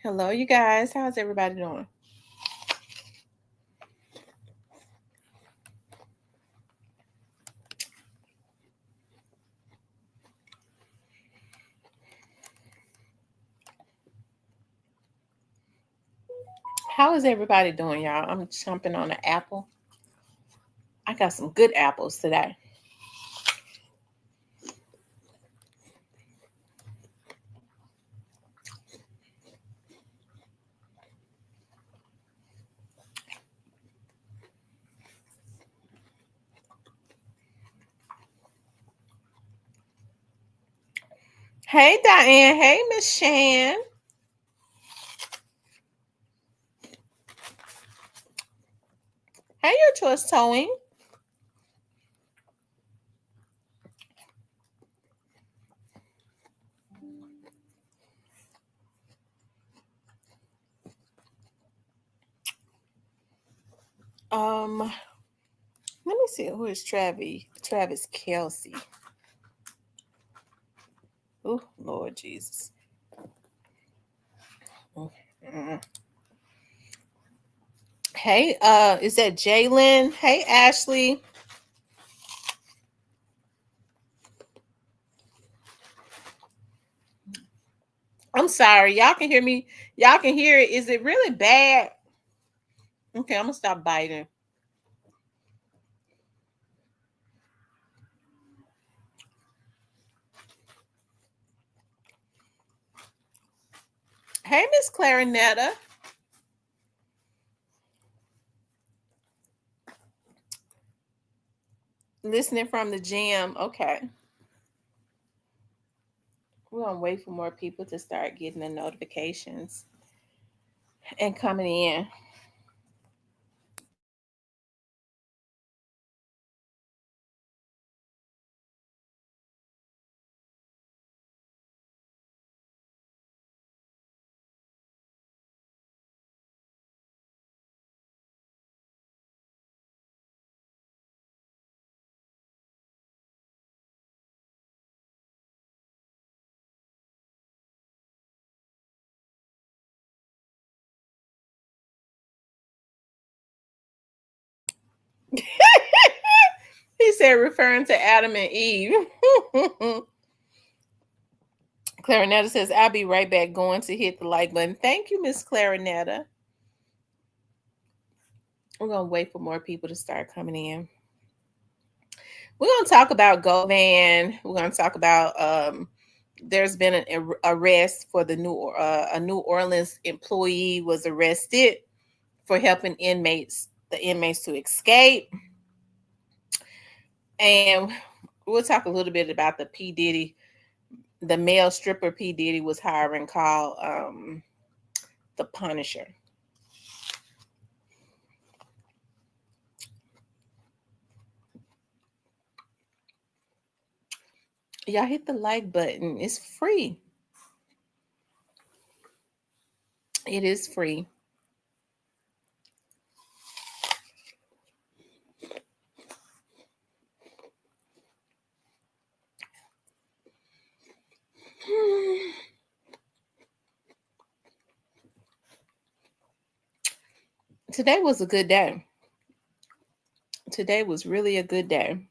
Hello, you guys. How's everybody doing? How is everybody doing, y'all? I'm chomping on an apple. I got some good apples today. Hey, Diane. Hey, Miss Shan. Hey, your choice towing. Let me see who is Travis. Travis Kelsey. Oh, Lord Jesus. Mm-mm. Hey, is that Jalen? Hey, Ashley. I'm sorry. Y'all can hear me. Y'all can hear it. Is it really bad? Okay, I'm gonna stop biting. Hey, Miss Clarinetta. Listening from the gym. Okay. We're gonna wait for more people to start getting the notifications and coming in. He said, referring to Adam and Eve. Clarinetta says, I'll be right back going to hit the like button. Thank you, Miss Clarinetta. We're going to wait for more people to start coming in. We're going to talk about Govan. We're going to talk about there's been an arrest for the a New Orleans employee was arrested for helping the inmates to escape. And we'll talk a little bit about the Pdiddy, the male stripper Pdiddy was hiring called the Punisher. Y'all hit the like button. It's free. It is free. Today was a good day. Today was really a good day.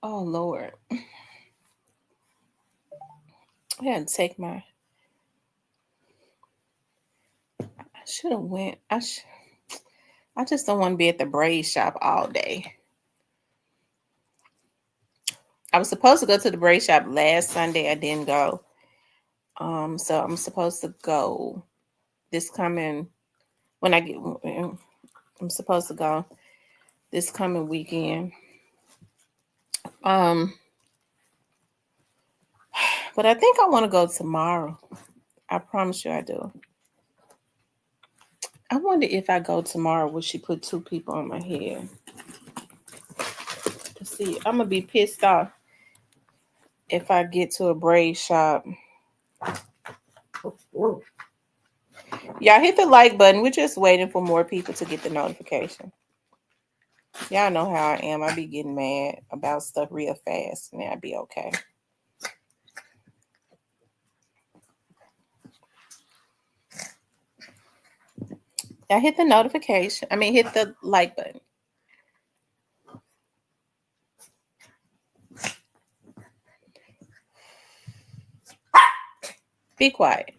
Oh Lord. I had to take my I should have went. I just don't want to be at the braid shop all day. I was supposed to go to the braid shop last Sunday. I didn't go. So I'm supposed to go this coming when I get. I'm supposed to go this coming weekend. Um, but I think I want to go tomorrow. I promise you, I do. I wonder if I go tomorrow, will she put two people on my head? See, I'm gonna be pissed off if I get to a braid shop. Y'all hit the like button. We're just waiting for more people to get the notification. Y'all know how I am. I be getting mad about stuff real fast, and I'd be okay. I hit the notification. I mean, hit the like button. Be quiet.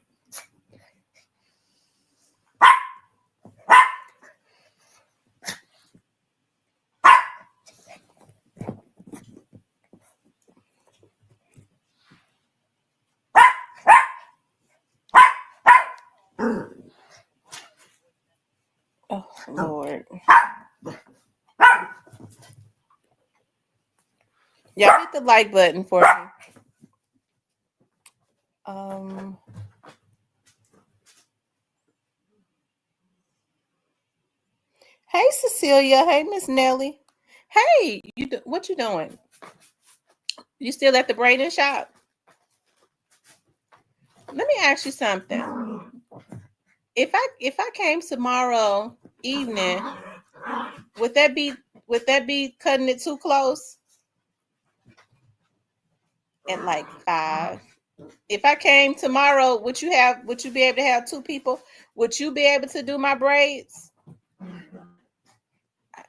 Oh, Lord. Y'all hit the like button for me. Hey, Cecilia. Hey, Miss Nelly. Hey, what you doing? You still at the braiding shop? Let me ask you something. If I came tomorrow evening, would that be cutting it too close? At like 5. If I came tomorrow, would you be able to have 2 people? Would you be able to do my braids?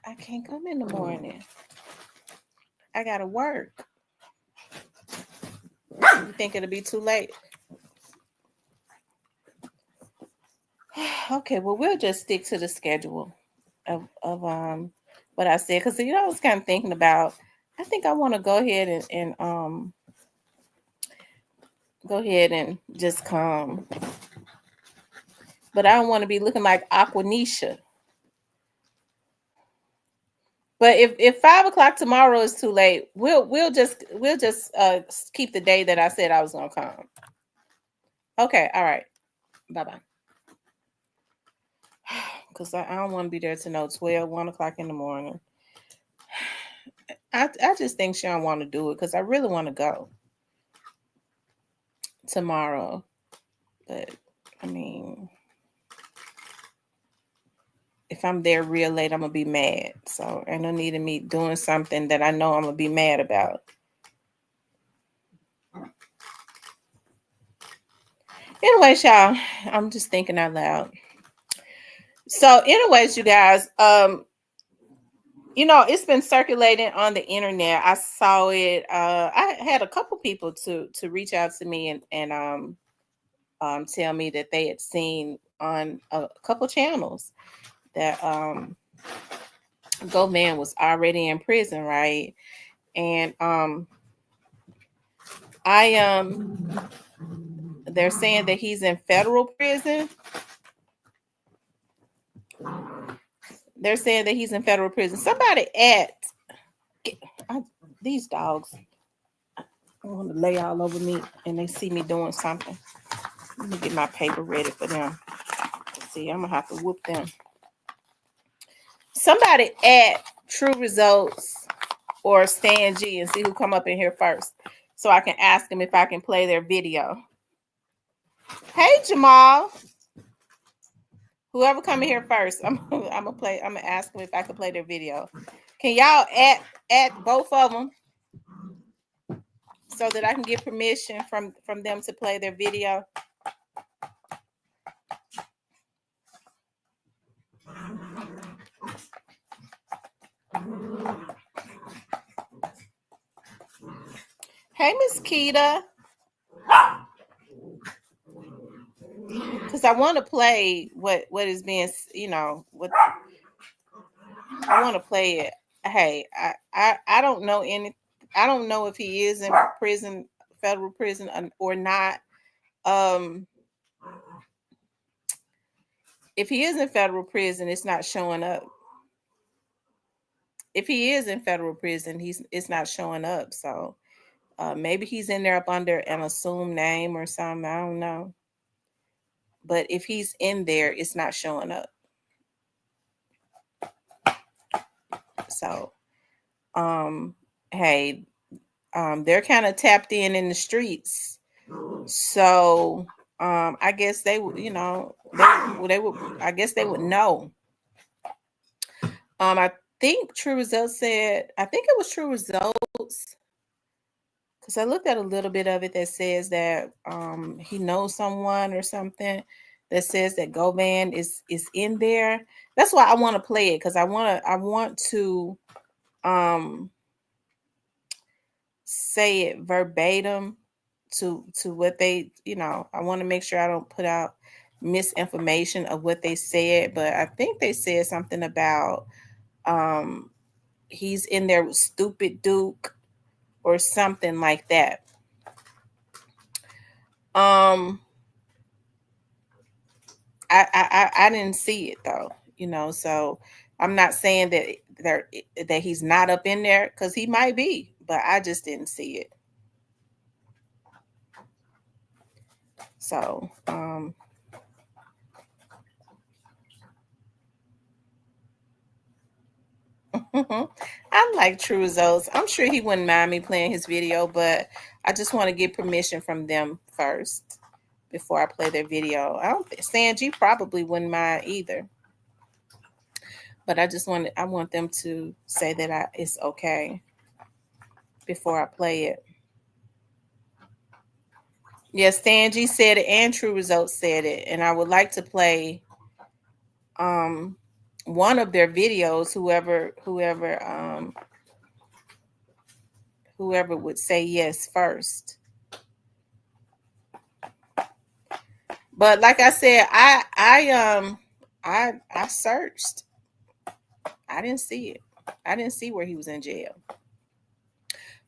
I can't come in the morning. I gotta work. You think it'll be too late? Okay, well, we'll just stick to the schedule of what I said, because I was kind of thinking about. I think I want to go ahead and just come, but I don't want to be looking like Aquanisha. But if 5 o'clock tomorrow is too late, we'll just keep the day that I said I was gonna come. Okay, all right, bye bye. Because I don't want to be there to know 12, 1 o'clock in the morning. I just think she don't want to do it because I really want to go tomorrow. But I mean, if I'm there real late, I'm gonna be mad. So ain't no need of me doing something that I know I'm gonna be mad about. Anyways, y'all, I'm just thinking out loud. So, anyways, you guys, it's been circulating on the internet. I saw it. I had a couple people to reach out to me and tell me that they had seen on a couple channels that Govan was already in prison, right? And they're saying that he's in federal prison. They're saying that he's in federal prison. Somebody these dogs, I want to lay all over me and they see me doing something. Let me get my paper ready for them. See, I'm gonna have to whoop them. Somebody add True Results or Stan G and see who come up in here first, so I can ask them if I can play their video. Hey, Jamal. Whoever come in here first, I'm gonna ask them if I can play their video. Can y'all add both of them so that I can get permission from them to play their video? Hey, Miss Keita. Because I want to play what is being, what I want to play it. Hey, I don't know I don't know if he is in prison, federal prison or not. If he is in federal prison, it's not showing up. If he is in federal prison, it's not showing up. So maybe he's in there up under an assumed name or something. I don't know. But if he's in there, it's not showing up. So, hey, they're kind of tapped in the streets. So, I guess they would, they would, I guess they would know. think True Results said, I think it was True Results, because I looked at a little bit of it that says that he knows someone or something that says that Govan is in there. That's why I want to play it, because I want to say it verbatim to what they, I want to make sure I don't put out misinformation of what they said, but I think they said something about he's in there with Stupid Duke or something like that. I didn't see it though, so I'm not saying that he's not up in there, because he might be, but I just didn't see it. So I like True Results. I'm sure he wouldn't mind me playing his video, but I just want to get permission from them first before I play their video. I don't think Stan G probably wouldn't mind either, but I want them to say that it's okay before I play it. Yes, Stan G said it and True Results said it, and I would like to play one of their videos, whoever would say yes first. But like I said, I searched. I didn't see it. I didn't see where he was in jail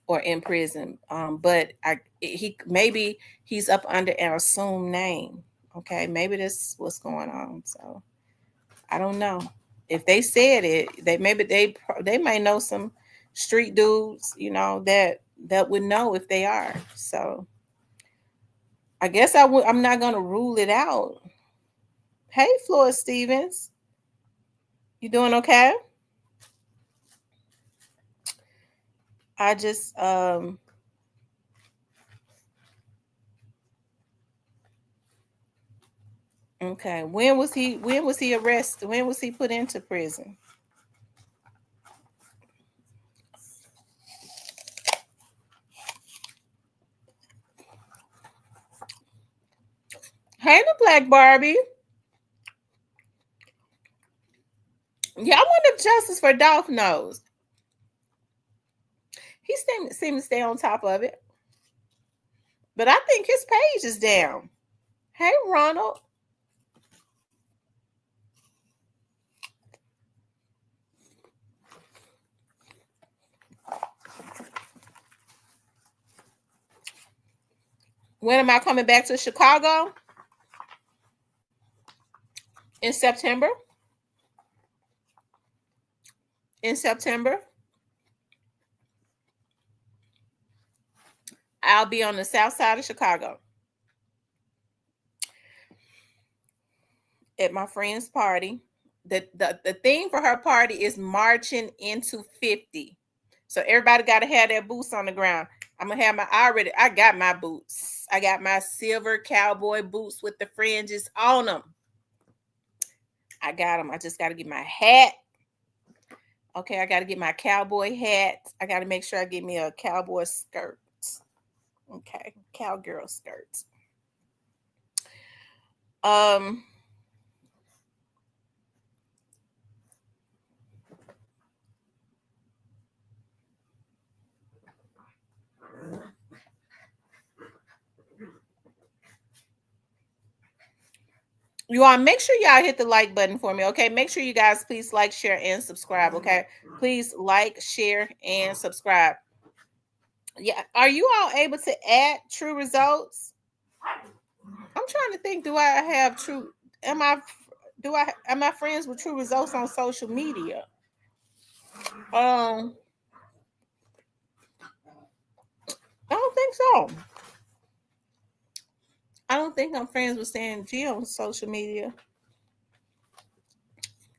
or in prison. But maybe he's up under an assumed name. Okay, maybe that's what's going on. So I don't know. If they said it, they may know some street dudes, that would know if they are. So I guess I'm not gonna rule it out. Hey, Floyd Stevens, you doing okay? I just okay. When was he arrested? When was he put into prison? Hey, the Black Barbie. Yeah, I wonder if justice for Dolph knows. He seemed to stay on top of it. But I think his page is down. Hey, Ronald. When am I coming back to Chicago? In September. In September. I'll be on the south side of Chicago at my friend's party. The theme for her party is marching into 50. So everybody got to have their boots on the ground. I'm gonna have I got my boots. I got my silver cowboy boots with the fringes on them. I got them. I just got to get my hat. Okay, I got to get my cowboy hat. I got to make sure I get me a cowboy skirt. Okay, cowgirl skirt. You all make sure y'all hit the like button for me, okay? Make sure you guys please like, share, and subscribe, okay? Please like, share, and subscribe. Yeah, are you all able to add True Results? I'm trying to think. Do I have True? Am I friends with True Results on social media? I don't think so. I don't think I'm friends with Stan G on social media.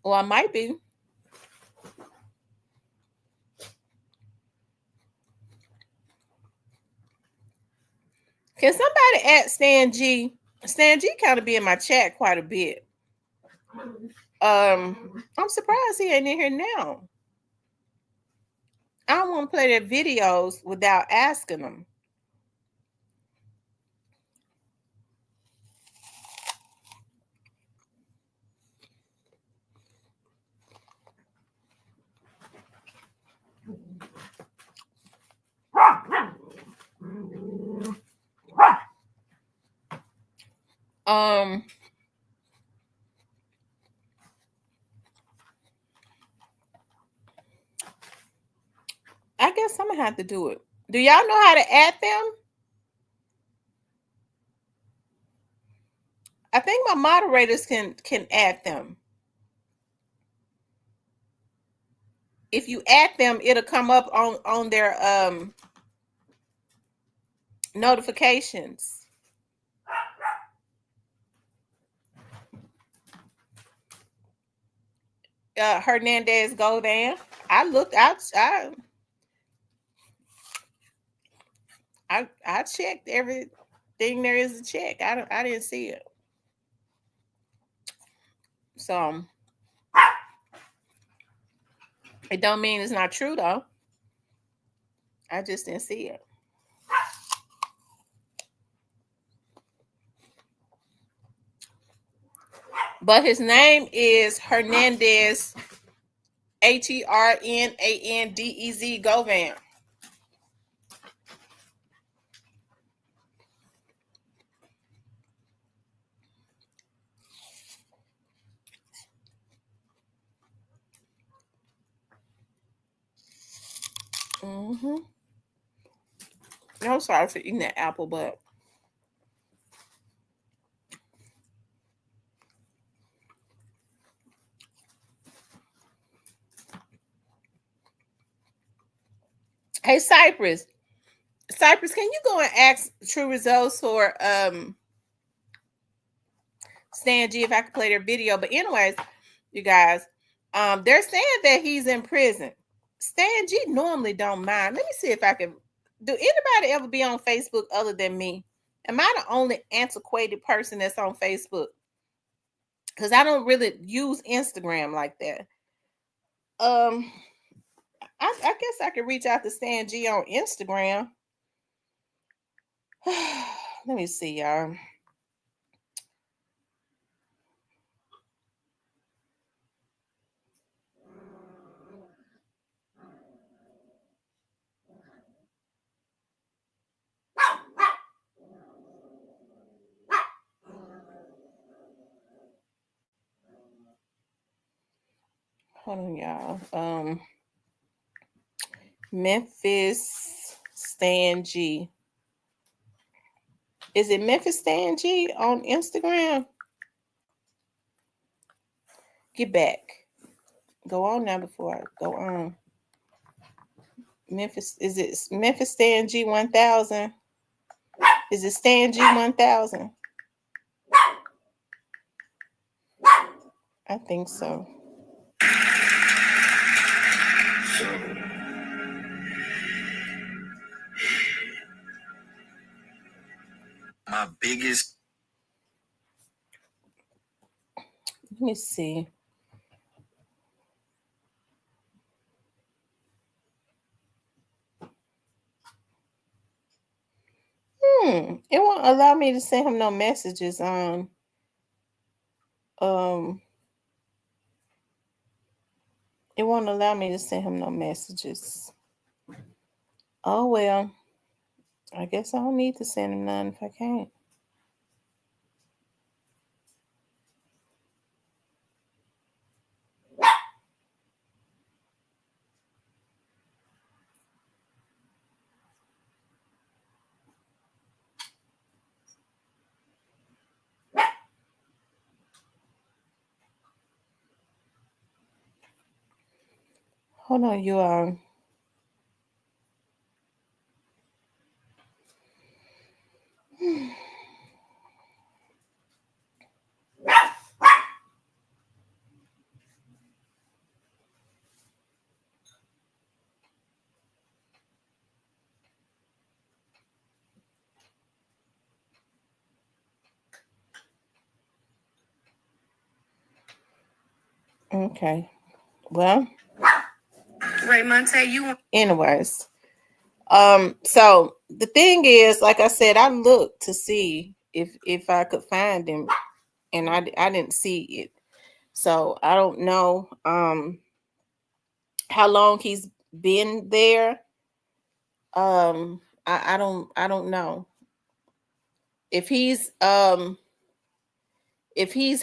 Well, I might be. Can somebody add Stan G? Stan G kind of be in my chat quite a bit. I'm surprised he ain't in here now. I don't want to play their videos without asking them. I guess I'm gonna have to do it. Do y'all know how to add them? I think my moderators can add them. If you add them, it'll come up on their notifications. Hernandez Govan. I looked out. I checked everything there is to check. I didn't see it. So it don't mean it's not true though. I just didn't see it. But his name is Hernandez, Hernandez Govan. I'm sorry for eating that apple, but hey, Cypress, can you go and ask True Results for Stan G if I could play their video? But anyways, you guys, they're saying that he's in prison. Stan G normally don't mind. Let me see if I can. Do anybody ever be on Facebook other than me? Am I the only antiquated person that's on Facebook? Because I don't really use Instagram like that. I guess I could reach out to Stan G on Instagram. Let me see, y'all. Hold on, y'all. Memphis Stan G. Is it Memphis Stan G on Instagram? Get back. Go on now before I go on. Memphis, is it Memphis Stan G 1000? Is it Stan G 1000? I think so. My biggest. Let me see. It won't allow me to send him no messages on. It won't allow me to send him no messages. Oh well. I guess I don't need to send him none if I can't. Hold on, you all. Okay. Well, Ray Monte, you. Anyways, so the thing is, like I said, I looked to see if I could find him, and I didn't see it. So I don't know how long he's been there. I don't know if he's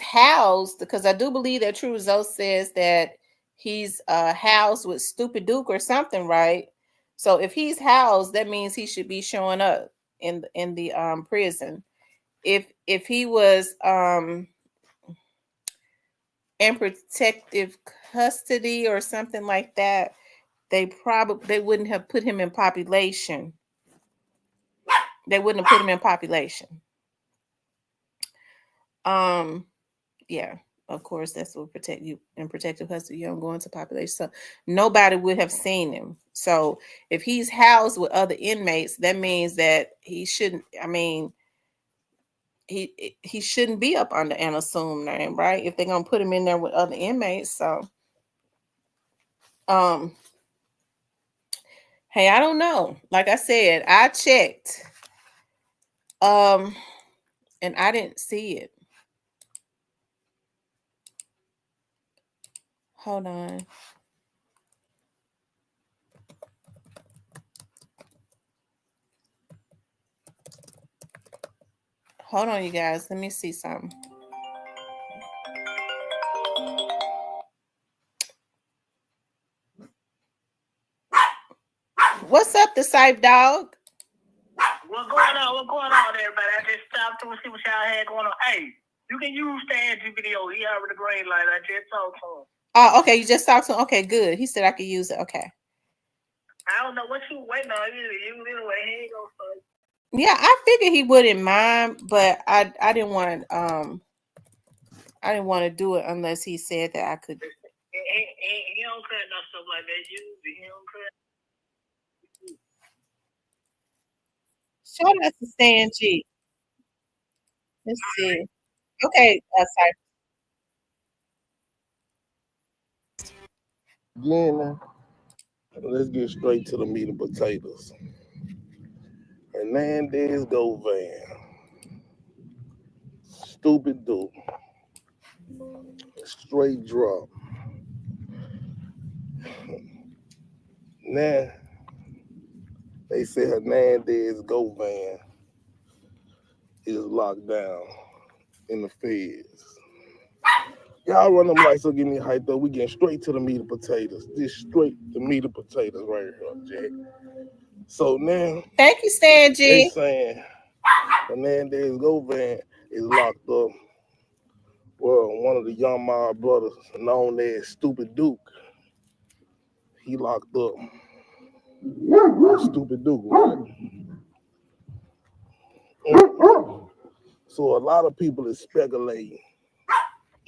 housed, because I do believe that True Result says that he's housed with Stupid Duke or something, right? So if he's housed, that means he should be showing up in the prison. If he was in protective custody or something like that, they wouldn't have put him in population. They wouldn't have put him in population. Yeah, of course, that's what protect you in protective custody. You don't go into population, so nobody would have seen him. So if he's housed with other inmates, that means that he shouldn't. I mean, he shouldn't be up under an assumed name, right? If they're gonna put him in there with other inmates, so hey, I don't know. Like I said, I checked, and I didn't see it. Hold on. Hold on, you guys. Let me see something. What's up, the Sype Dog? What's going on? What's going on, everybody? I just stopped to see what y'all had going on. Hey, you can use Stanley video. He already the green light. I just talked to him. Oh, okay. You just talked to him. Okay, good. He said I could use it. Okay. I don't know what you waiting on. You anyway. He ain't gonna start. Yeah, I figured he wouldn't mind, but I didn't want I didn't want to do it unless he said that I could. He don't cut no stuff like that. He don't cut. Shout out to Stan G. Let's see. Okay, sorry. Again, let's get straight to the meat and potatoes. Hernandez Govan. Stupid Duke. Straight drop. Now, they say Hernandez Govan is locked down in the feds. Y'all run them lights, so give me hyped up. We getting straight to the meat and potatoes. Just straight to meat and potatoes right here, Jack. So now, thank you, Stan G. They saying Hernandez Govan is locked up. Well, one of the Young Mob brothers, known as Stupid Duke, he locked up. Stupid Duke, right? So a lot of people is speculating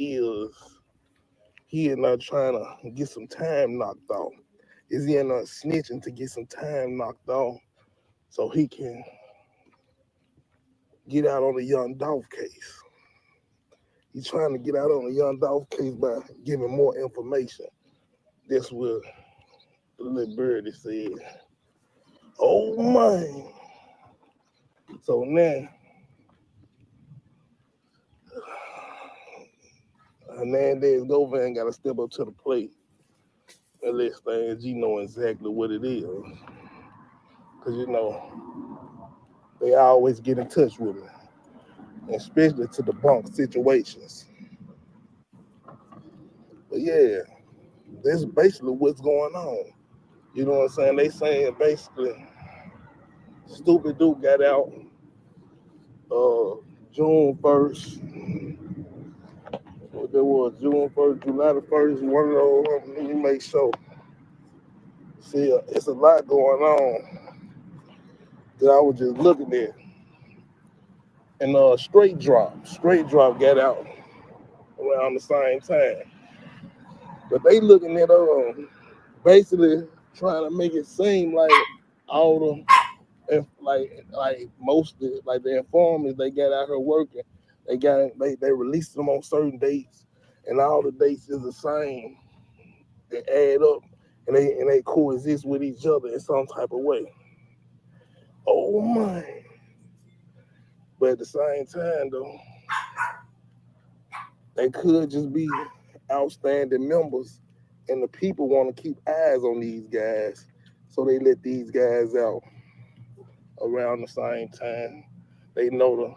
is he in there trying to get some time knocked off? Is he in there snitching to get some time knocked off so he can get out on the Young Dolph case? He's trying to get out on the Young Dolph case by giving more information. That's what the little birdie said. Oh man. So now Hernandez Govan got to step up to the plate and let Stan G know exactly what it is. Because, you know, they always get in touch with me, especially to debunk situations. But yeah, that's basically what's going on. You know what I'm saying? They saying basically Stupid Duke got out June 1st. There was June 1st, July the 1st, one of those. Let me make sure. See, it's a lot going on that I was just looking at. And Straight Drop got out around the same time. But they looking at basically trying to make it seem like all the like most of like the informers they got out here working, they released them on certain dates, and all the dates is the same. They add up, and they coexist with each other in some type of way. Oh my! But at the same time, though, they could just be outstanding members, and the people want to keep eyes on these guys, so they let these guys out around the same time. They know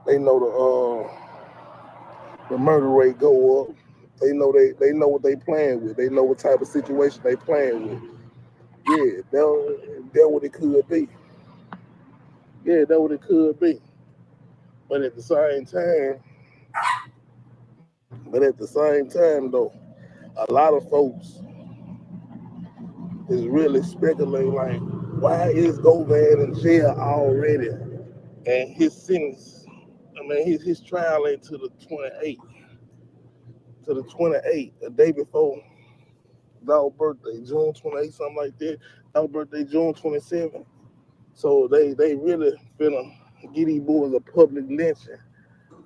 the murder rate go up. They know what they playing with. They know what type of situation they playing with. Yeah, that what it could be. Yeah, that what it could be. But at the same time, though, a lot of folks is really speculating like, why is Govan in jail already? And his sentence, his trial ain't to the 28th, a day before Dog's birthday, June 28th, something like that. Dog's birthday, June 27th. So they really finna get these boys a public lynching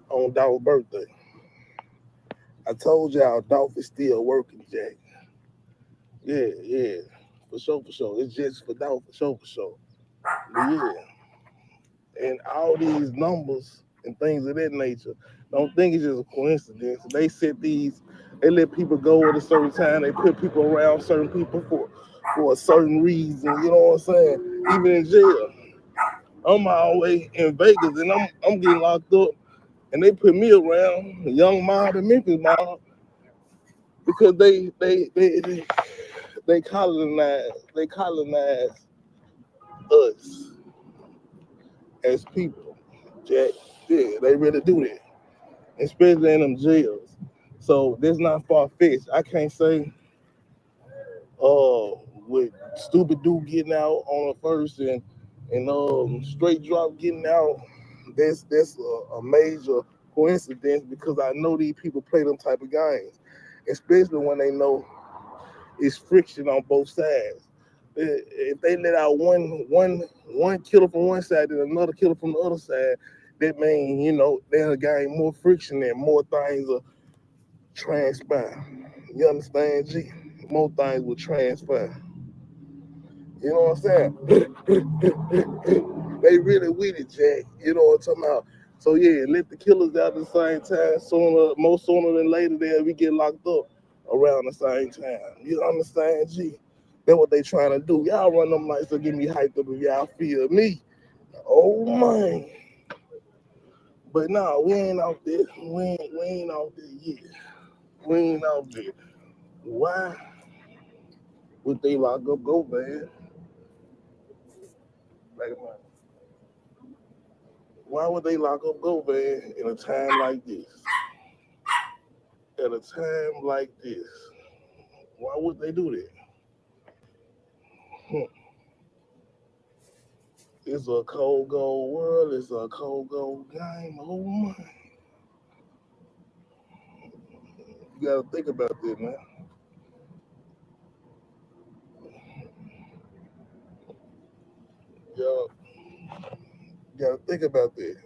on Dog's birthday. I told y'all Dolph is still working, Jack. Yeah. For sure. It's just for Dolph, for sure. But yeah. And all these numbers and things of that nature, don't think it's just a coincidence. They let people go at a certain time. They put people around certain people for a certain reason. You know what I'm saying? Even in jail, I'm always in Vegas and I'm getting locked up, and they put me around the young mob and Memphis mob because they colonize us as people, Jack. Yeah, they really do that, especially in them jails. So that's not far fetched. I can't say with stupid dude getting out on the first and straight drop getting out. That's a major coincidence because I know these people play them type of games, especially when they know it's friction on both sides. If they let out one killer from one side and another killer from the other side, that means they'll gain more friction and more things will transpire. You understand, G? More things will transpire. You know what I'm saying? They really with it, Jack. You know what I'm talking about? So yeah, let the killers out at the same time. Sooner than later, we get locked up around the same time. You understand, G? That's what they trying to do. Y'all run them lights to get me hyped up if y'all feel me. Oh man. But nah, we ain't out there. We ain't out there yet. We ain't out there. Why would they lock up Govan? Like, why would they lock up Govan in a time like this? At a time like this, why would they do that? It's a cold gold world. It's a cold gold game. Oh my! You gotta think about that, man. Y'all gotta think about that.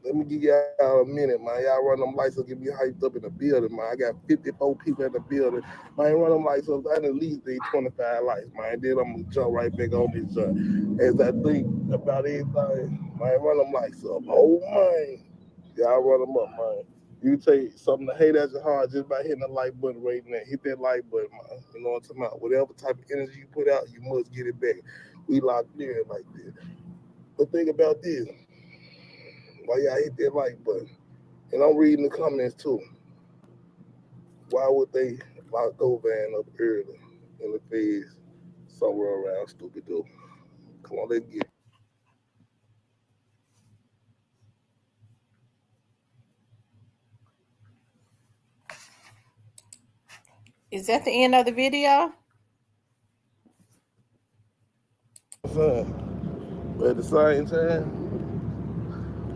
Let me give y'all a minute, man. Y'all run them lights up, get me hyped up in the building, man. I got 54 people in the building. Man, run them lights up. I at least need 25 lights, man. Then I'm gonna jump right back on this as I think about everything. Man, run them lights up. Oh man. Y'all run them up, man. You take something to hate at your heart just by hitting the like button right now. Hit that like button, man. You know what I'm talking about? Whatever type of energy you put out, you must get it back. We locked in like this. But think about this. Why y'all hit that like button? And I'm reading the comments too. Why would they lock Govan up early in the feds somewhere around stupid dude? Come on, let's get it. Is that the end of the video? But at the same time,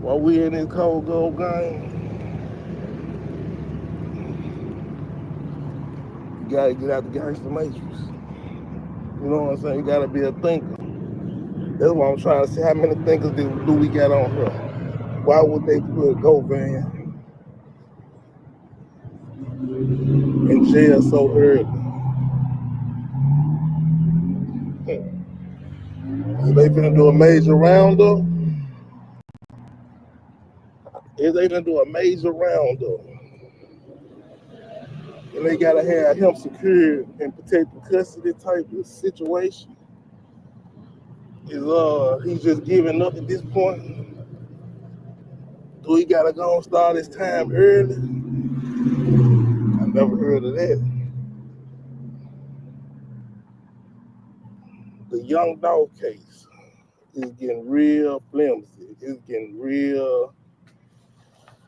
while we in this cold gold game, you gotta get out the gangster matrix. You know what I'm saying? You gotta be a thinker. That's what I'm trying to say. How many thinkers do we got on here? Why would they put Govan in jail so early? they finna do a major roundup? Is they finna do a major roundup? And they gotta have him secured and protected custody type of situation. Is he's just giving up at this point? Do he gotta go and start his time early? I never heard of that. The young dog case is getting real flimsy. It's getting real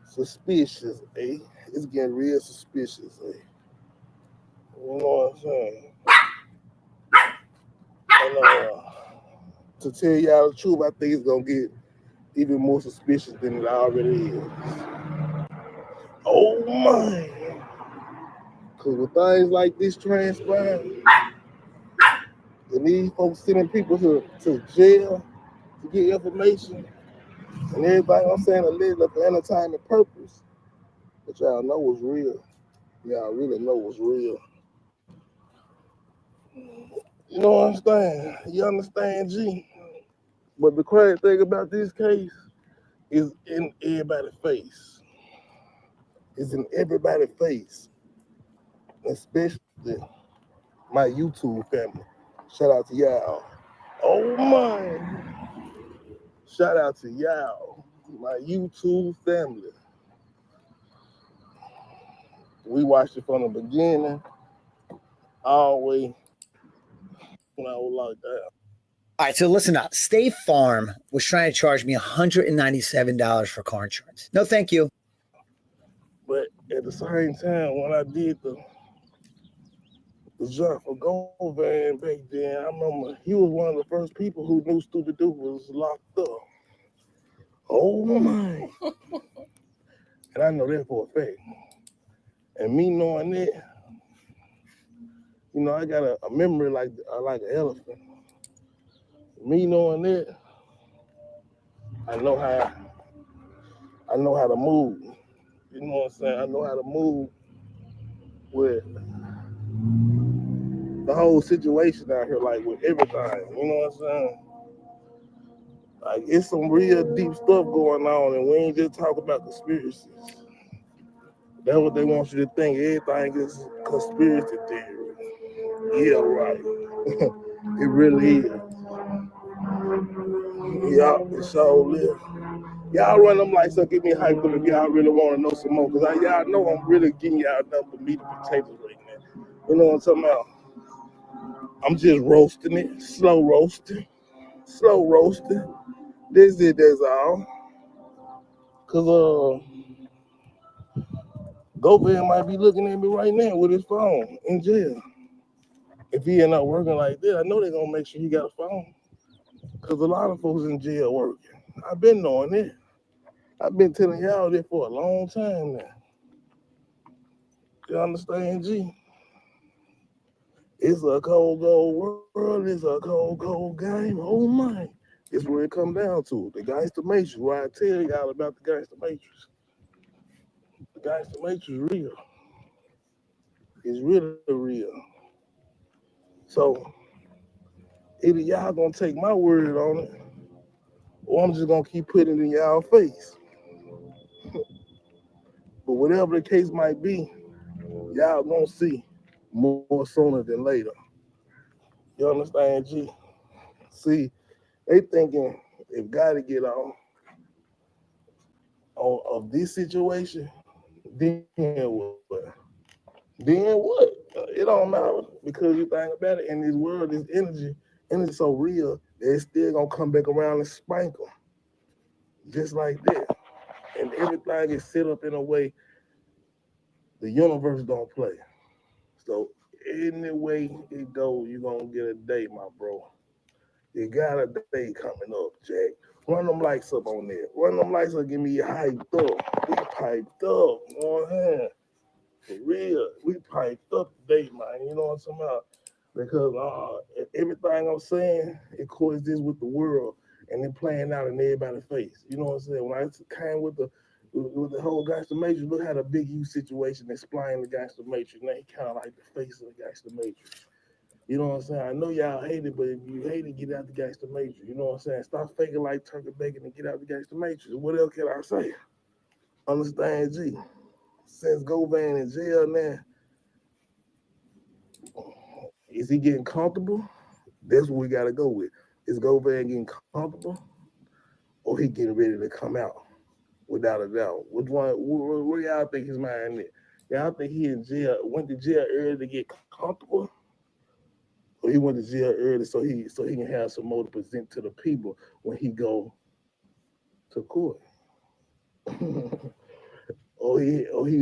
suspicious, eh? It's getting real suspicious, eh? You know what I'm saying? And to tell y'all the truth, I think it's gonna get even more suspicious than it already is. Oh my! Cause with things like this transpiring, and these folks sending people to jail to get information and everything, I'm saying a little for entertainment purpose, but y'all know what's real. Y'all really know what's real. You know what I'm saying? You understand, G? But the crazy thing about this case is in everybody's face. It's in everybody's face, especially my YouTube family. Shout out to y'all. Oh my! Shout out to y'all, my YouTube family. We watched it from the beginning, all the way when I was locked down. All right, so listen up. State Farm was trying to charge me $197 for car insurance. No, thank you. But at the same time, when I did the jump for Govan back then, I remember he was one of the first people who knew Stupid Duke was locked up. Oh my! And I know that for a fact. And me knowing that, you know, I got a memory like an elephant. Me knowing that, I know how to move. You know what I'm saying? I know how to move with the whole situation out here, like with everything. You know what I'm saying? Like it's some real deep stuff going on, and we ain't just talking about conspiracies. That's what they want you to think. Everything is conspiracy theory. Yeah, right. It really is. Y'all, it sure is. Y'all run them lights up, get me hyped up if y'all really want to know some more. Because y'all know I'm really getting y'all nothing but meat and potatoes right now. You know what I'm talking about? I'm just roasting it, slow roasting. That's it, that's all. Because Govan might be looking at me right now with his phone in jail. If he ain't not working like that, I know they're going to make sure he got a phone. Because a lot of folks in jail working. I've been knowing that. I've been telling y'all that for a long time now. You understand, G? It's a cold, cold world. It's a cold, cold game. Oh, my. It's where it come down to. The Gangster Matrix, where I tell y'all about the Gangster Matrix. The Gangster Matrix is real. It's really real. So, either y'all gonna take my word on it, or I'm just gonna keep putting it in y'all face. But whatever the case might be, y'all gonna see more sooner than later. You understand, G? See, they thinking if God get on of this situation, then what? Then what? It don't matter because you think about it. In this world, this energy so real that it's still gonna come back around and spank them, just like that. And everything is set up in a way the universe don't play. So any way it goes, you gonna get a day, my bro. You got a day coming up, Jack. Run them lights up on there. Run them lights up, get me hyped up. We piped up, you know what I'm saying? For real, we piped up today, man. You know what I'm talking about? Because everything I'm saying, it coexists with the world, and it playing out in everybody's face. You know what I'm saying? When I came with the whole Gangster Matrix, look how the Big U situation explained the Gangster Matrix. Now he kind of like the face of the Gangster Matrix. You know what I'm saying? I know y'all hate it, but if you hate it, get out the gangster matrix. You know what I'm saying? Stop faking like turkey bacon and get out the gangster matrix. What else can I say? Understand, G. Since Govan in jail now, is he getting comfortable? That's what we got to go with. Is Govan getting comfortable, or he getting ready to come out? Without a doubt. Which one? Where y'all think his mind is? Y'all think he in jail? Went to jail early to get comfortable, or he went to jail early so he can have some more to present to the people when he go to court? He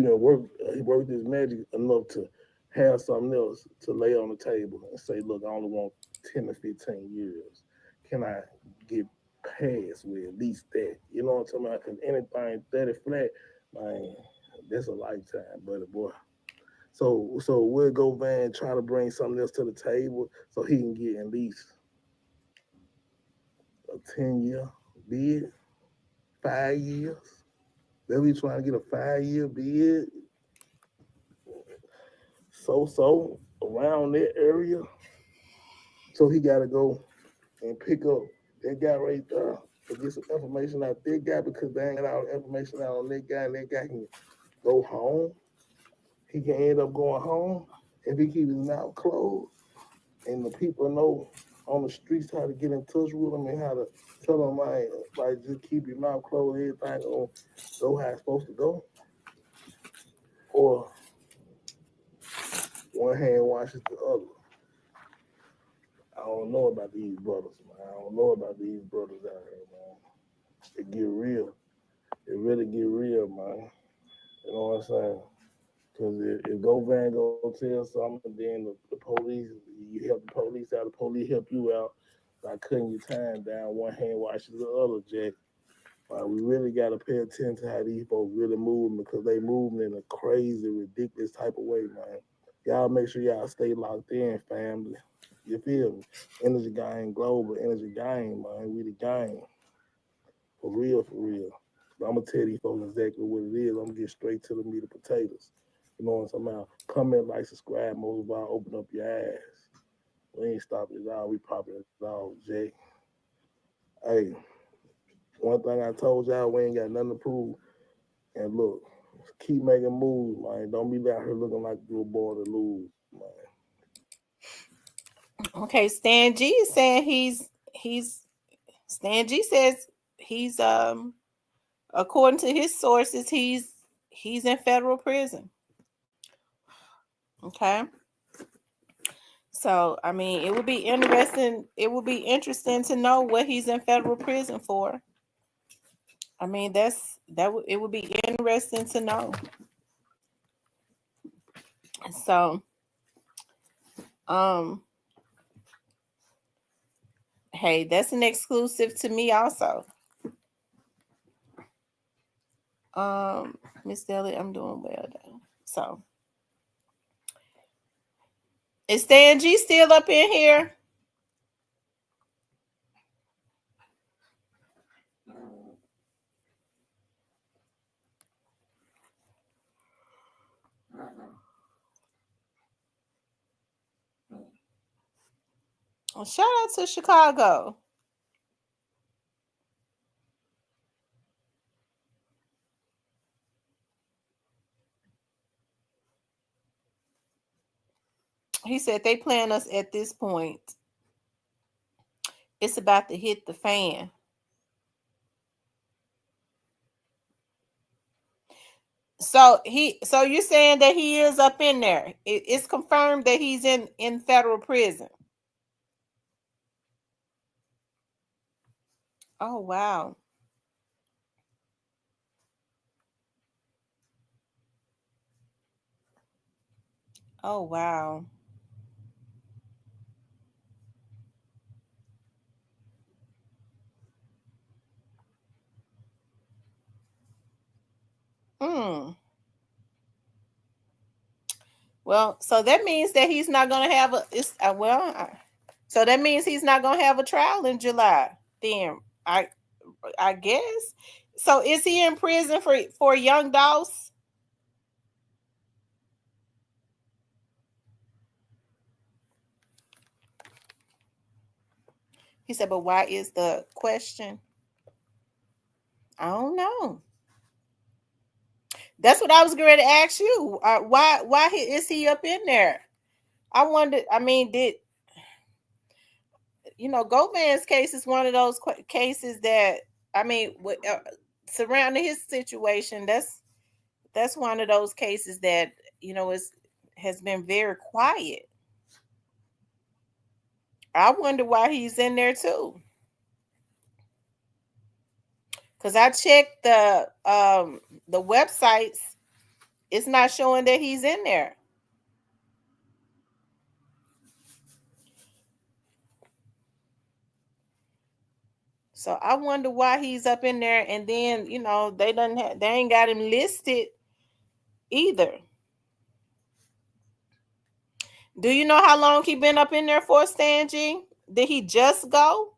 done worked his magic enough to have something else to lay on the table and say, look, I only want 10 to 15 years. Can I get past with at least that? You know what I'm talking about? Because anything 30 flat, man, that's a lifetime, buddy boy. So we'll go Van try to bring something else to the table so he can get at least a 10-year bid, 5 years. They'll be trying to get a 5-year bid. So around that area. So he got to go and pick up that guy right there to get some information out that guy because they ain't got all the information out on that guy, and that guy can go home. He can end up going home if he keeps his mouth closed, and the people know on the streets how to get in touch with him and how to tell him, like just keep your mouth closed, everything will go how it's supposed to go. Or one hand washes the other. I don't know about these brothers, man. I don't know about these brothers out here, man. It get real. It really get real, man. You know what I'm saying? Because if Govan go tell something, then the police, you help the police out, the police help you out by cutting your time down. One hand washes the other, Jack. We really got to pay attention to how these folks really moving because they moving in a crazy, ridiculous type of way, man. Y'all make sure y'all stay locked in, family. You feel me? Energy Gang, global energy gang, man. We the gang. For real, for real. But I'm going to tell these folks exactly what it is. I'm going to get straight to the meat and potatoes. You know what I'm talking about? Comment, like, subscribe. Most of all, open up your eyes. We ain't stopping it all. We popping it all, Jay. Hey, one thing I told y'all, we ain't got nothing to prove. And look, keep making moves, man. Don't be out here looking like you're born to lose, man. Okay, Stan G is saying Stan G says he's according to his sources, he's in federal prison. Okay. So I mean it would be interesting. It would be interesting to know what he's in federal prison for. I mean it would be interesting to know. So hey, that's an exclusive to me also. Miss Deli, I'm doing well though. So is Stan G still up in here? Well, shout out to Chicago. He said they playing us at this point. It's about to hit the fan. So you're saying that he is up in there. It's confirmed that he's in federal prison. Oh wow. Oh wow. Hmm. Well, so that means that he's not going to have so that means he's not going to have a trial in July. Then I guess. So is he in prison for young Doss? He said, but why is the question? I don't know. That's what I was going to ask you. Why is he up in there? I wondered. I mean, Govan's case is one of those cases that, I mean, surrounding his situation, that's one of those cases that has been very quiet. I wonder why he's in there too. Because I checked the websites, it's not showing that he's in there. So I wonder why he's up in there, and then they ain't got him listed either. Do you know how long he been up in there for, Stan G? Did he just go?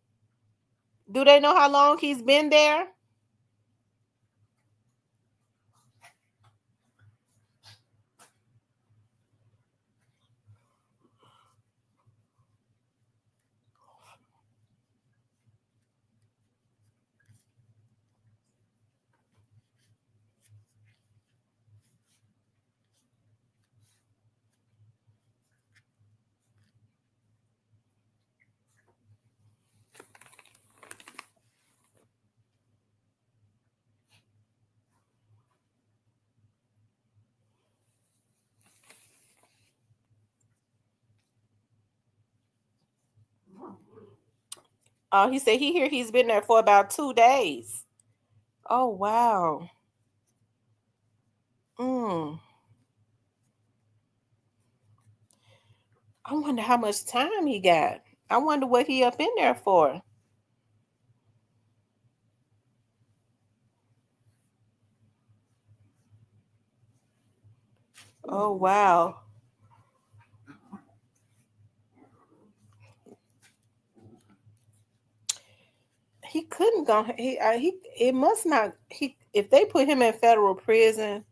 Do they know how long he's been there? Oh, he said he's been there for about 2 days. Oh, wow. I wonder how much time he got. I wonder what he up in there for. Oh, wow. He couldn't go. It must not. If they put him in federal prison,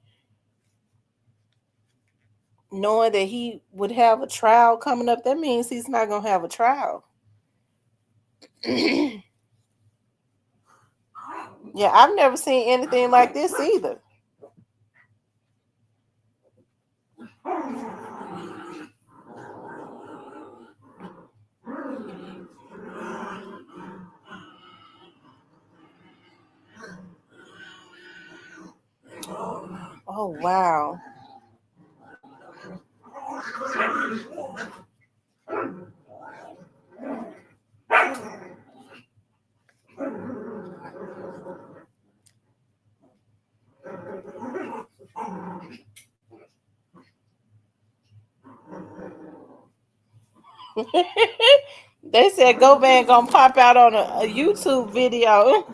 knowing that he would have a trial coming up, that means he's not gonna have a trial. Yeah, I've never seen anything like this either. Oh, wow. They said Govan gonna pop out on a YouTube video.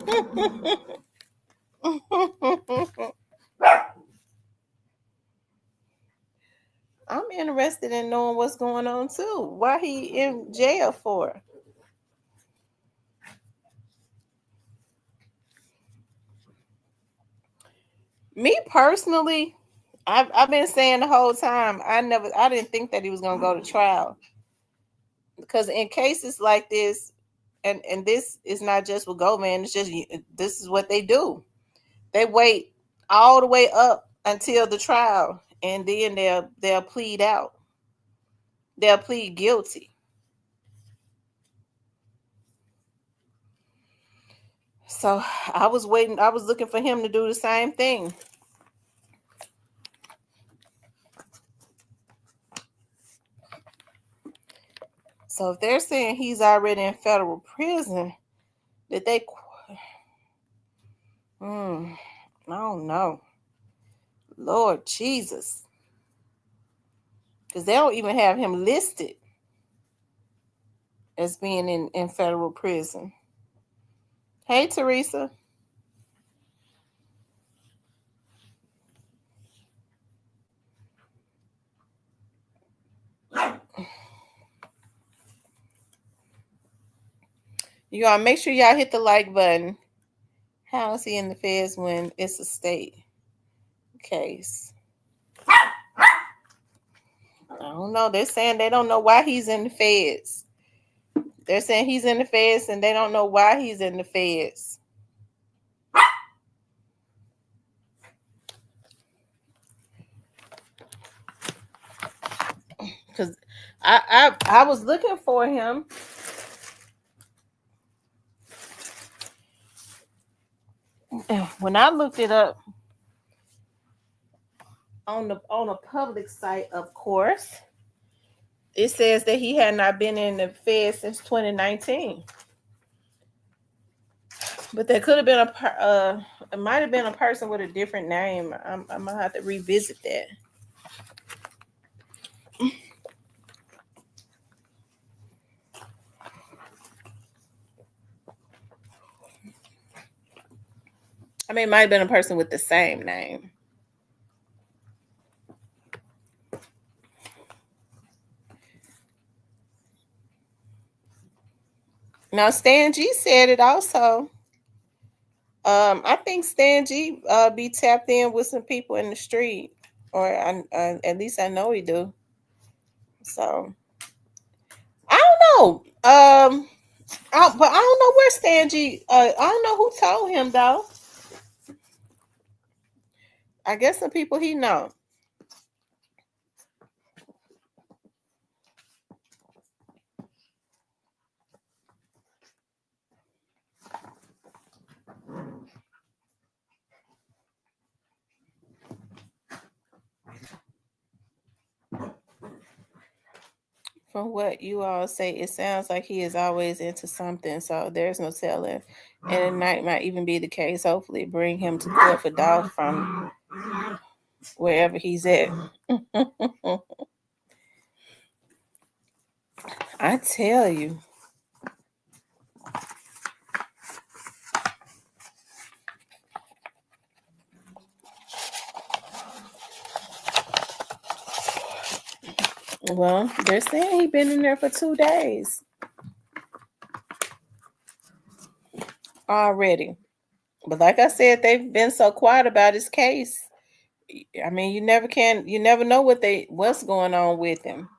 I'm interested in knowing what's going on too. Why he in jail for? Me personally, I've been saying the whole time, I didn't think that he was gonna go to trial. Because in cases like this, and this is not just with Govan, it's just this is what they do. They wait all the way up until the trial, and then they'll plead out. They'll plead guilty. So I was looking for him to do the same thing. So if they're saying he's already in federal prison, did they? I don't know. Lord Jesus. Because they don't even have him listed as being in federal prison. Hey, Teresa. Y'all make sure y'all hit the like button. How is he in the feds when it's a state case? I don't know. They're saying they don't know why he's in the feds. They're saying he's in the feds and they don't know why he's in the feds. Because I was looking for him. When I looked it up on a public site, of course, it says that he had not been in the Fed since 2019. But there could have been it might have been a person with a different name. I'm gonna have to revisit that. I mean, it might have been a person with the same name. Now, Stan G said it also. I think Stan G be tapped in with some people in the street, or at least I know he do. So I don't know. But I don't know where Stan G. I don't know who told him though. I guess some people he know. From what you all say, it sounds like he is always into something, so there's no telling. And it might even be the case. Hopefully, bring him to court for dog from wherever he's at. I tell you. Well, they're saying he's been in there for 2 days already. But like I said, they've been so quiet about his case. I mean, you never know what's going on with him.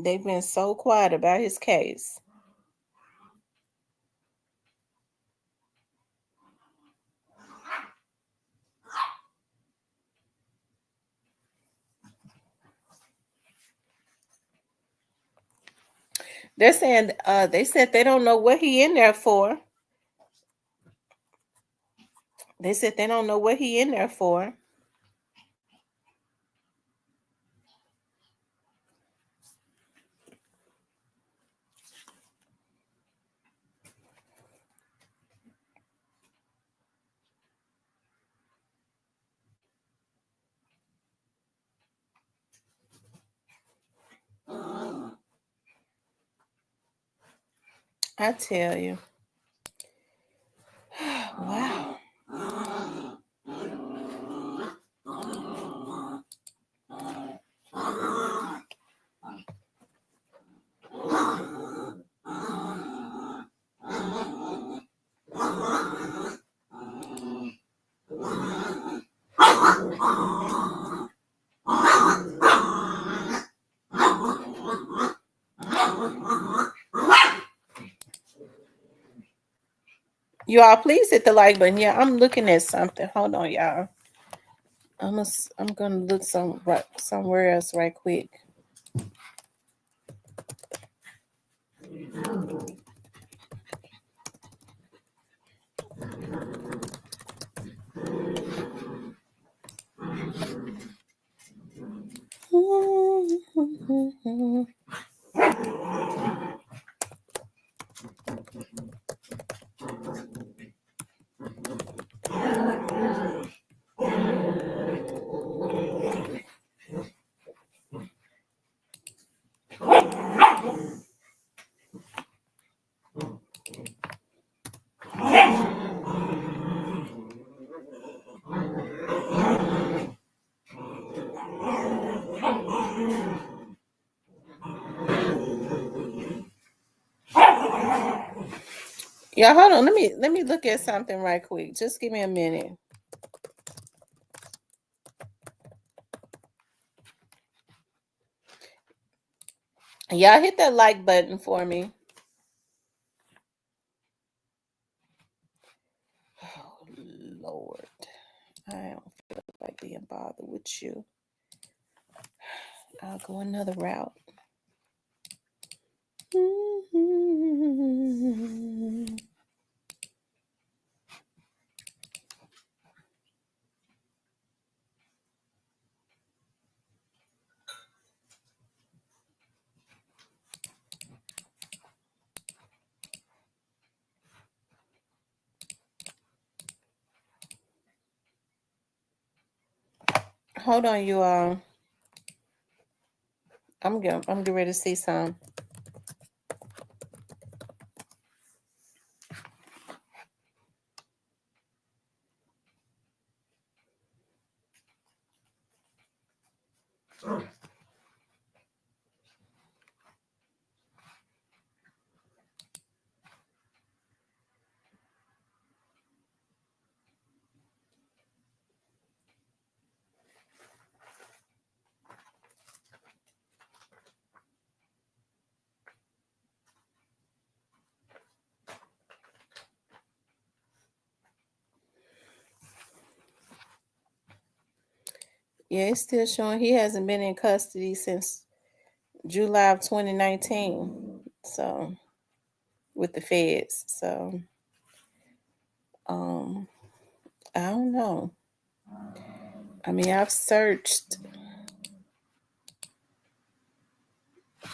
They've been so quiet about his case. They're saying they said they don't know what he in there for. They said they don't know what he in there for. I tell you. Wow. You all please hit the like button. Yeah, I'm looking at something. Hold on, y'all. I'm gonna look somewhere else right quick. Yeah, hold on. Let me look at something right quick. Just give me a minute. Y'all hit that like button for me. Oh, Lord. I don't feel like being bothered with you. I'll go another route. Hold on, you all. I'm getting ready to see some. Yeah, it's still showing he hasn't been in custody since July of 2019. So with the feds. So I don't know. I mean, I've searched.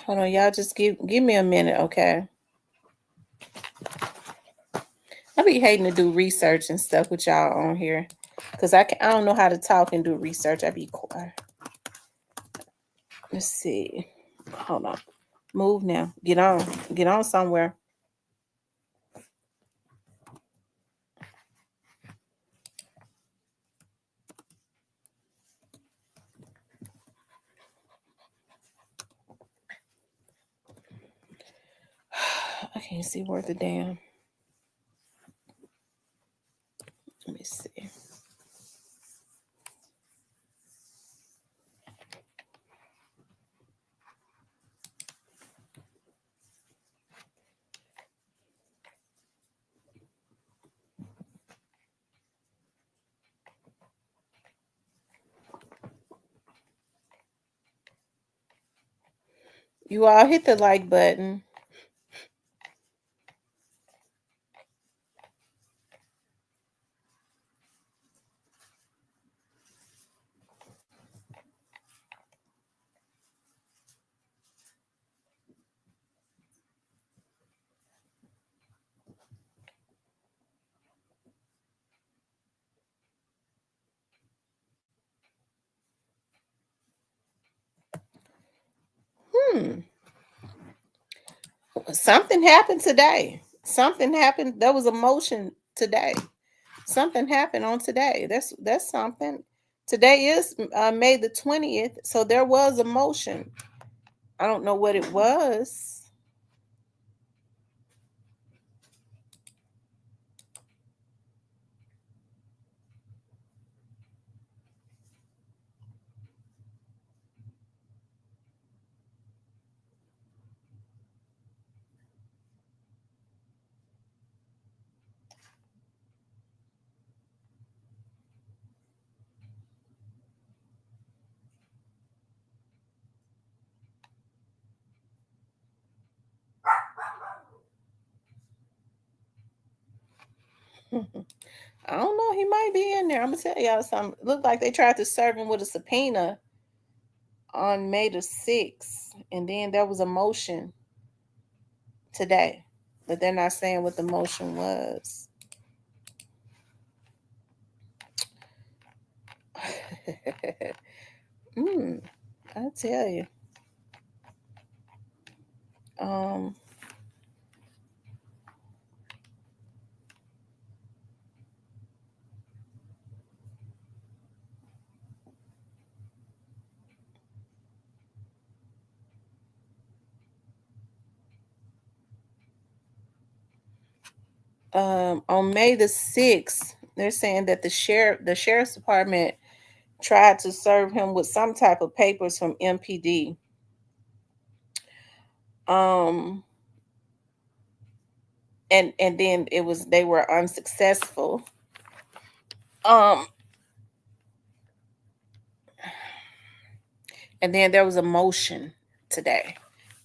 Hold on, y'all just give me a minute, okay? I be hating to do research and stuff with y'all on here. Cause I don't know how to talk and do research. I be quiet. Let's see. Hold on. Move now. Get on somewhere. I can't see worth a damn. Let me see. You all hit the like button. Something happened today. Something happened. There was a motion today. Something happened on today. That's something. Today is May the 20th, so there was a motion. I don't know what it was. I don't know. He might be in there. I'm gonna tell y'all something. Looked like they tried to serve him with a subpoena on May the 6th, and then there was a motion today, but they're not saying what the motion was. I tell you. On May the 6th, they're saying that the sheriff's department tried to serve him with some type of papers from MPD. and then they were unsuccessful. And then there was a motion today,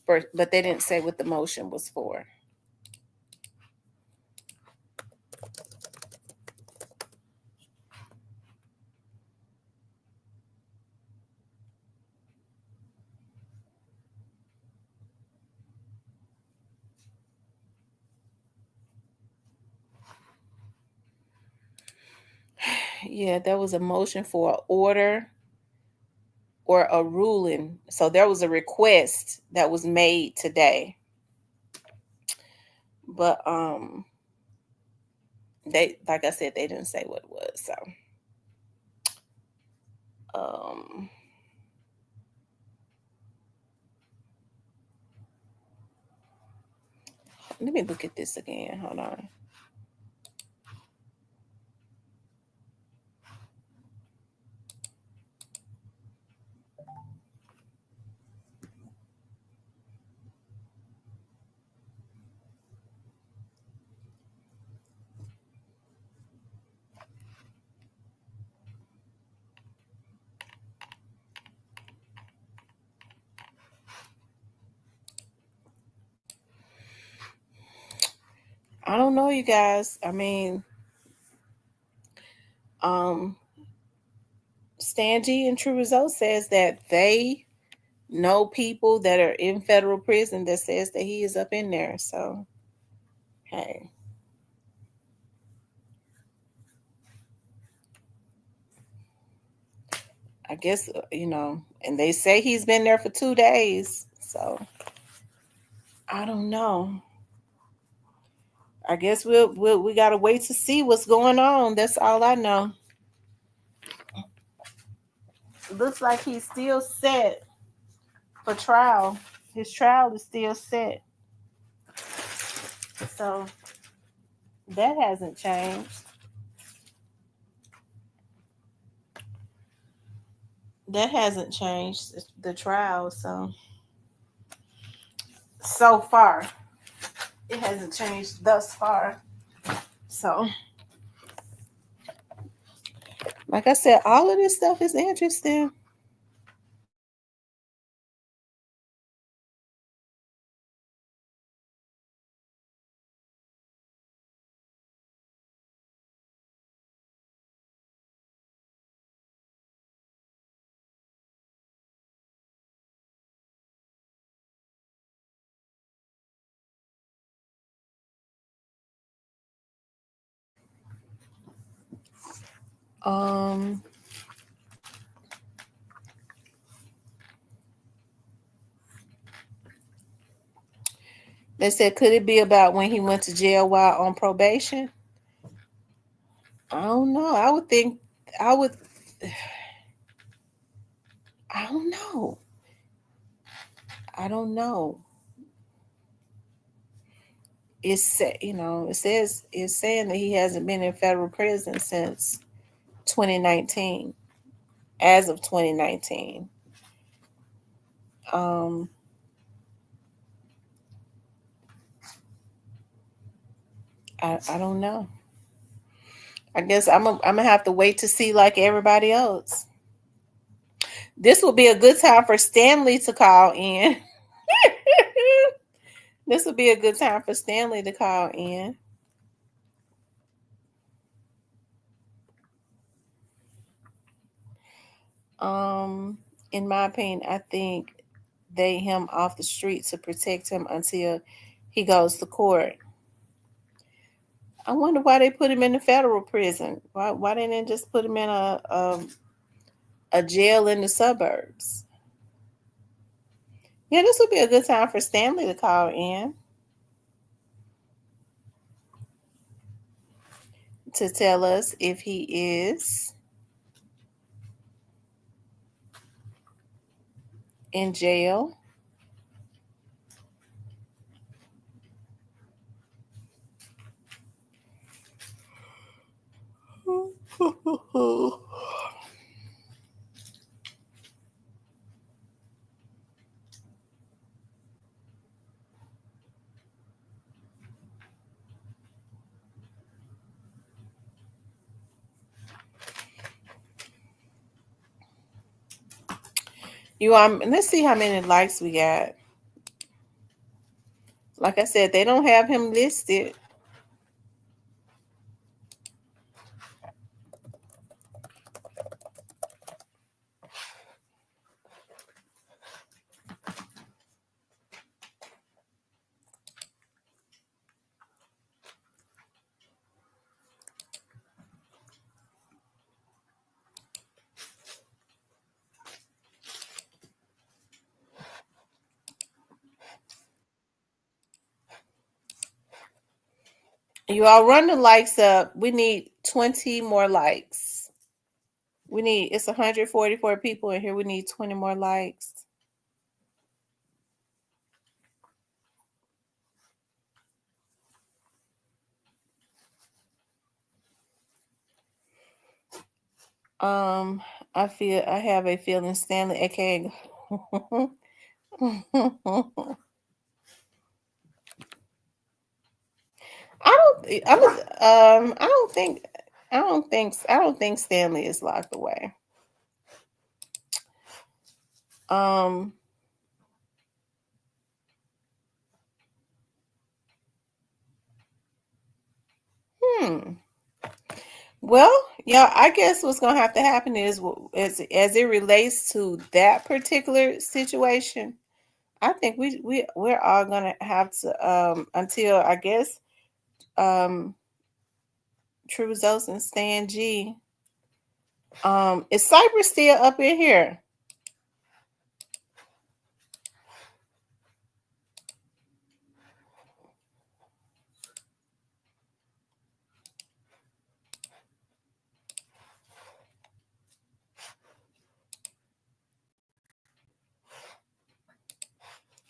but they didn't say what the motion was for. Yeah, there was a motion for an order or a ruling. So there was a request that was made today. But they, like I said, they didn't say what it was. So let me look at this again. Hold on. I don't know, you guys. I mean, Stan G and True Result says that they know people that are in federal prison that says that he is up in there. So, hey. I guess, and they say he's been there for 2 days. So, I don't know. I guess we got to wait to see what's going on. That's all I know. Looks like he's still set for trial. His trial is still set. So that hasn't changed. That hasn't changed the trial. So far, it hasn't changed thus far. So, like I said, all of this stuff is interesting. Um, they said, could it be about when he went to jail while on probation? I don't know. I would think, I would, I don't know. I don't know. It's, it says, it's saying that he hasn't been in federal prison since 2019, as of 2019. I don't know. I guess I'm gonna have to wait to see like everybody else. This will be a good time for Stanley to call in. This will be a good time for Stanley to call in. In my opinion, I think they him off the street to protect him until he goes to court. I wonder why they put him in the federal prison. Why didn't they just put him in a jail in the suburbs? Yeah, this would be a good time for Stanley to call in to tell us if he is in jail. Let's see how many likes we got. Like I said, they don't have him listed. You all run the likes up. We need 20 more likes. It's 144 people in here. We need 20 more likes. I have a feeling Stanley, aka I don't think Stanley is locked away. Um hmm. Well, yeah, I guess what's gonna have to happen is as it relates to that particular situation, I think we're all gonna have to until I guess True Results and Stan G. Is Cypress still up in here?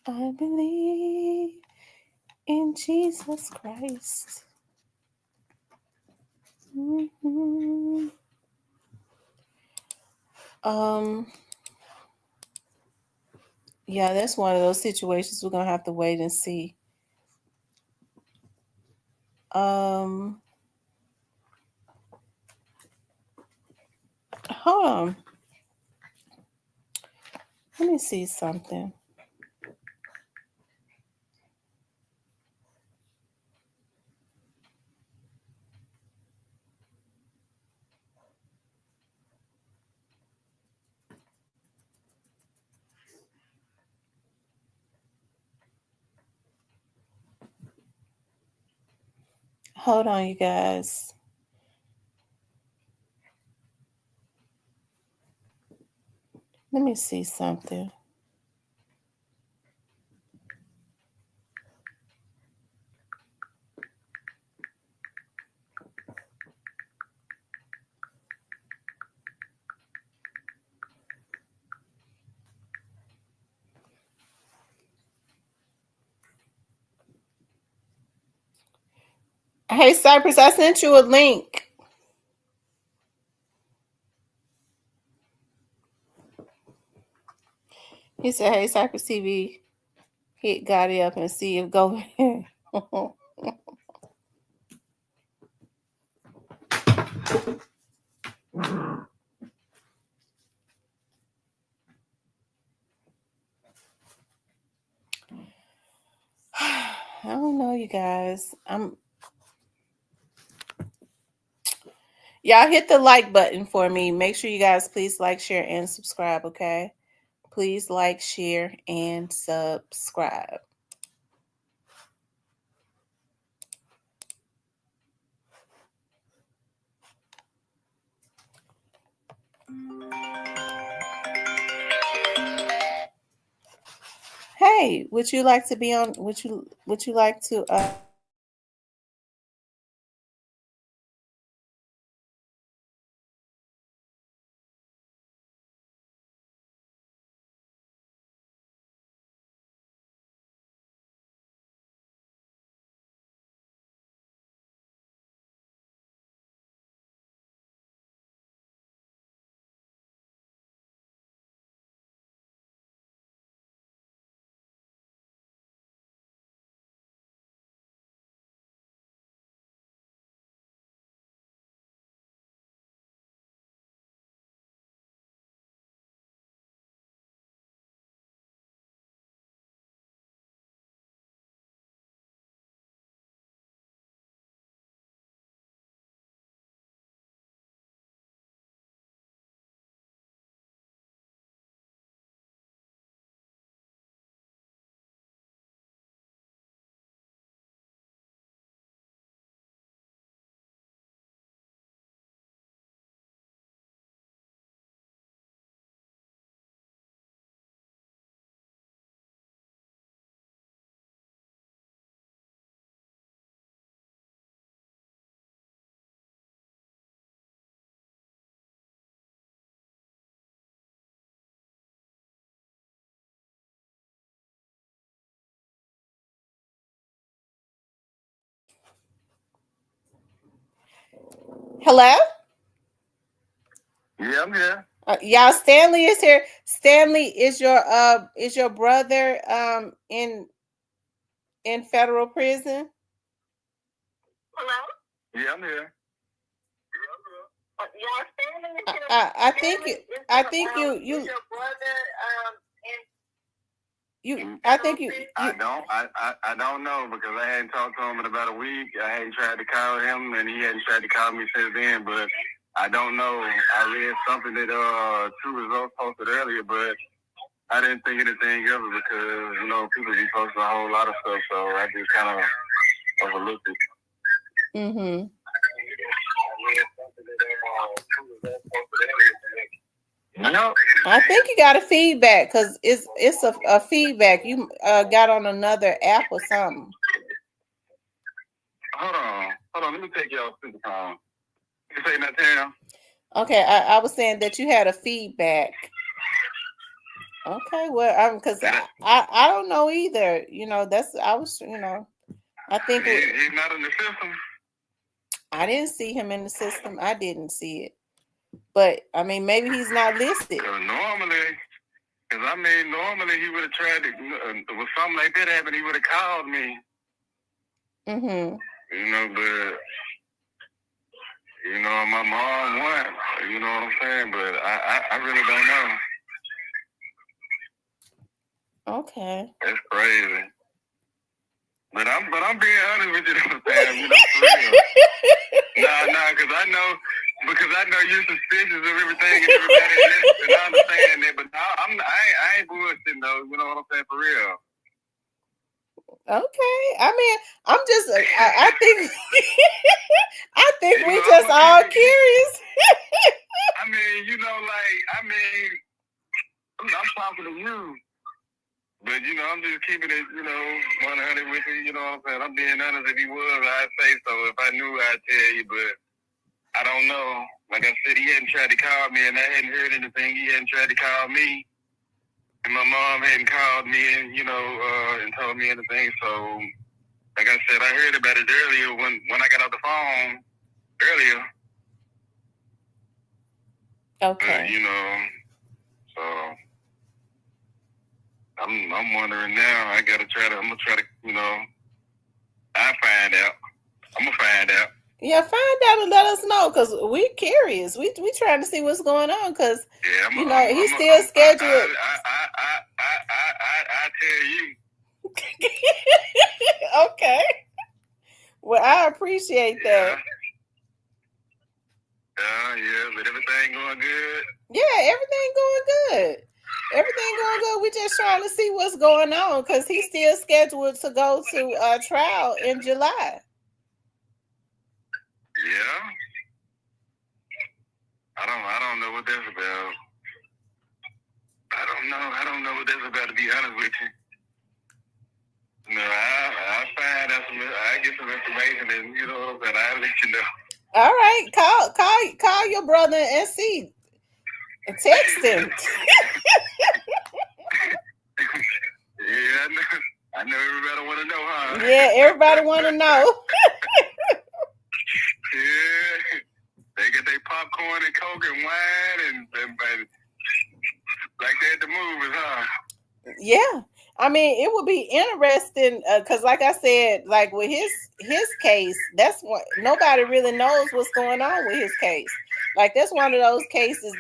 I believe in Jesus Christ. Mm-hmm. Yeah, that's one of those situations we're gonna have to wait and see. Hold on. Let me see something. Hold on, you guys. Let me see something. Hey, Cypress, I sent you a link. He said, "Hey, Cypress TV, hit Gotti up and see if Govan." I don't know, you guys. Y'all hit the like button for me. Make sure you guys please like, share, and subscribe, okay? Please like, share, and subscribe. Hey, would you like to be on? Would you like to Hello? Yeah, I'm here. Y'all, Stanley is here. Stanley is your brother in federal prison? Hello? Yeah, I'm here. Yeah, Stanley is here. I think you I think you Is your brother I think you I don't know because I hadn't talked to him in about a week. I hadn't tried to call him and he hadn't tried to call me since then, but I don't know. I read something that two results posted earlier, but I didn't think anything of it because, you know, people be posting a whole lot of stuff, so I just kind of overlooked it. Mm-hmm. No. I think you got a feedback because it's a feedback. You got on another app or something. Hold on. Let me take y'all speakerphone. You say that, Tam? Okay, I was saying that you had a feedback. Okay, well, because I don't know either. You know, I think he's not in the system. I didn't see him in the system. I didn't see it. But I mean, maybe he's not listed. Normally he would have tried to. With something like that happened, he would have called me. Mm-hmm. You know, but you know, my mom won. You know what I'm saying? But I really don't know. Okay. That's crazy. But I'm being honest with you, Sam. You know, for real. Because I know you're suspicious of everything and everybody else, and I understand that. But I ain't bullshitting though. You know what I'm saying? For real. Okay. I mean, I'm just. I think. I think we know, just all curious. I mean, you know, I'm talking to you. But, you know, I'm just keeping it, you know, 100 with you, you know what I'm saying? I'm being honest. If he was, I'd say so. If I knew, I'd tell you, but I don't know. Like I said, he hadn't tried to call me, and I hadn't heard anything. He hadn't tried to call me, and my mom hadn't called me, and, you know, and told me anything. So, like I said, I heard about it earlier when I got off the phone earlier. Okay. But, you know, so... I'm wondering now. I'm gonna try to, you know, I'll find out. I'm gonna find out. Yeah, find out and let us know because we're curious. We trying to see what's going on because he's still scheduled. I tell you. Okay. Well, I appreciate that. Yeah, but everything going good. Yeah, everything going good. Everything going good. We just trying to see what's going on because he's still scheduled to go to trial in July. Yeah. I don't know what that's about. I don't know what that's about, to be honest with you. No, I'll find out I get some information and you know what I'm saying, I'll let you know. All right. Call your brother and see. Text him. Yeah, I know everybody want to know, huh? Yeah, everybody want to know. Yeah, they get their popcorn and Coke and wine and like they at the movies, huh? Yeah, I mean, it would be interesting because, like I said, like with his case, that's what nobody really knows what's going on with his case. Like that's one of those cases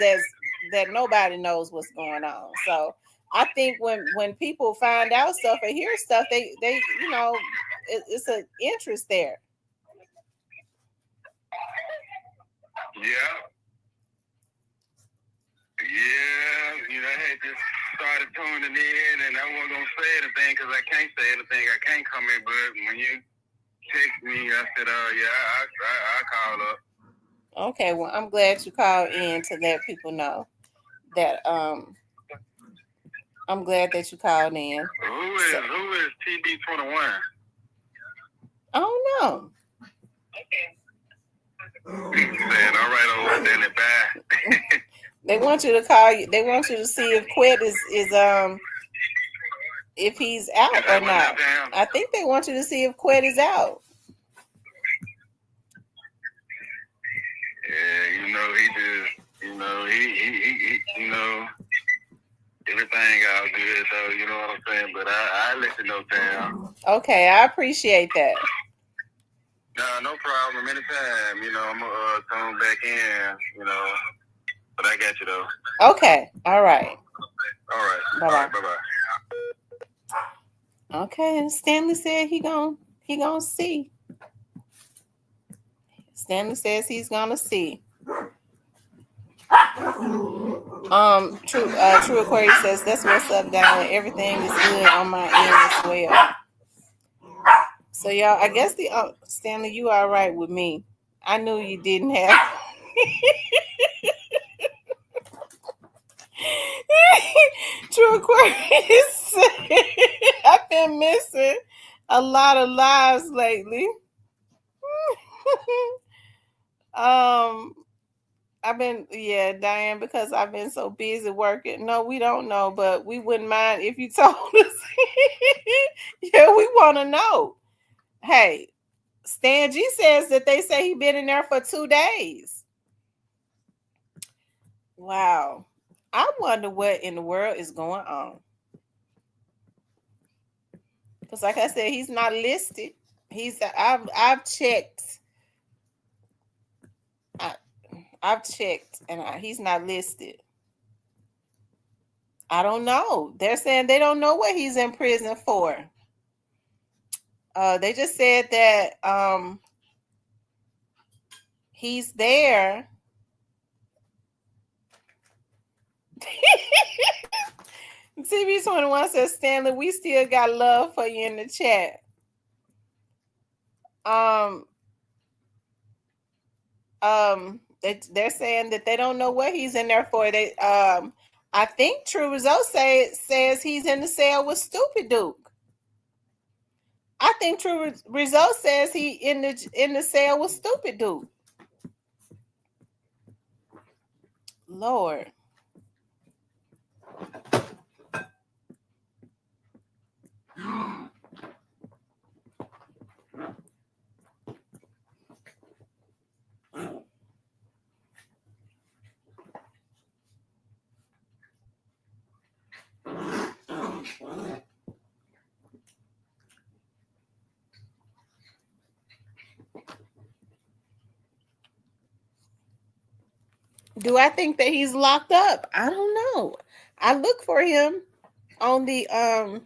that nobody knows what's going on. So I think when people find out stuff and hear stuff, they you know, it's an interest there. Yeah, you know, I had just started tuning in, and I wasn't gonna say anything because I can't say anything. I can't come in, but when you text me, I said, I'll call up. Okay, well, I'm glad you called in to let people know that I'm glad that you called in. Who is TB21? I don't know. Saying, all right, old Danny, bye. They want you to call you. They want you to see if Quet is if he's out or not. I think they want you to see if Quet is out. You know, he just, you know, he you know, everything all good. So you know what I'm saying. But I let you know, Tam. Okay, I appreciate that. No problem. Anytime. You know, I'm gonna come back in. You know, but I got you though. Okay, all right. All right. Bye-bye. All right. Bye-bye. Okay, and Stanley said he gonna see. Stanley says he's gonna see. True Aquarius says that's what's up, down. Everything is good on my end as well. So y'all, I guess Stanley, you all right with me. I knew you didn't have True Aquarius. I've been missing a lot of lives lately. Diane, because I've been so busy working. No, we don't know, but we wouldn't mind if you told us. Yeah, we want to know. Hey, Stan G says that they say he been in there for 2 days. Wow. I wonder what in the world is going on. Because like I said, he's not listed. I've checked. I've checked and he's not listed. I don't know. They're saying they don't know what he's in prison for. They just said that he's there. TV21 says, Stanley, we still got love for you in the chat. They're saying that they don't know what he's in there for. I think True Result says he's in the cell with Stupid Duke. I think True Result says he in the cell with Stupid Duke. Lord. Do I think that he's locked up? I don't know. I look for him on the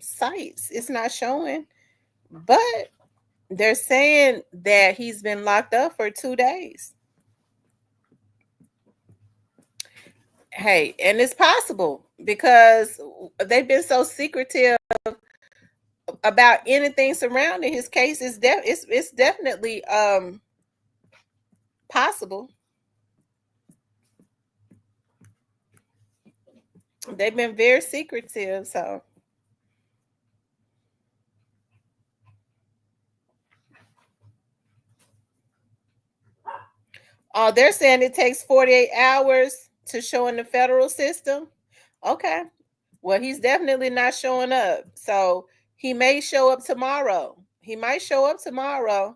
sites. It's not showing, but they're saying that he's been locked up for 2 days. Hey, and it's possible because they've been so secretive about anything surrounding his case. It's definitely possible. They've been very secretive, so they're saying it takes 48 hours to show in the federal system. Okay. Well, he's definitely not showing up. So he may show up tomorrow. He might show up tomorrow.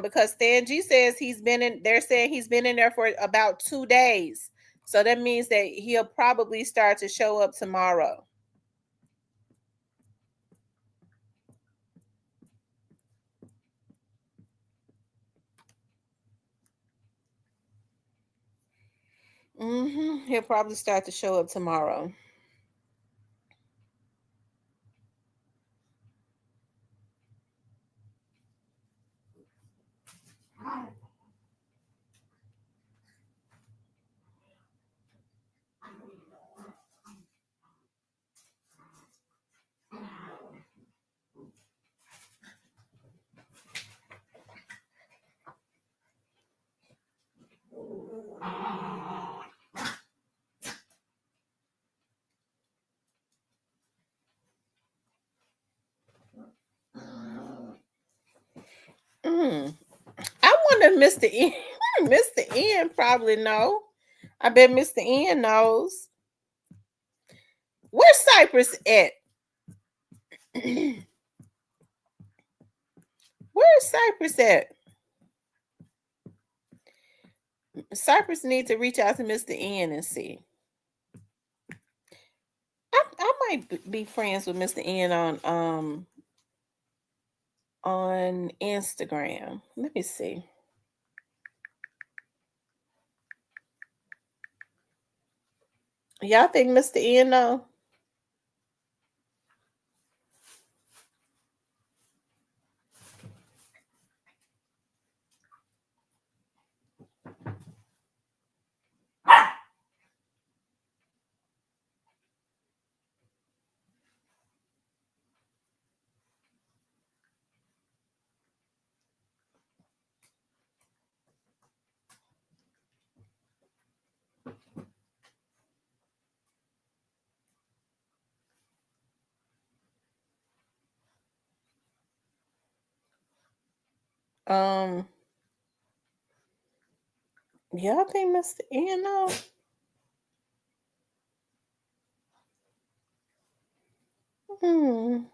Because Stan G says they're saying he's been in there for about 2 days. So that means that he'll probably start to show up tomorrow. He'll probably start to show up tomorrow. I wonder, Mr. N. Mr. N probably know. I bet Mr. N knows. Where's Cypress at? Where's Cypress at? Cypress need to reach out to Mr. N and see. I might be friends with Mr. N on Instagram. Let me see. Y'all think Mr. N know? Y'all think Mr. N know? Hmm.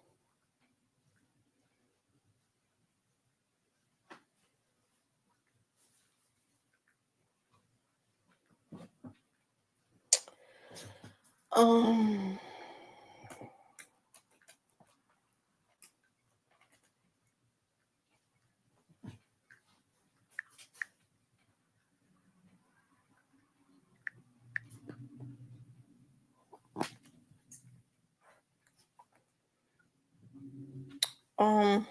Um. Um.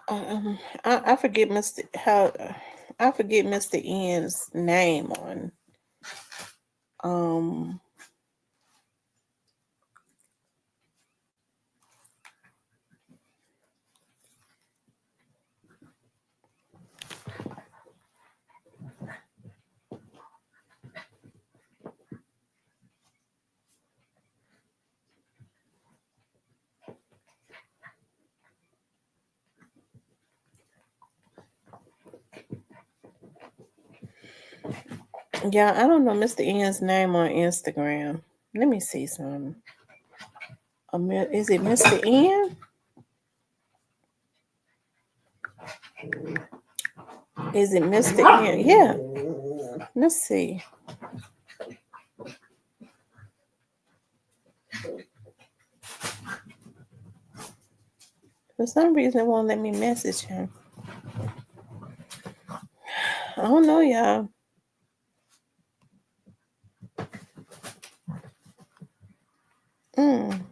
I forget I forget Mr. N's name on um yeah, I don't know Mr. N's name on Instagram. Let me see some. Is it Mr. N? Is it Mr. N? Yeah. Let's see. For some reason, it won't let me message him. I don't know, y'all. Mm.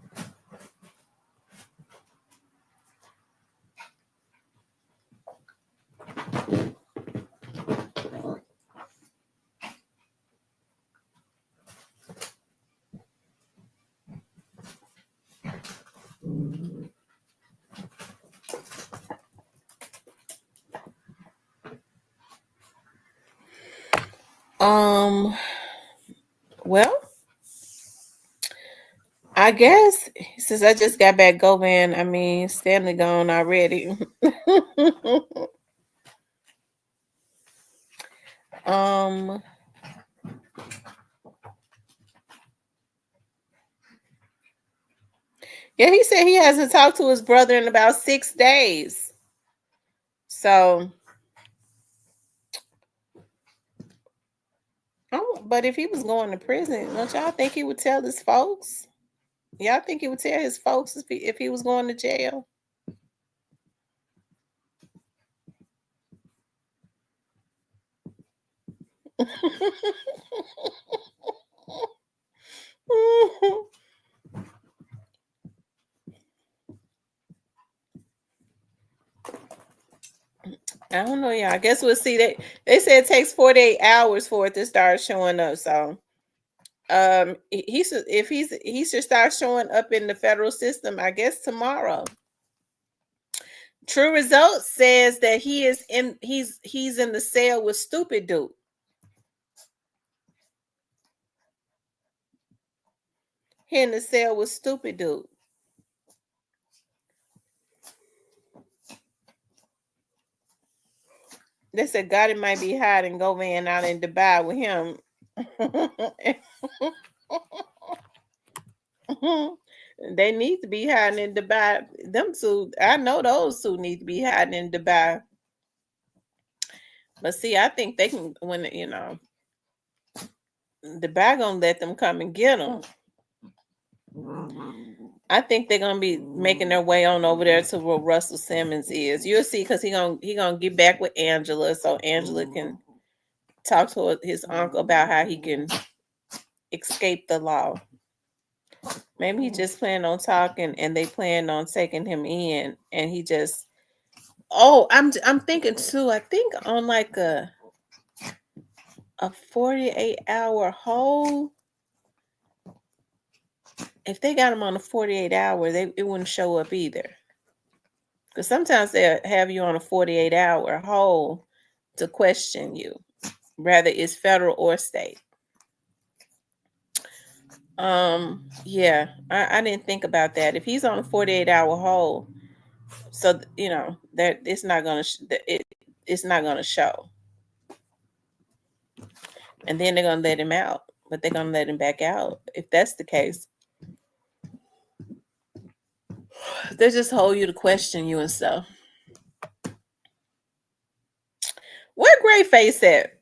Well, I guess since I just got back Govan, I mean Stanley gone already. um yeah, he said he hasn't talked to his brother in about 6 days. So but if he was going to prison, don't y'all think he would tell his folks? Y'all think he would tell his folks if he was going to jail? I don't know, y'all. I guess we'll see. They said it takes 48 hours for it to start showing up. So he should he should start showing up in the federal system, I guess tomorrow. True Results says that he's in the cell with Stupid Dude. He in the cell with Stupid Dude. They said Gotti might be hiding Govan out in Dubai with him. They need to be hiding in Dubai. Them two, I know those two need to be hiding in Dubai. But see, I think they can when Dubai gonna let them come and get them. I think they're gonna be making their way on over there to where Russell Simmons is. You'll see, because he gonna get back with Angela, so Angela can talk to his uncle about how he can escape the law. Maybe he just planned on talking, and they planned on taking him in, and he just. Oh, I'm thinking too. I think on like a 48-hour hold. If they got him on a 48-hour, it wouldn't show up either. Because sometimes they'll have you on a 48-hour hold to question you, whether it's federal or state. Yeah, I didn't think about that. If he's on a 48-hour hold, so that it's not gonna it's not gonna show, and then they're gonna let him out, but they're gonna let him back out. If that's the case, they just hold you to question you and stuff. Where Gray Face at?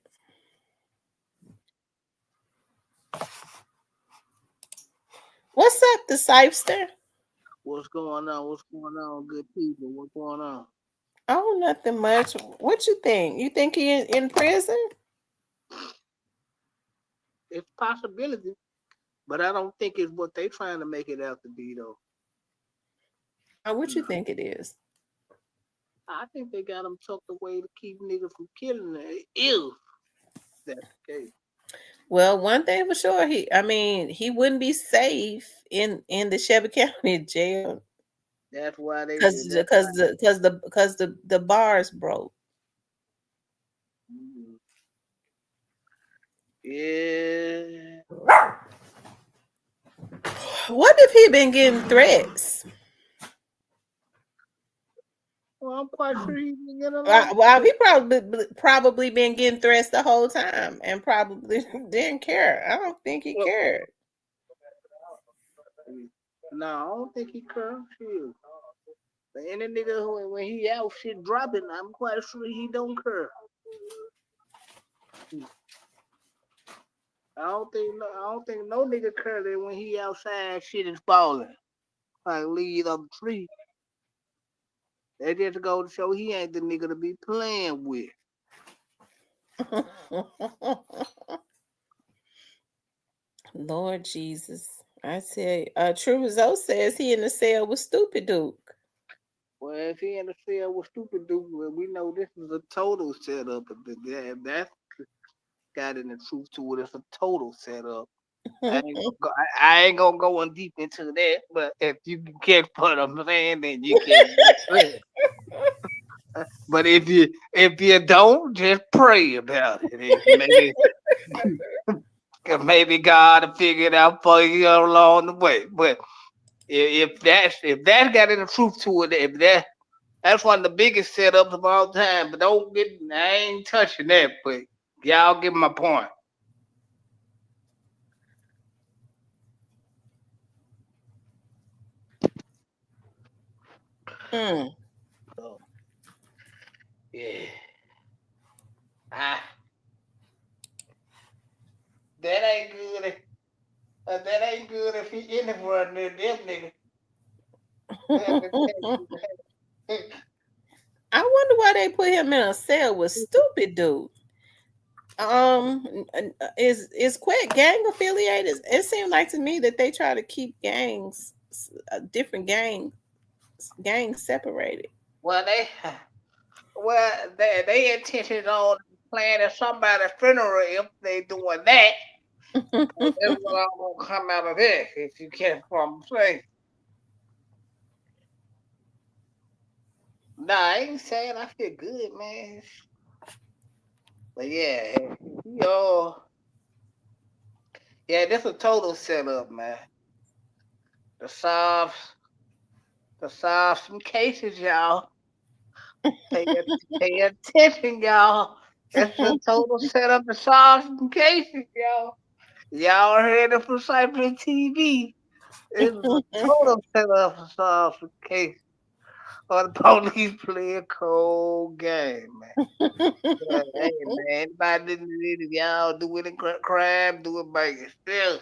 What's up, the Sipester? What's going on? What's going on, good people? What's going on? Oh, nothing much. What you think? You think he in prison? It's a possibility, but I don't think it's what they trying to make it out to be, though. What you think it is? I think they got him tucked away to keep niggas from killing them. If that's the case. Well, one thing for sure, he wouldn't be safe in the Shelby County jail That's why they. because the bars broke. Yeah. What if he been getting threats? Well, I'm quite sure he can get a lot. Well, he probably been getting threats the whole time and probably didn't care. I don't think he cared. No, I don't think he cares. Shit. But any nigga who, when he out shit dropping, I'm quite sure he don't care. I don't think no nigga care that when he outside shit is falling. Like leaves on the tree. They just go to show he ain't the nigga to be playing with. Lord Jesus. I tell you, True Result says he in the cell with Stupid Duke. Well, if he in the cell with Stupid Duke, well, we know this is a total setup. If that's got any truth to it, it's a total setup. I ain't gonna go on deep into that, but if you can catch what I'm saying, then you can. But if you don't, just pray about it. Maybe God will figure it out for you along the way. But if that's got any truth to it, that's one of the biggest setups of all time. But I ain't touching that. But y'all get my point. So, yeah. Ah, that ain't good. That ain't good if he anywhere near them niggas. I wonder why they put him in a cell with Stupid Dude. Is Quet gang affiliated? It seemed like to me that they try to keep different gangs separated. Well, they intention on planning somebody's funeral if they doing that. That's what I'm gonna come out of this. If you catch what I'm saying. Nah, I ain't saying I feel good, man. But yeah, yeah, this a total setup, man. To solve some cases, y'all. Pay attention, y'all. It's a total setup to solve some cases, y'all. Y'all heard it from Cypress TV. It's a total setup for some case. Or the police play a cold game, man. Yeah, hey, man, anybody didn't do it, y'all do it in crime, do it by yourself.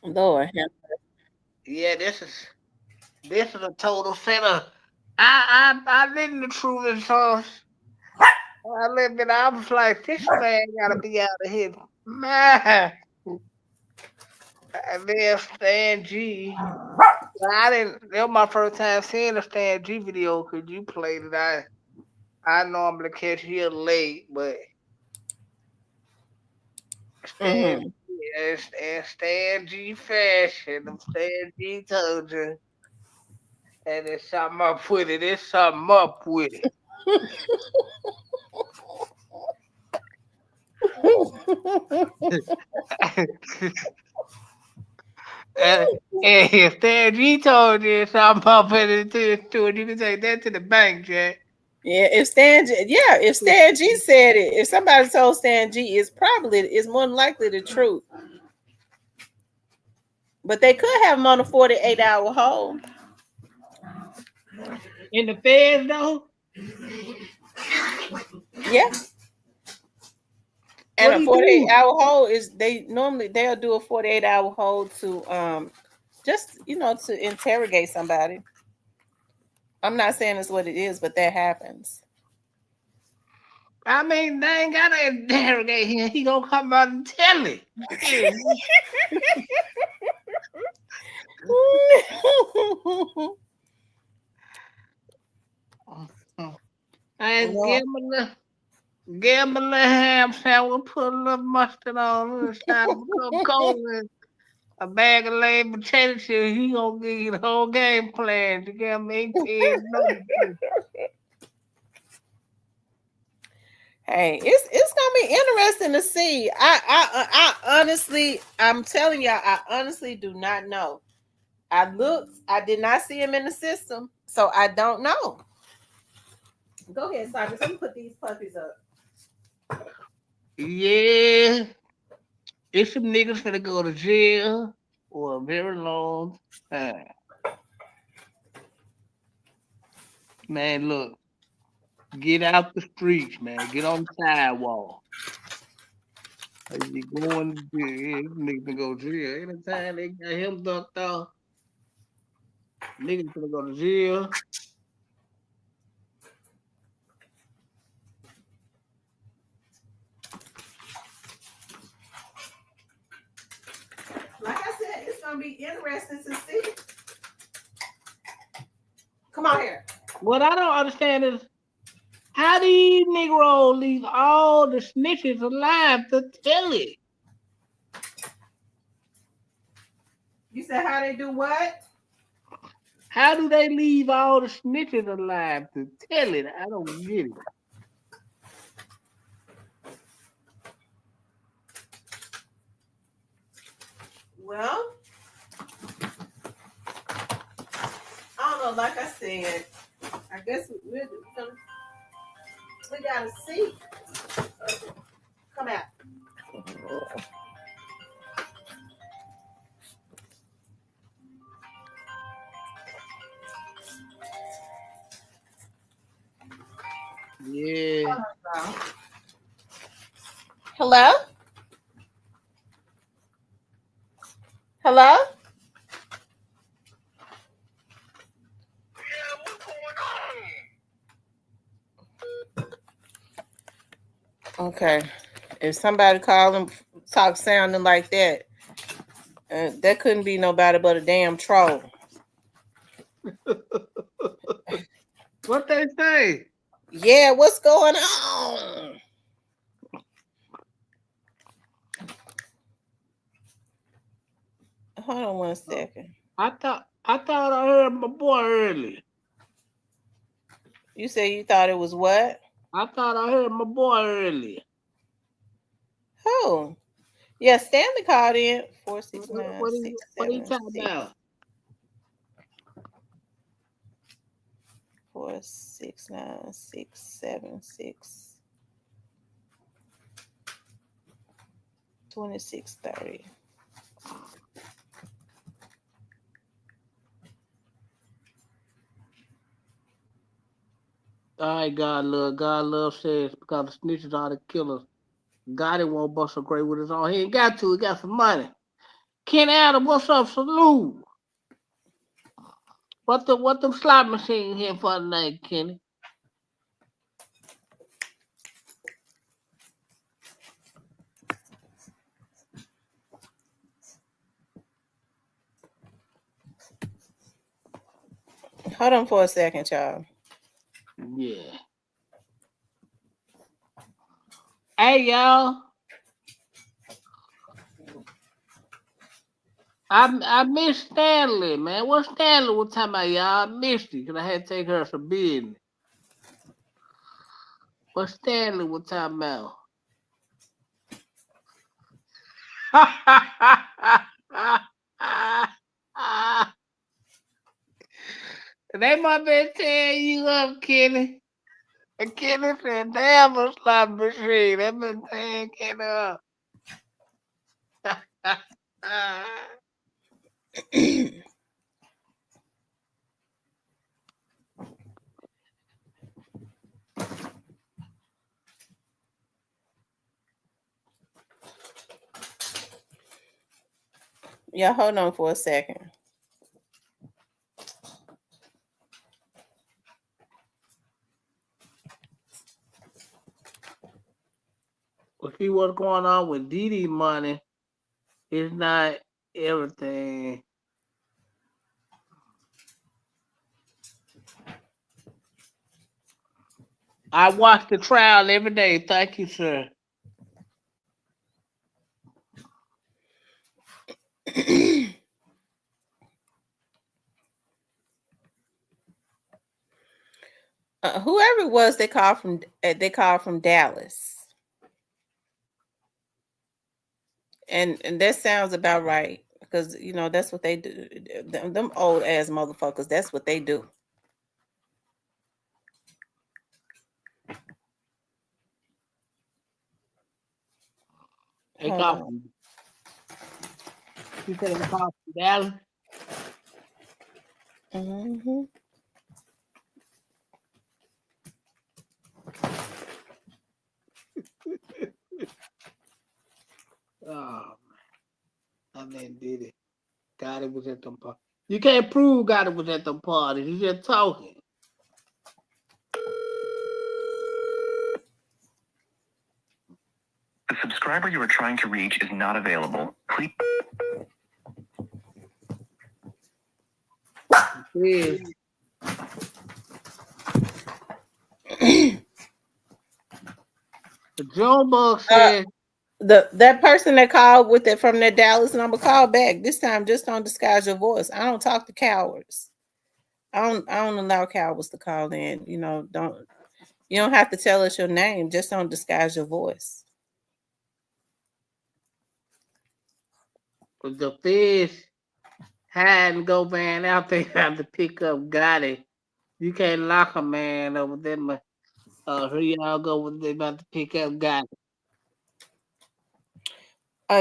Lord, Yeah, this is a total setup. I live in the truth and sauce. I live it. I was like, this man gotta be out of here, man. And then Stan G. I didn't. That was my first time seeing the Stan G video because you played it. I normally catch here late, but Stan mm-hmm. and Stan G fashion. Them Stan G told you, and there's something up with it. There's something up with it. and, and if Stan G told you something up with it too, you can take that to the bank, Jack. Yeah, if Stan G said it, if somebody told Stan G, it's more than likely the truth. But they could have him on a 48-hour hold. In the feds though, Yeah. And what a he do? 48-hour hold is they'll do a 48-hour hold to just to interrogate somebody. I'm not saying it's what it is, but that happens. I mean, they ain't gotta interrogate him. He gonna come out and tell it. Shit. And No. give him a little ham sandwich, put a little mustard on it, side of a cup of cola, and a bag of laid potato chips. He gonna give you the whole game plan to get him 18 numbers. Hey, it's gonna be interesting to see. I honestly, I'm telling y'all, I honestly do not know. I looked, I did not see him in the system, so I don't know. Go ahead, Cyrus. Let me put these puppies up. Yeah, it's some niggas finna go to jail for a very long time. Man, look, get out the streets, man. Get on the sidewalk. You going to jail, niggas finna go to jail. Anytime they got him ducked off, niggas finna go to jail. Like I said, it's gonna be interesting to see. Come on here. What I don't understand is how these Negroes leave all the snitches alive to tell it. You said how they do what? How do they leave all the snitches alive to tell it? I don't get it. Well, I don't know. Like I said, I guess we gotta see. Come out. Yeah. Hello? Hello? Yeah, what's going on? Okay. If somebody call them, talk sounding like that, that couldn't be nobody but a damn troll. What they say? Yeah, what's going on? Hold on 1 second. I thought I heard my boy earlier. You said you thought it was what? I thought I heard my boy earlier. Who? Yeah, Stanley called in 469 What he talking about? 469-676 2630. All right, God love says because the snitches are the killers. God it won't bust a great with his own. He ain't got to. He got some money. Ken Adam, what's up? Salute. What them slot machine here for tonight, Kenny? Hold on for a second, y'all. Yeah. Hey, y'all. I missed Stanley, man. What Stanley was talking about, y'all? I missed it because I had to take her some business. What Stanley was talking about? They might be tearing you up, Kenny. And Kenny said, damn, a slot machine. They been tearing Kenny up. Y'all hold on for a second. Well, see what's going on with Diddy money. It's not everything. I watch the trial every day. Thank you, sir. Whoever it was, they called from Dallas, and that sounds about right because that's what they do. Them old ass motherfuckers. That's what they do. They Hold call on. You said they call from Dallas? Mm-hmm. Oh, man. I mean, Diddy. God, it was at them parties. You can't prove God it was at them parties. You just talking. The subscriber you are trying to reach is not available. Please. Yeah. The Joe Bug said, That person that called with it from that Dallas number, call back. This time, just don't disguise your voice. I don't talk to cowards. I don't allow cowards to call in. You don't have to tell us your name. Just don't disguise your voice. the fish had and Govan out there have to pick up Gotti. You can't lock a man over them. Here y'all go when they about to pick up Gotti.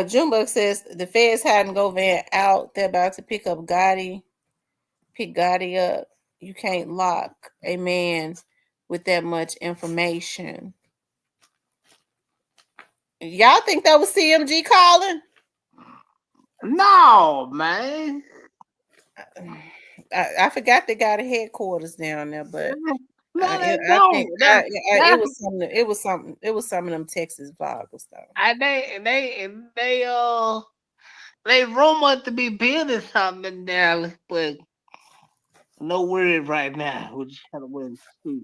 Junebug says the feds hadn't Govan out. They're about to pick up Gotti. Pick Gotti up. You can't lock a man with that much information. Y'all think that was CMG calling? No, man. I forgot they got a headquarters down there, but No, they I think don't. it was something. It was something. It was some of them Texas vloggers though. They rumored to be building something in Dallas, but no word right now. We just gotta wait and see.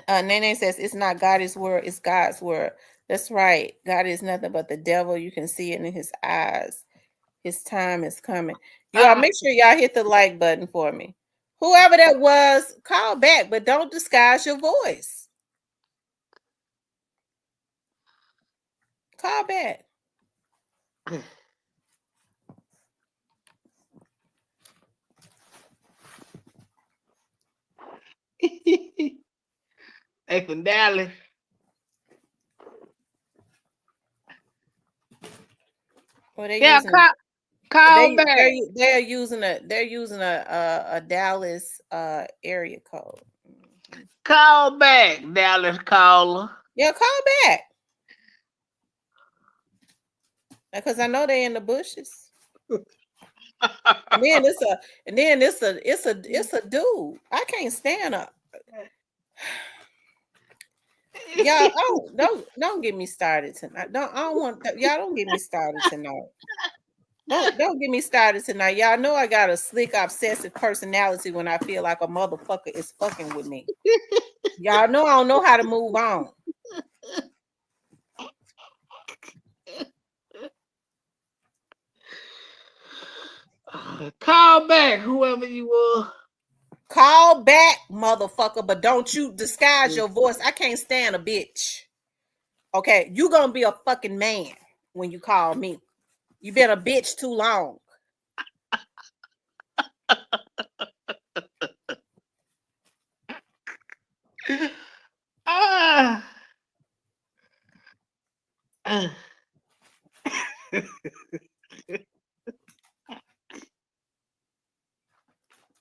Nene says it's not God's word, it's God's word. That's right. God is nothing but the devil. You can see it in his eyes. His time is coming. Y'all make sure y'all hit the like button for me. Whoever that was, call back, but don't disguise your voice. Call back. They from Dallas. Well, they're Yeah, using call back. they're using a Dallas area code. Call back, Dallas caller. Yeah, call back. Because I know they're in the bushes. And then it's a dude. I can't stand up. Y'all, don't get me started tonight. Y'all don't get me started tonight. Don't get me started tonight. Y'all know I got a slick, obsessive personality when I feel like a motherfucker is fucking with me. Y'all know I don't know how to move on. Call back, whoever you were. Call back, motherfucker, but don't you disguise your voice. I can't stand a bitch. Okay, you gonna be a fucking man when you call me. You been a bitch too long.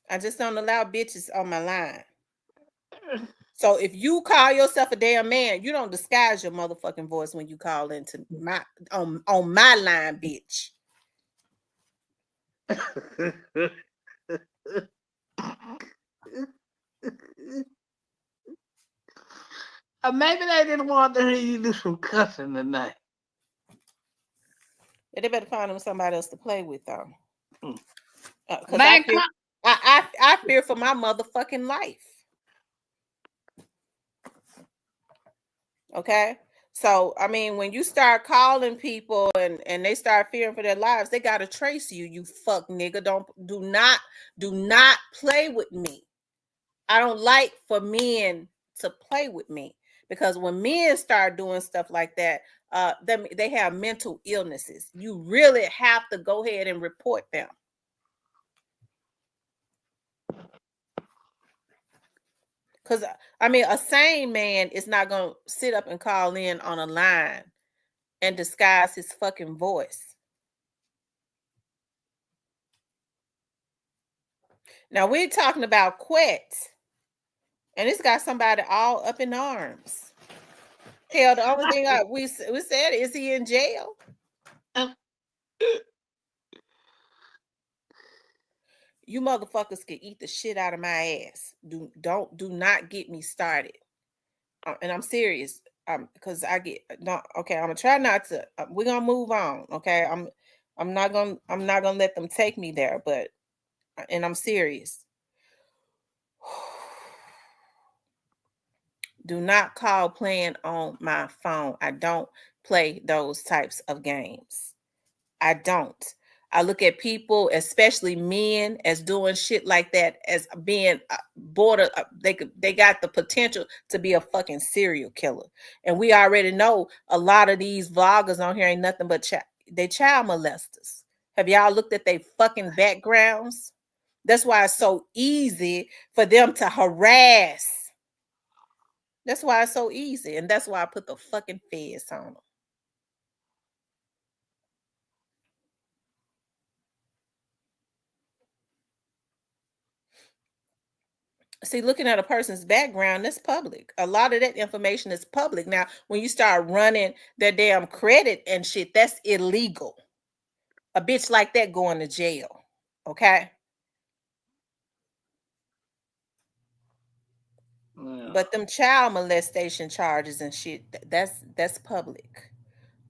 I just don't allow bitches on my line. So if you call yourself a damn man, you don't disguise your motherfucking voice when you call into my on my line, bitch. Maybe they didn't want to hear you do some cussing tonight. They better find them somebody else to play with, though. Because I fear for my motherfucking life. Okay, so I mean, when you start calling people and they start fearing for their lives, they gotta trace you. You fuck nigga. Do not play with me. I don't like for men to play with me, because when men start doing stuff like that, they have mental illnesses. You really have to go ahead and report them. Because, I mean, a sane man is not going to sit up and call in on a line and disguise his fucking voice. Now, we're talking about Quet, and it's got somebody all up in arms. Hell, the only thing we said, is he in jail? You motherfuckers can eat the shit out of my ass. Do not get me started. And I'm serious. Because I get okay. I'm gonna try not to. We're gonna move on. Okay. I'm not gonna let them take me there. But and I'm serious. Do not call playing on my phone. I don't play those types of games. I don't. I look at people, especially men, as doing shit like that, as being border. They got the potential to be a fucking serial killer, and we already know a lot of these vloggers on here ain't nothing but they child molesters. Have y'all looked at their fucking backgrounds? That's why it's so easy for them to harass. That's why it's so easy, and that's why I put the fucking feds on them. See, looking at a person's background, that's public. A lot of that information is public. Now, when you start running their damn credit and shit, that's illegal. A bitch like that going to jail. Okay? Yeah. But them child molestation charges and shit, that's public.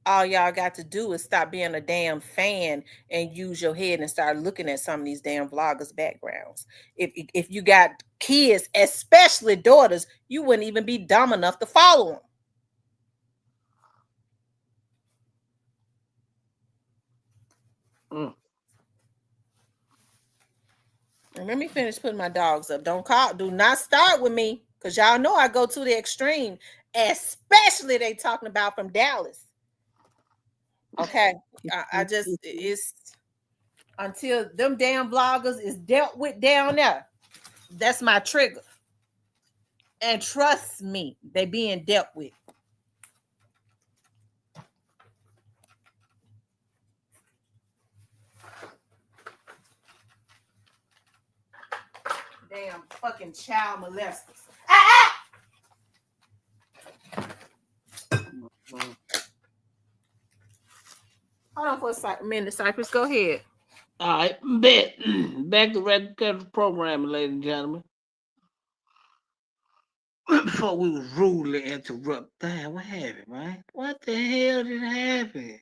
All y'all got to do is stop being a damn fan and use your head and start looking at some of these damn vloggers' backgrounds. If you got kids, especially daughters, you wouldn't even be dumb enough to follow them. And let me finish putting my dogs up. Do not start with me, because y'all know I go to the extreme, especially they talking about from Dallas. Okay, it's until them damn vloggers is dealt with down there. That's my trigger. And trust me, they being dealt with. Damn fucking child molesters. Hold on for a minute, Cypress. Go ahead. All right, bet. Back to regular programming, ladies and gentlemen. Before we was rudely interrupted. Damn, what happened, man? What the hell did happen?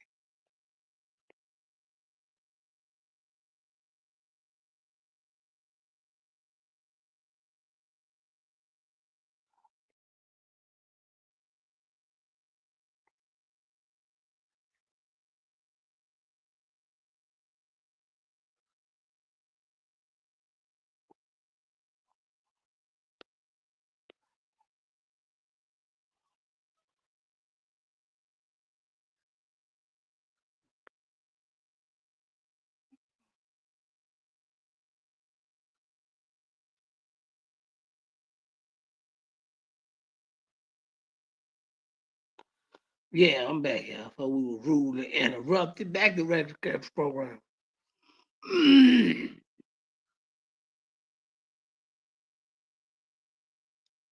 Yeah, I'm back here. Before we was rudely interrupted. Back to regular program.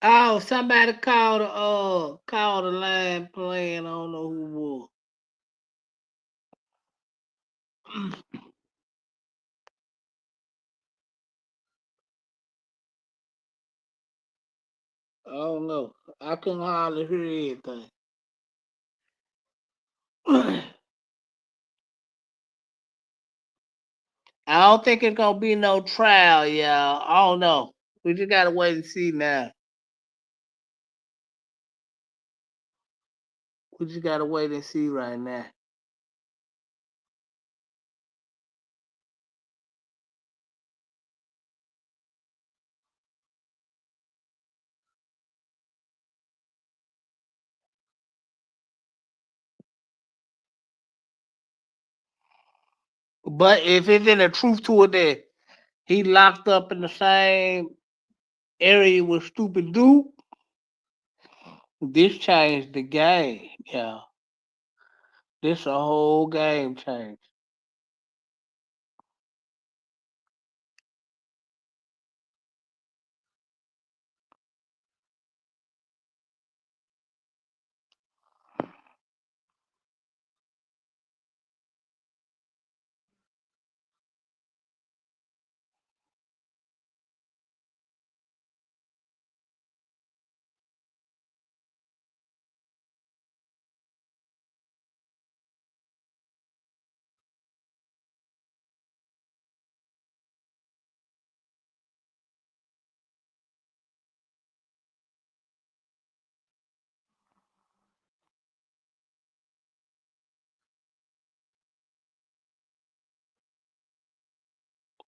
Oh, somebody called the line playing. I don't know who was. I don't know. I couldn't hardly hear anything. I don't think it's gonna be no trial, y'all. I don't know. We just gotta wait and see now. We just gotta wait and see right now. But if it's in the truth to it that he locked up in the same area with stupid dude, this changed the game, yeah. This a whole game change.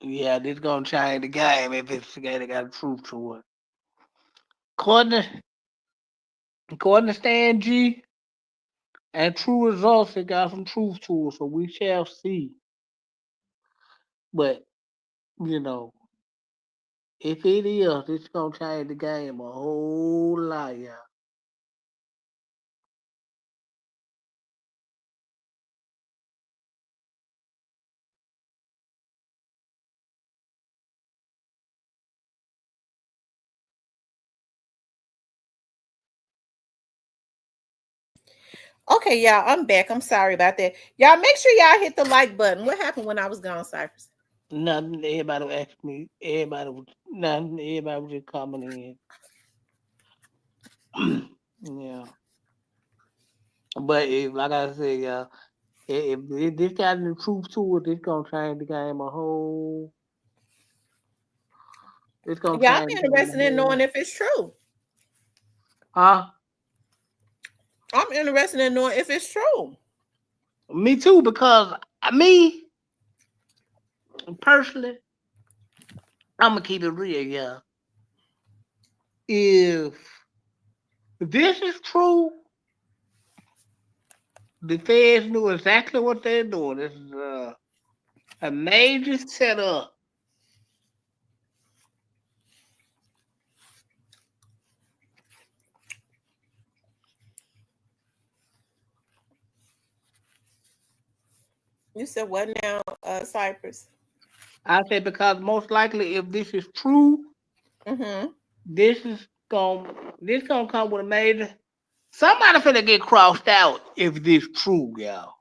Yeah, this gonna change the game if it's the game that got truth to it. According to, according to Stan G and true results, it got some truth to it, so we shall see. But, you know, if it is, it's gonna change the game a whole lot, yeah. Okay, y'all, I'm back. I'm sorry about that. Y'all, make sure y'all hit the like button. What happened when I was gone, Cypress? Nothing. Everybody was asking me. Everybody was nothing. Everybody was just coming in. Yeah. But if, like I said, yeah, if this got any truth to it, it's gonna change the game a whole. It's gonna Yeah, I'm change the game a interested in whole knowing lot. if it's true. Huh? I'm interested in knowing if it's true. Me too, because me personally, I'm gonna keep it real, yeah. If this is true, the feds knew exactly what they're doing. This is a major setup You said what now, Cypress? I said because most likely, if this is true, Mm-hmm. this is gonna come with a major. Somebody finna get crossed out if this true, y'all.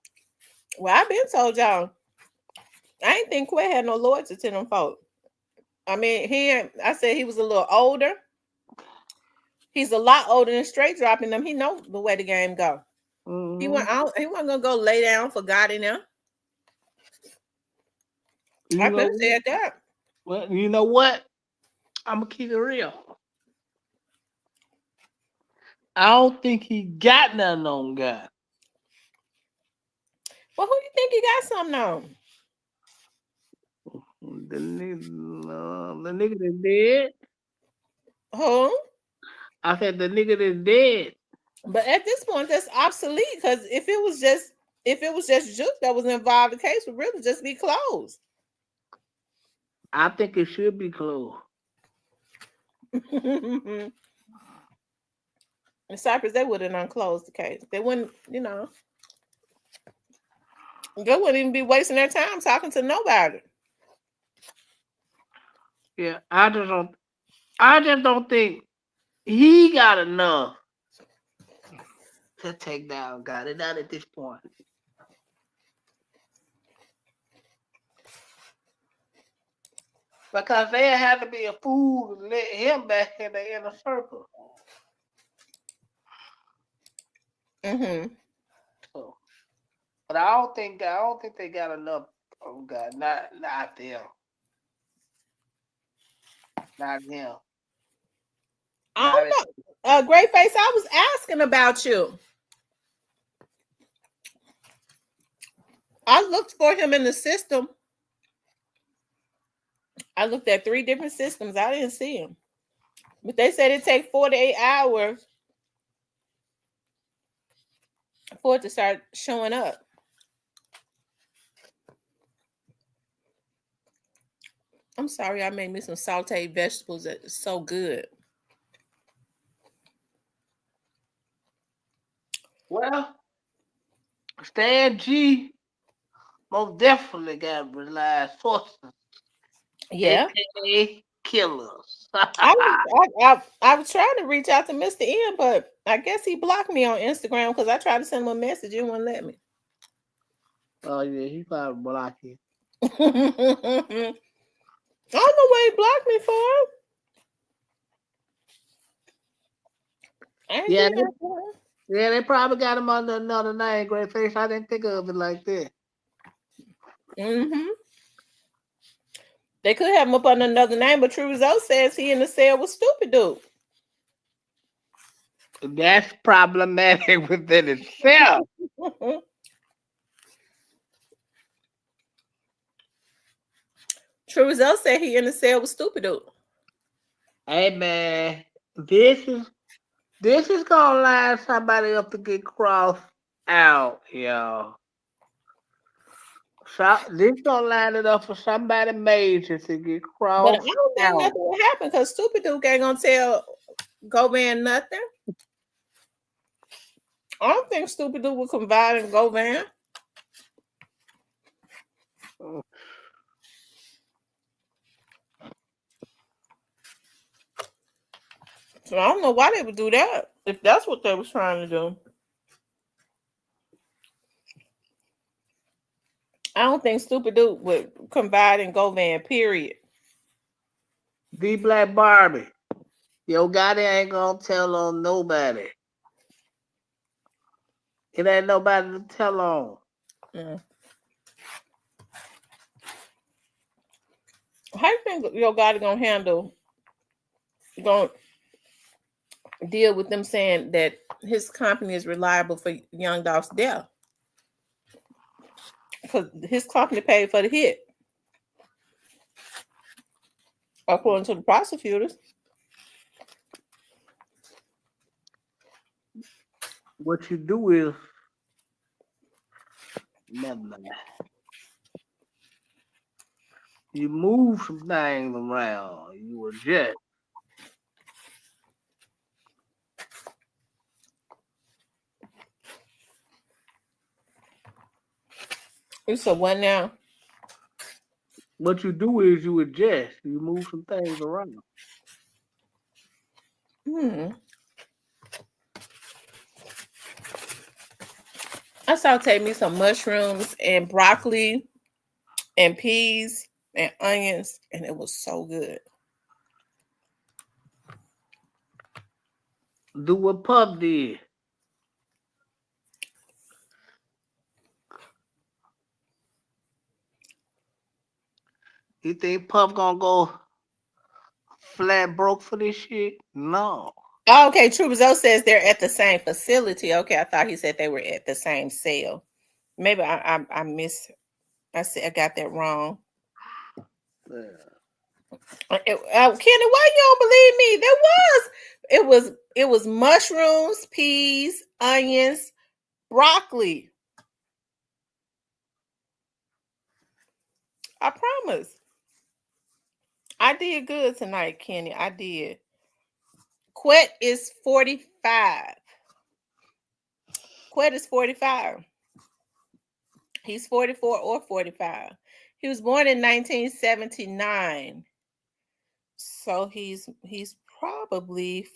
Well, I've been told y'all. I ain't think Quay had no loyalty to them folk. I mean, I said he was a little older. He's a lot older than straight dropping them. He know the way the game go. He Mm-hmm. went out. He wasn't gonna go lay down for God in them. You I know, could have said that. well, you know what? I'm gonna keep it real. I don't think he got nothing on God. Well, who you think he got something on? The nigga that's dead. Who? I said the nigga that's dead. But at this point, that's obsolete because if it was just Juke that was involved, the case would really just be closed. I think it should be closed. In Cyprus, they wouldn't unclose the case. They wouldn't, they wouldn't even be wasting their time talking to nobody. Yeah, I just don't think he got enough to take down God. And not at this point. Because there had to be a fool to let him back in the inner circle. Mm-hmm. So, but I don't think they got enough of God. Not them. Not him. I don't know. Great Face, I was asking about you. I looked for him in the system. I looked at 3 different systems. I didn't see him. But they said it takes 48 hours for it to start showing up. I'm sorry, I made me some sauteed vegetables that is so good. Well, Stan G most definitely got reliable sources, Yeah. aka killers. I was trying to reach out to Mr. N, but I guess he blocked me on Instagram because I tried to send him a message. He wouldn't let me. Oh yeah, he probably blocked you. I don't know what he blocked me for. I ain't Yeah, do nothing for him. they probably got him under another name, Great Face. I didn't think of it like that. Mm-hmm. They could have him up under another name, but True Result says he in the cell with Stupid Dude. That's problematic within itself. True Result said he in the cell with Stupid Dude. Hey man, this is gonna line somebody up to get crossed out, y'all. So, this gonna line it up for somebody major to get But I crossed don't think out. nothing will happen because Stupid Dude ain't gonna tell Govan nothing. I don't think Stupid Dude will confide in Govan. So I don't know why they would do that if that's what they was trying to do. I don't think Stupid Dude would confide in Govan, period. D Black Barbie, yo, Gotti ain't gonna tell on nobody. It ain't nobody to tell on. Mm. How you think your guy gonna handle, gonna deal with them saying that his company is reliable for Young Dolph's death? Because his company paid for the hit, according to the prosecutors. What you do is never mind. You move some things around. You adjust. So what now? What you do is you adjust. You move some things around. I sauteed me some mushrooms and broccoli and peas and onions, and it was so good. Do what Puff did. You think Puff gonna go flat broke for this shit? No. Oh, okay, Troubadour says they're at the same facility. Okay, I thought he said they were at the same cell. Maybe I missed. I said I got that wrong. Kenny, why you don't believe me? It was mushrooms, peas, onions, broccoli. I promise. I did good tonight, Kenny. I did. Quet is 45. Quet is 45. He's 44 or 45. He was born in 1979. So he's probably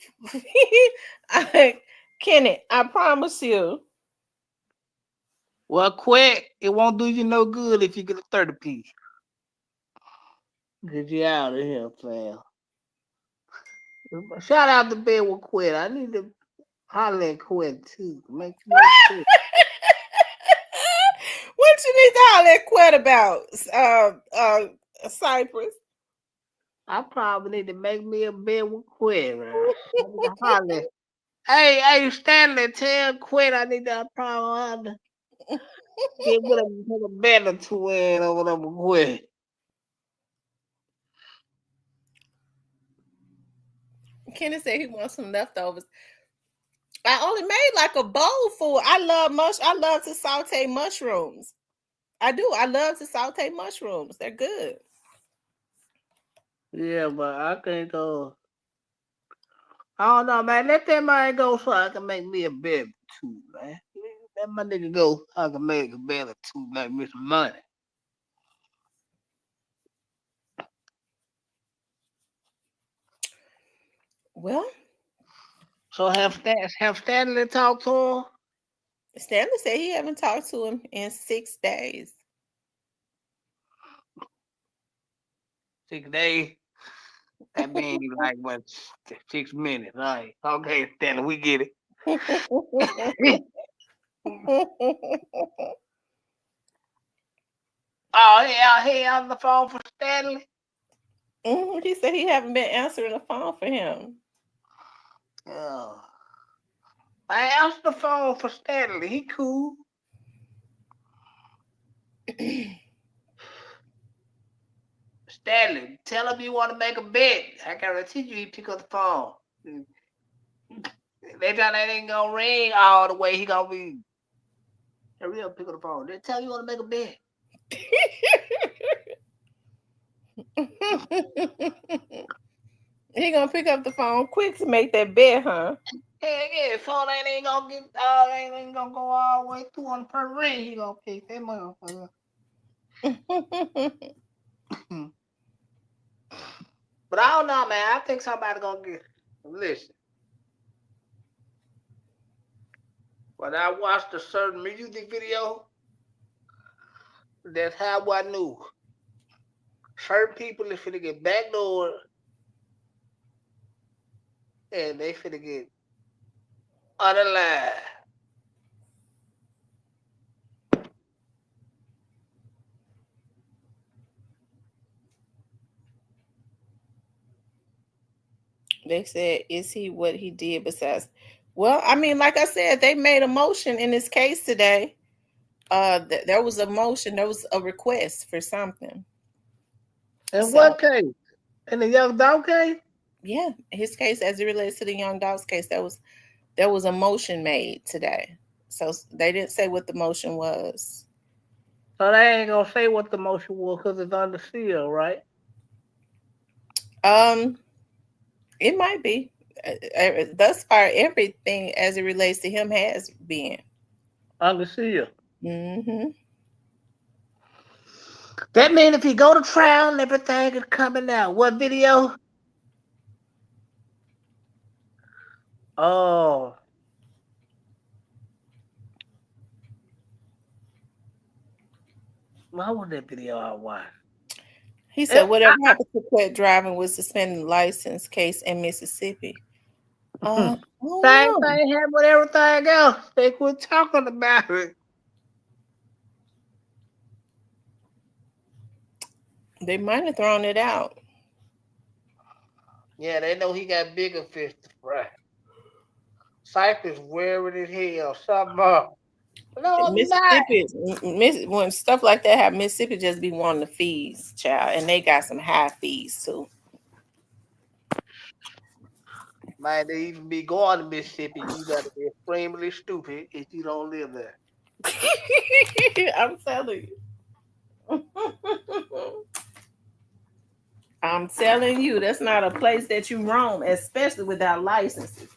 Kenny, I promise you. Well, Quet, it won't do you no good if you get a 30 piece. Get you out of here, fam. Shout out to Bed with Quet. I need to holler at Quet too. Make What you need to holler at Quet about? Cypress. I probably need to make me a bed with Quet, right? I need to holler. Hey, Stanley, tell Quet I need to probably get with him, put a bed or two in over there with Quet. Kenny said he wants some leftovers. I only made like a bowl full. I love to saute mushrooms. I do. I love to saute mushrooms. They're good. Yeah, but I can't go. I don't know, man. Let that man go so I can make me a bed too, man. Let my nigga go so I can make a bed or two, make me some money. Well, so have Stanley talked to him? Stanley said he haven't talked to him in 6 days. 6 days? That means like what, 6 minutes, right? Okay, Stanley, we get it. Oh, he on the phone for Stanley? He said he haven't been answering the phone for him. Oh. I answered the phone for Stanley. He cool. Stanley, tell him you want to make a bet. I guarantee you he pick up the phone. They thought that ain't gonna ring all the way. He gonna be. Hurry up, pick up the phone. They tell you want to make a bet. He gonna pick up the phone quick to make that bet, huh? Hell yeah, phone ain't gonna get ain't gonna go all the way through on the per ring. He gonna pick that motherfucker. But I don't know, man. I think somebody gonna get. Listen. When I watched a certain music video, that's how I knew. Certain people is finna get backdoored and they finna get unalive. They said, is he what he did besides? Well, I mean, like I said, they made a motion in this case today. There was a motion, there was a request for something. In what case? In the young dog case? Yeah, his case as it relates to the young dog's case, there was a motion made today. So they didn't say what the motion was. So they ain't gonna say what the motion was because it's under seal, right? It might be. Thus far, everything as it relates to him has been under seal. Mm-hmm. That means if he go to trial, everything is coming out. What video? Oh, what was that video I watched? He said whatever happened to quit driving with suspended license case in Mississippi. I don't Same know. thing happened with everything else. They quit talking about it. They might have thrown it out. Yeah, they know he got bigger fish to fry. Cypress wearing his hell. Something up. No, I'm not. Mississippi, when stuff like that happen, Mississippi just be wanting the fees, child, and they got some high fees too. Might they even be going to Mississippi? You got to be extremely stupid if you don't live there. I'm telling you. I'm telling you, that's not a place that you roam, especially without licenses.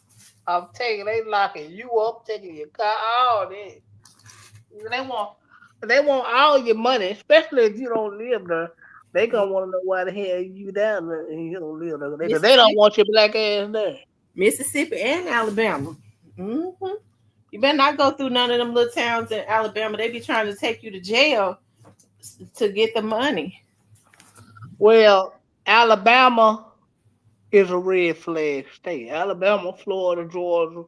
I'm telling you, they locking you up, taking your car, all that. They want all your money, especially if you don't live there. They gonna want to know why the hell you down there and you don't live there. Because they don't want your black ass there. Mississippi and Alabama. Mm-hmm. You better not go through none of them little towns in Alabama. They be trying to take you to jail to get the money. Well, Alabama is a red flag state. Alabama, Florida, Georgia,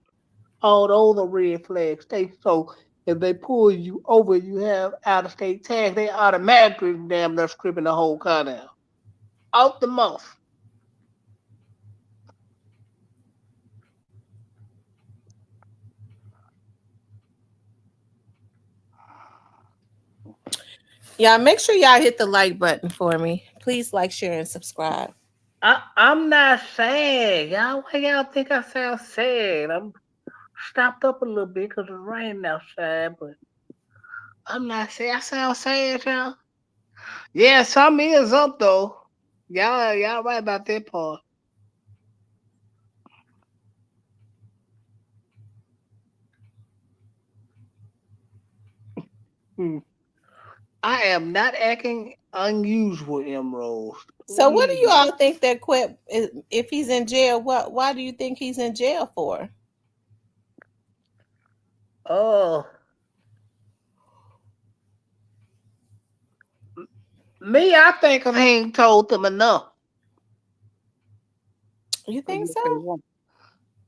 all those are red flag states. So if they pull you over, you have out of state tax, they automatically damn near stripping the whole car down. Out the mouth. Y'all make sure y'all hit the like button for me. Please like, share, and subscribe. I'm not sad. Y'all, why y'all think I sound sad? I'm stopped up a little bit because it's raining outside, but I'm not sad. I sound sad, y'all. Yeah, something is up though. Y'all right about that part. Hmm. I am not acting unusual, Emerald. So, what do you all think that Quip, if he's in jail, why do you think he's in jail for? Oh, me, I think he ain't told them enough. You think so?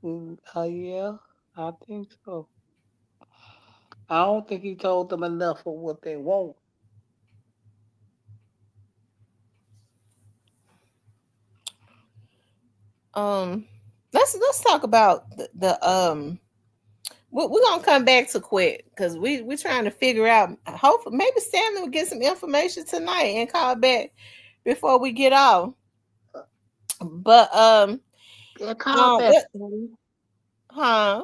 Yeah, I think so. I don't think he told them enough of what they want. Let's talk about the we're gonna come back to Quit because we're trying to figure out. Hopefully, maybe Stanley will get some information tonight and call back before we get off. But Yeah, call back, Stanley. Huh?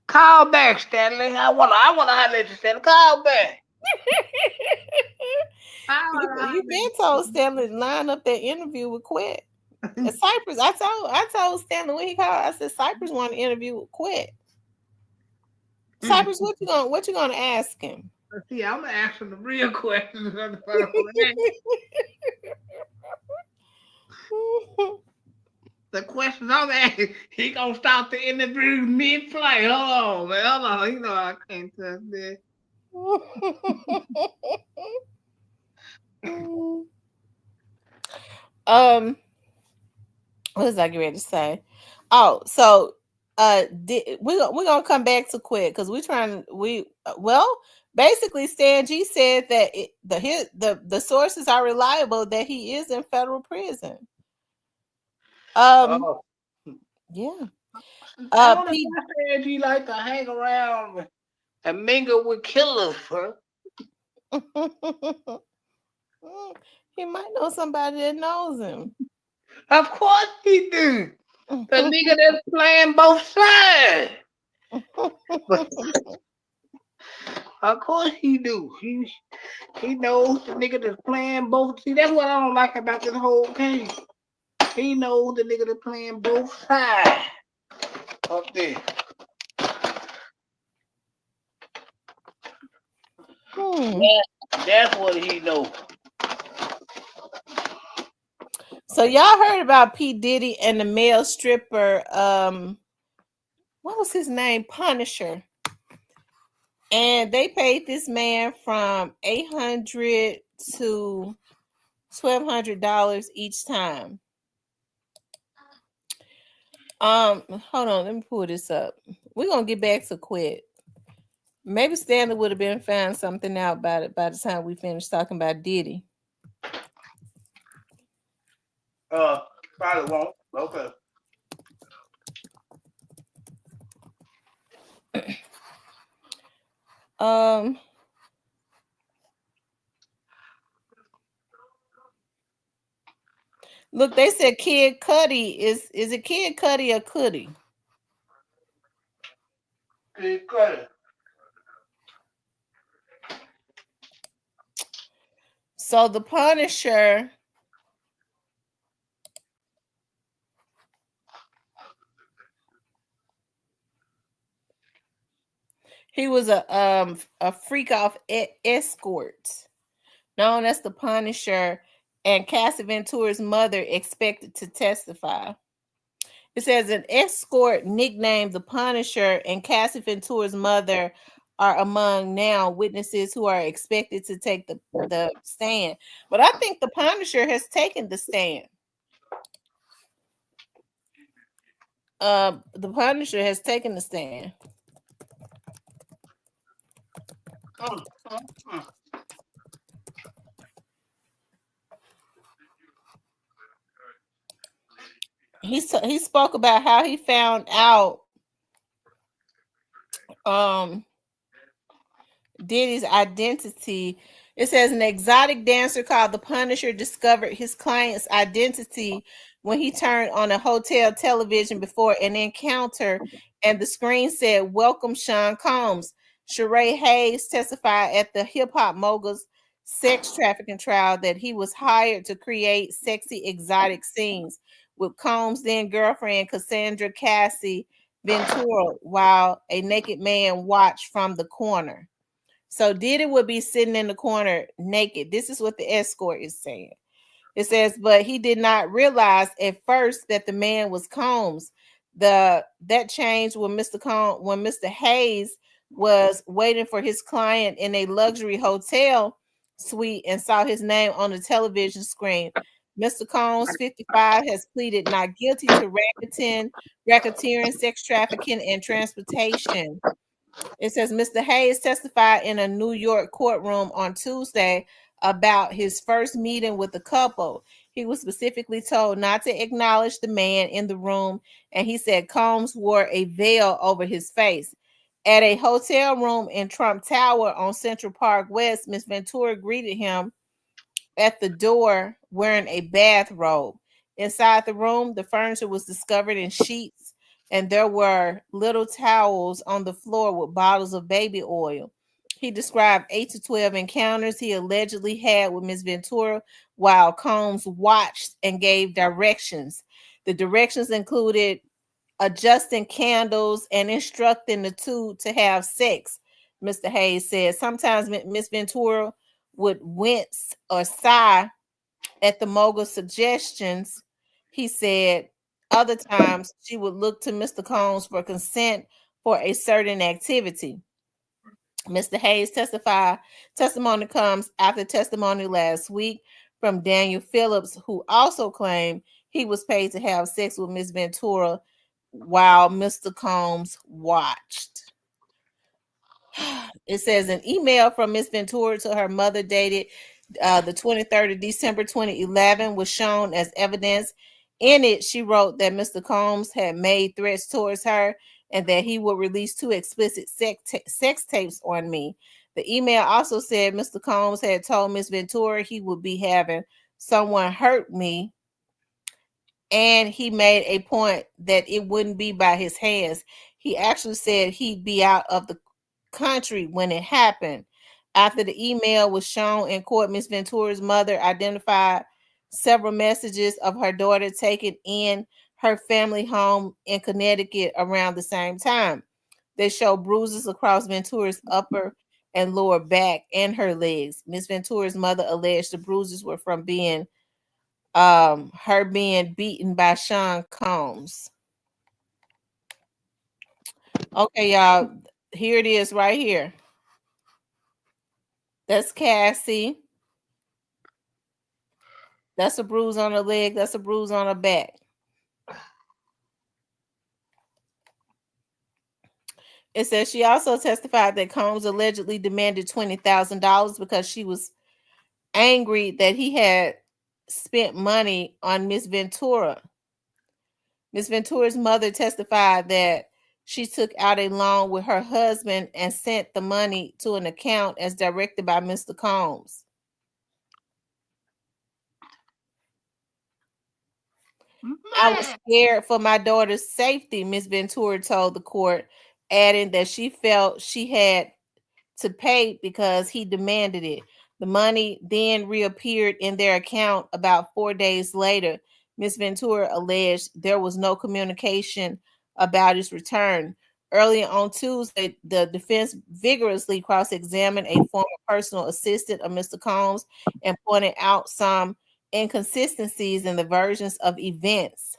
Call back, Stanley. I wanna holler at you, Stanley. Call back. You been told Stanley to line up that interview with Quit. And Cypress, I told Stanley when he called, I said Cypress want to interview with Quit. Cypress, what you gonna ask him? See, I'm gonna ask him the real questions. The questions I'm asking, he gonna stop the interview mid-flight. Hold on, man. Hold on. You know I can't touch that. What was I getting ready to say? Oh, so we're gonna come back to Quit because basically Stan G said that the sources are reliable that he is in federal prison. Yeah. I don't know why Stan G like to hang around and mingle with killers, huh? He might know somebody that knows him. Of course he do. The nigga that's playing both sides. Of course he do. He knows the nigga that's playing both. See, that's what I don't like about this whole case. He knows the nigga that's playing both sides up there. That's what he knows. So y'all heard about P. Diddy and the male stripper, what was his name? Punisher. And they paid this man from $800 to $1,200 each time. Hold on, let me pull this up. We're gonna get back to Quit. Maybe Stanley would have been found something out about it by the time we finished talking about Diddy. Probably won't. Okay. Look, they said Kid Cudi is it Kid Cudi or Cudi? Kid Cudi. So the Punisher, he was a freak off escort known as the Punisher, and Cassie Ventura's mother expected to testify. It says an escort nicknamed the Punisher and Cassie Ventura's mother are among now witnesses who are expected to take the stand. But I think the Punisher has taken the stand. The Punisher has taken the stand. He spoke about how he found out Diddy's identity. It says an exotic dancer called the Punisher discovered his client's identity when he turned on a hotel television before an encounter, and the screen said, "Welcome, Sean Combs." Sheree Hayes testified at the hip hop mogul's sex trafficking trial that he was hired to create sexy exotic scenes with Combs' then girlfriend Cassandra Cassie Ventura while a naked man watched from the corner. So Diddy would be sitting in the corner naked. This is what the escort is saying. It says, but he did not realize at first that the man was Combs. That changed when Mr. Hayes was waiting for his client in a luxury hotel suite and saw his name on the television screen. Mr. Combs, 55, has pleaded not guilty to racketeering, sex trafficking, and transportation. It says Mr. Hayes testified in a New York courtroom on Tuesday about his first meeting with the couple. He was specifically told not to acknowledge the man in the room, and he said Combs wore a veil over his face. At a hotel room in Trump Tower on Central Park West, Miss Ventura greeted him at the door wearing a bathrobe. Inside the room, the furniture was discovered in sheets, and there were little towels on the floor with bottles of baby oil. He described 8 to 12 encounters he allegedly had with Ms. Ventura while Combs watched and gave directions. The directions included adjusting candles and instructing the two to have sex. Mr. Hayes said sometimes Ms. Ventura would wince or sigh at the mogul's suggestions. He said other times she would look to Mr. Combs for consent for a certain activity. Mr. Hayes testimony comes after testimony last week from Daniel Phillips, who also claimed he was paid to have sex with Ms. Ventura while Mr. Combs watched. It says an email from Ms. Ventura to her mother dated the 23rd of December 2011 was shown as evidence. In it, she wrote that Mr. Combs had made threats towards her and that he would release 2 explicit sex tapes on me. The email also said Mr. Combs had told Ms. Ventura he would be having someone hurt me, and he made a point that it wouldn't be by his hands. He actually said he'd be out of the country when it happened. After the email was shown in court, Ms. Ventura's mother identified several messages of her daughter taken in her family home in Connecticut around the same time. They show bruises across Ventura's upper and lower back and her legs. Ms. Ventura's mother alleged the bruises were from being her being beaten by Sean Combs. Okay, y'all, here it is right here. That's Cassie. That's a bruise on her leg. That's a bruise on her back. It says she also testified that Combs allegedly demanded $20,000 because she was angry that he had spent money on Miss Ventura. Miss Ventura's mother testified that she took out a loan with her husband and sent the money to an account as directed by Mr. Combs. I was scared for my daughter's safety, Miss Ventura told the court, adding that she felt she had to pay because he demanded it. The money then reappeared in their account about 4 days later. Miss Ventura alleged there was no communication about its return. Early on Tuesday, the defense vigorously cross-examined a former personal assistant of Mr. Combs and pointed out some inconsistencies in the versions of events.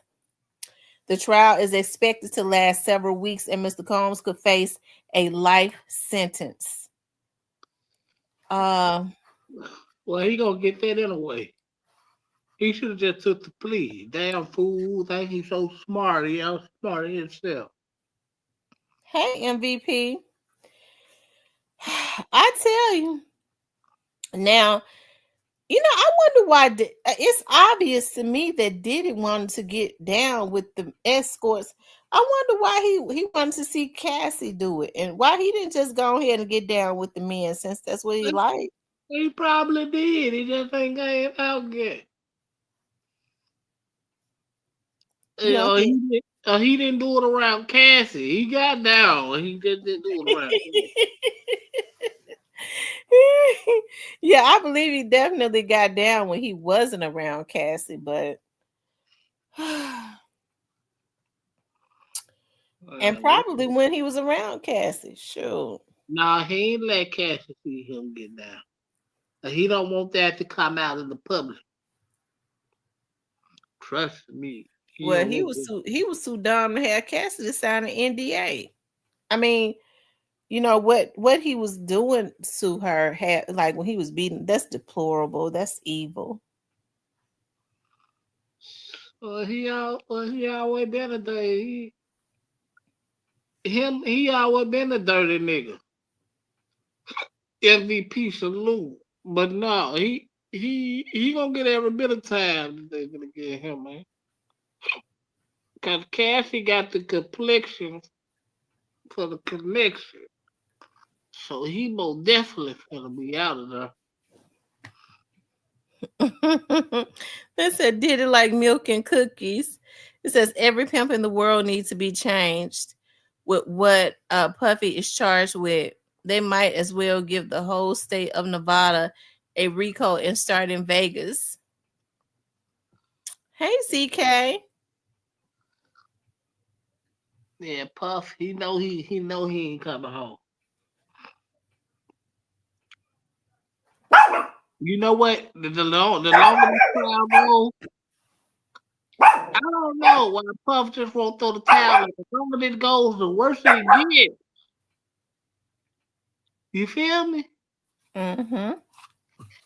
The trial is expected to last several weeks, and Mr. Combs could face a life sentence. Well, he gonna get that anyway. He should have just took the plea. Damn fool! Think he's so smart. He outsmarted himself. Hey, MVP. I tell you. Now, I wonder why. It's obvious to me that Diddy wanted to get down with the escorts. I wonder why he wanted to see Cassie do it, and why he didn't just go ahead and get down with the men, since that's what he liked. He probably did. He just ain't got out yet. He didn't do it around Cassie. He got down. He just didn't do it around Yeah, I believe he definitely got down when he wasn't around Cassie, but and probably when he was around Cassie, sure. Nah, he ain't let Cassie see him get down. He don't want that to come out in the public. Trust me. He was too dumb to have Cassie to sign an NDA. I mean, what he was doing to her had, like, when he was beating, that's deplorable. That's evil. He always been a dirty. He always been a dirty nigga. MVP salute, but no, he gonna get every bit of time that they're gonna get him, man. Cause Cassie got the complexion for the connection. So he most definitely gonna be out of there. They said Diddy like milk and cookies. It says every pimp in the world needs to be changed with what Puffy is charged with. They might as well give the whole state of Nevada a RICO and start in Vegas. Hey, CK. Yeah, Puff, he know he ain't coming home. You know what? The longer the trial goes, I don't know why Puff just won't throw the towel. The longer it goes, the worse it gets. You feel me? Mm-hmm.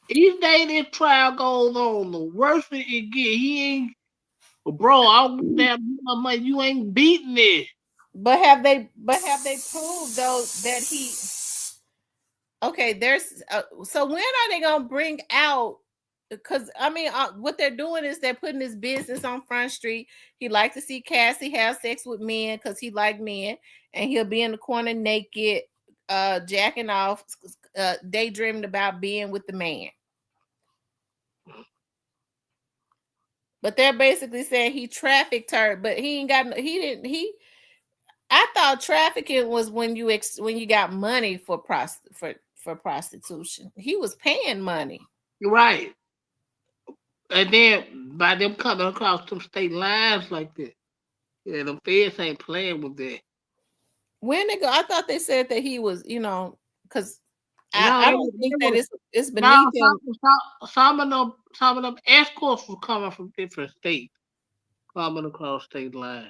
Each day this trial goes on, the worse it get. He ain't, bro. I'll damn money. You ain't beating it. But have they proved though that he? Okay, there's so when are they gonna bring out? Because I mean, what they're doing is they're putting his business on Front Street. He like to see Cassie have sex with men because he like men, and he'll be in the corner naked, jacking off, daydreaming about being with the man. But they're basically saying he trafficked her, but he ain't got. He didn't. I thought trafficking was when you got money for prostitution. He was paying money, right? And then by them coming across some state lines like that, yeah, the feds ain't playing with that. When they go, I thought they said that he was, because I don't think that it's beneath him. Some of them escorts were coming from different states, coming across state line.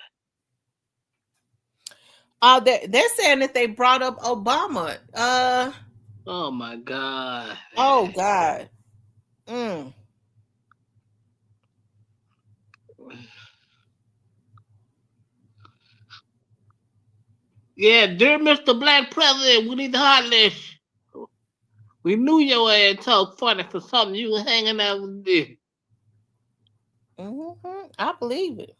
They're saying that they brought up Obama. Oh my God. Oh God. Mm. Yeah, dear Mr. Black President, we need the hot list. We knew your ass talk funny for something you were hanging out with this. Mm-hmm. I believe it.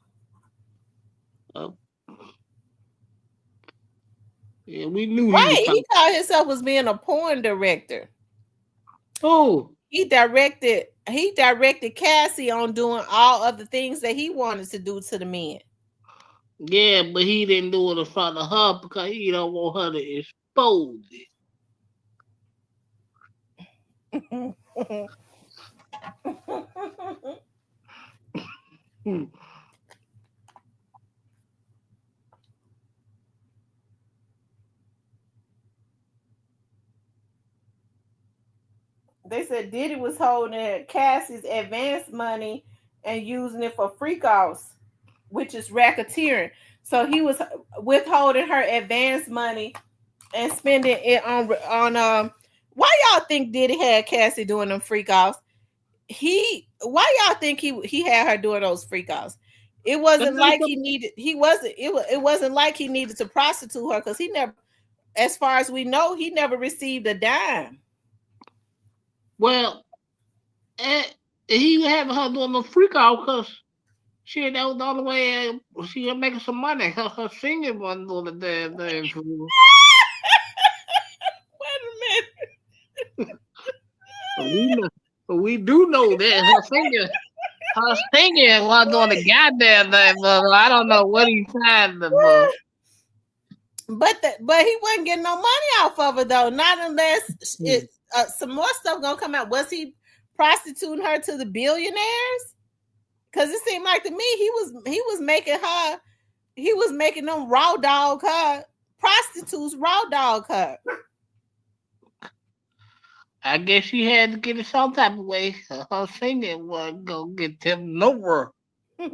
Yeah, we knew he called himself as being a porn director. Oh. He directed Cassie on doing all of the things that he wanted to do to the men. Yeah, but he didn't do it in front of her because he don't want her to expose it. They said Diddy was holding Cassie's advance money and using it for freak-offs, which is racketeering. So he was withholding her advance money and spending it on why y'all think Diddy had Cassie doing them freak-offs? Why y'all think he had her doing those freak-offs? It wasn't like it wasn't like he needed to prostitute her, because he never, as far as we know, he never received a dime. Well, he having her doing the freak out because that was the only way she was making some money. Her singing wasn't doing the damn thing for you. Wait a minute. We do know that her singing wasn't doing the goddamn thing, but I don't know what he's trying to do. But he wasn't getting no money off of her though, not unless it's some more stuff gonna come out. Was he prostituting her to the billionaires? Because it seemed like to me he was making them raw dog her prostitutes, raw dog her. I guess she had to get it some type of way. Her singing wasn't gonna get them nowhere. That's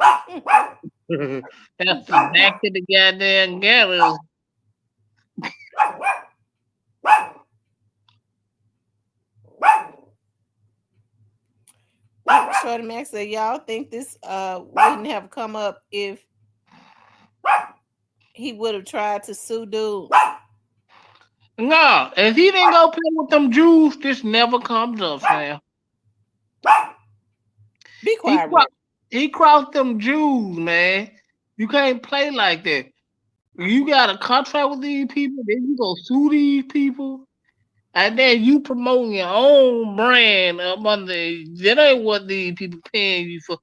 back to the goddamn gallery. Shorty Max said, y'all think this wouldn't have come up if he would have tried to sue dude? No, if he didn't go play with them Jews, this never comes up, fam. Be quiet. He crossed them Jews, man. You can't play like that. You got a contract with these people, then you go sue these people, and then you promoting your own brand up under. That ain't what these people paying you for,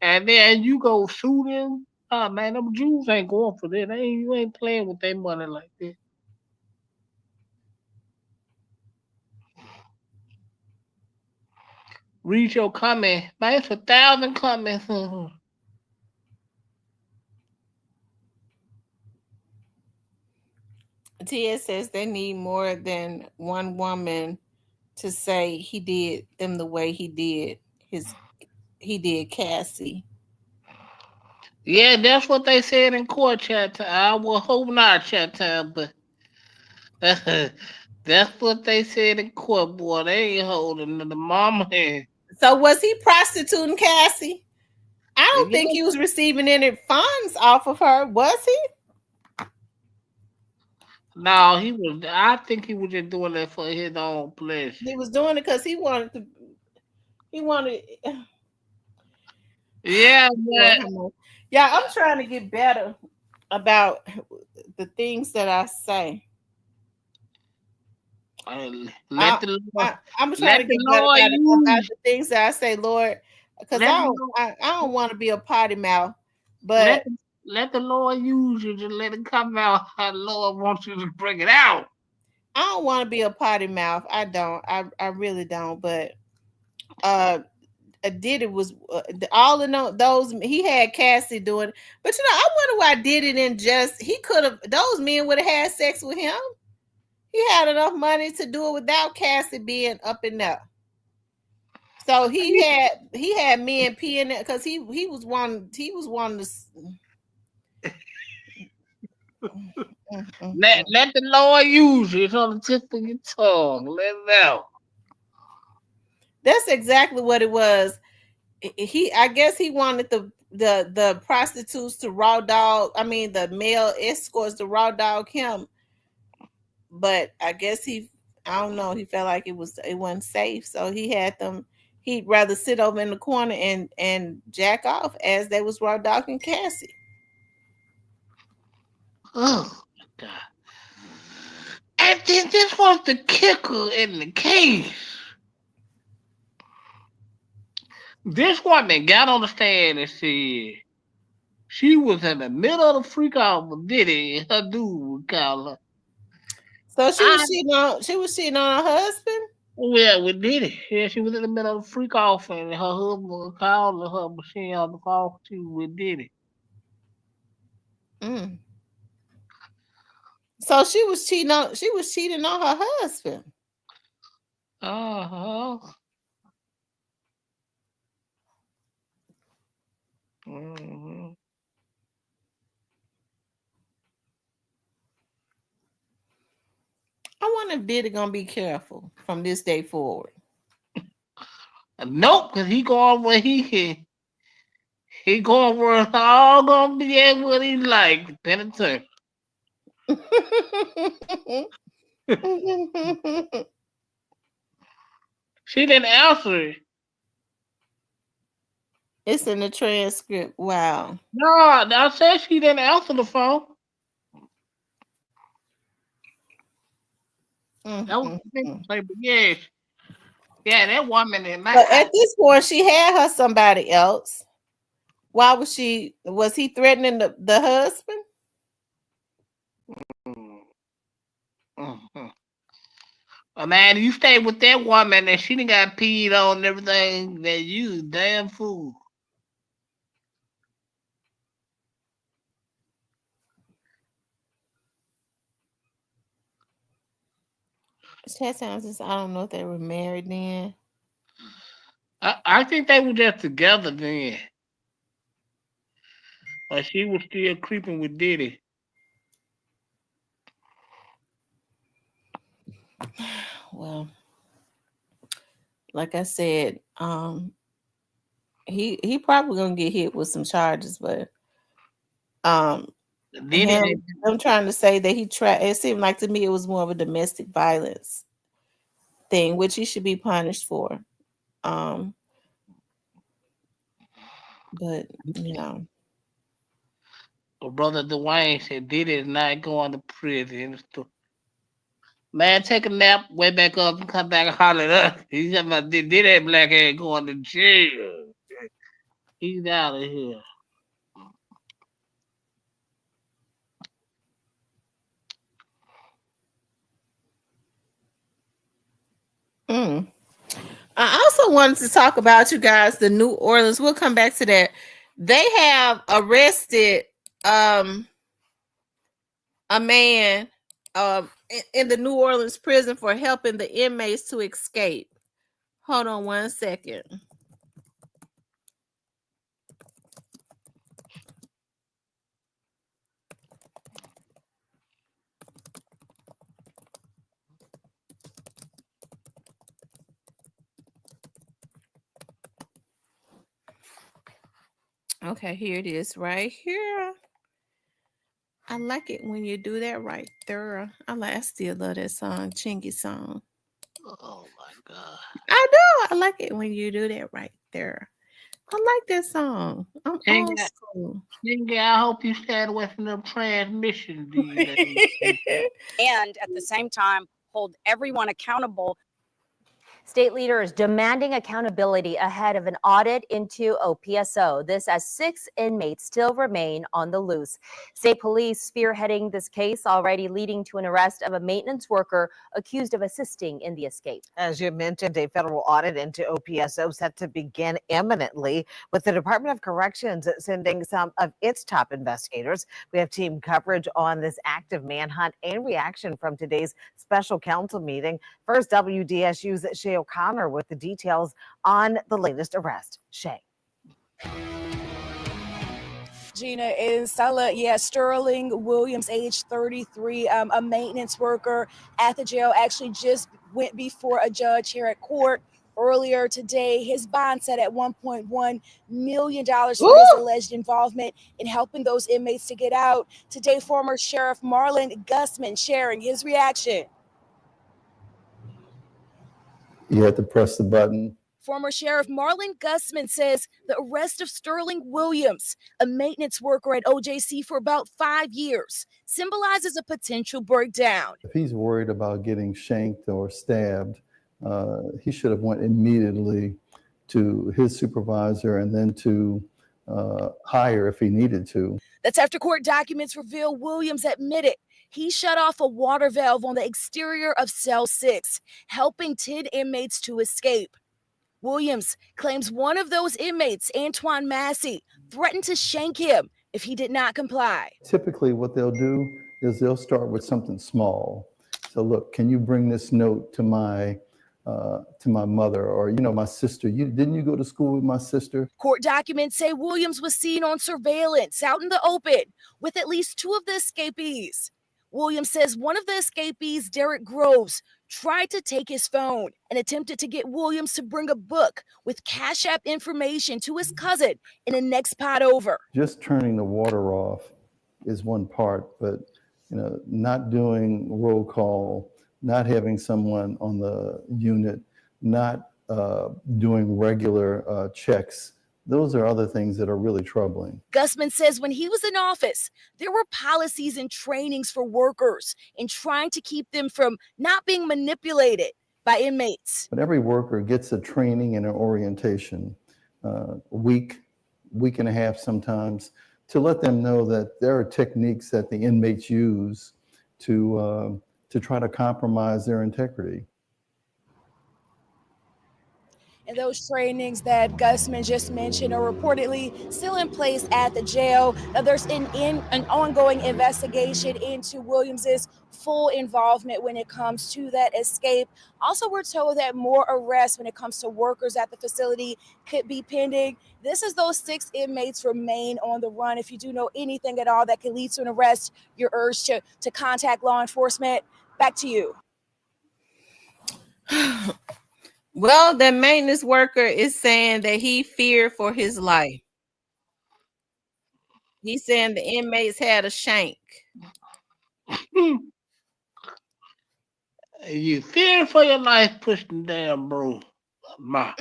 and then you go sue them. Oh man, them Jews ain't going for that. You ain't playing with their money like that. Read your comment. Man, it's 1,000 comments. Tia says they need more than one woman to say he did them the way he did Cassie. Yeah, that's what they said in court chat time. I will hope not chat time, but that's what they said in court, boy. They ain't holding the mama hand. So was he prostituting Cassie? I don't think he was receiving any funds off of her, was he? No, he was. I think he was just doing that for his own pleasure. He was doing it because he wanted to. Yeah, yeah. I'm trying to get better about the things that I say. I'm trying to get better about the things that I say, Lord, because I don't want to be a potty mouth, but let the Lord use you to let it come out how the Lord wants you to bring it out. I don't want to be a potty mouth. I don't. I really don't. But Diddy was all in those. He had Cassie doing, but I wonder why Diddy didn't just. He could have. Those men would have had sex with him. He He had enough money to do it without Cassie being up in there. So he had men peeing it because he was one to. Let the Lord use you. It's on the tip of your tongue. Let it out. That's exactly what it was. I guess he wanted the prostitutes to raw dog. I mean, the male escorts to raw dog him. But I guess I don't know. He felt like it wasn't safe, so he had them. He'd rather sit over in the corner and jack off as they was raw dogging Cassie. Oh God! And then this was the kicker in the case. This woman got on the stand and said she was in the middle of the freak out with Diddy, and her dude would call her. So she was cheating on her husband? Yeah, with Diddy. Yeah, she was in the middle of the freak off, and her husband was calling her, but she on the phone. She was with Diddy. Mm. So she was cheating on her husband. Uh-huh. Mm-hmm. I wonder if Diddy gonna be careful from this day forward. Nope, because he going where he can. He going where it's all gonna be at what he like. Penitentiary. She didn't answer it. It's in the transcript. Wow. No, I said she didn't answer the phone. That was but yes. Yeah, that woman in my But at this point, she had her somebody else. Why was he threatening the husband? Mm-hmm. Man, you stay with that woman and she done got peed on and everything, that you damn fool. Chat sounds I don't know if they were married then. I think they were just together then. But she was still creeping with Diddy. Well, like I said, he probably gonna get hit with some charges, but I'm trying to say that it seemed like to me it was more of a domestic violence thing, which he should be punished for. But Brother Dwayne said Diddy is not going to prison. Man, take a nap, wake back up, and come back and holler at us. He's talking about Diddy black ass going to jail. He's out of here. I also wanted to talk about, you guys, the New Orleans. We'll come back to that. They have arrested a man in the New Orleans prison for helping the inmates to escape. Hold on one second. Okay, here it is right here. I like it when you do that right there. I still love that song, Chingy song. Oh my God. I do. I like it when you do that right there. I like that song. I'm old school. Chingy, I hope you stay away from them transmissions these days. And at the same time, hold everyone accountable. State leaders demanding accountability ahead of an audit into OPSO. This as 6 inmates still remain on the loose. State police spearheading this case, already leading to an arrest of a maintenance worker accused of assisting in the escape. As you mentioned, a federal audit into OPSO set to begin imminently, with the Department of Corrections sending some of its top investigators. We have team coverage on this active manhunt and reaction from today's special council meeting. First, WDSU's Shay O'Connor with the details on the latest arrest. Shay. Gina is Sterling Williams, age 33, a maintenance worker at the jail, actually just went before a judge here at court earlier today. His bond set at $1.1 million for his alleged involvement in helping those inmates to get out. Today, former Sheriff Marlon Gusman sharing his reaction. You had to press the button. Former Sheriff Marlon Gusman says the arrest of Sterling Williams, a maintenance worker at OJC for about 5 years, symbolizes a potential breakdown. If he's worried about getting shanked or stabbed, he should have went immediately to his supervisor and then to hire if he needed to. That's after court documents reveal Williams admitted he shut off a water valve on the exterior of cell 6, helping 10 inmates to escape. Williams claims one of those inmates, Antoine Massey, threatened to shank him if he did not comply. Typically what they'll do is they'll start with something small. So look, can you bring this note to my mother, or, my sister? Didn't you go to school with my sister? Court documents say Williams was seen on surveillance out in the open with at least 2 of the escapees. Williams says one of the escapees, Derek Groves, tried to take his phone and attempted to get Williams to bring a book with Cash App information to his cousin in the next pot over. Just turning the water off is one part, but not doing roll call, not having someone on the unit, not doing regular checks. Those are other things that are really troubling. Gusman says when he was in office, there were policies and trainings for workers in trying to keep them from not being manipulated by inmates. But every worker gets a training and an orientation, week and a half sometimes, to let them know that there are techniques that the inmates use to try to compromise their integrity. And those trainings that Gusman just mentioned are reportedly still in place at the jail. Now, there's an ongoing investigation into Williams's full involvement when it comes to that escape. Also, we're told that more arrests when it comes to workers at the facility could be pending. This is those 6 inmates remain on the run. If you do know anything at all that could lead to an arrest, you're urged to contact law enforcement. Back to you. Well, the maintenance worker is saying that he feared for his life. He's saying the inmates had a shank. You fear for your life, pushing damn broom. Ma.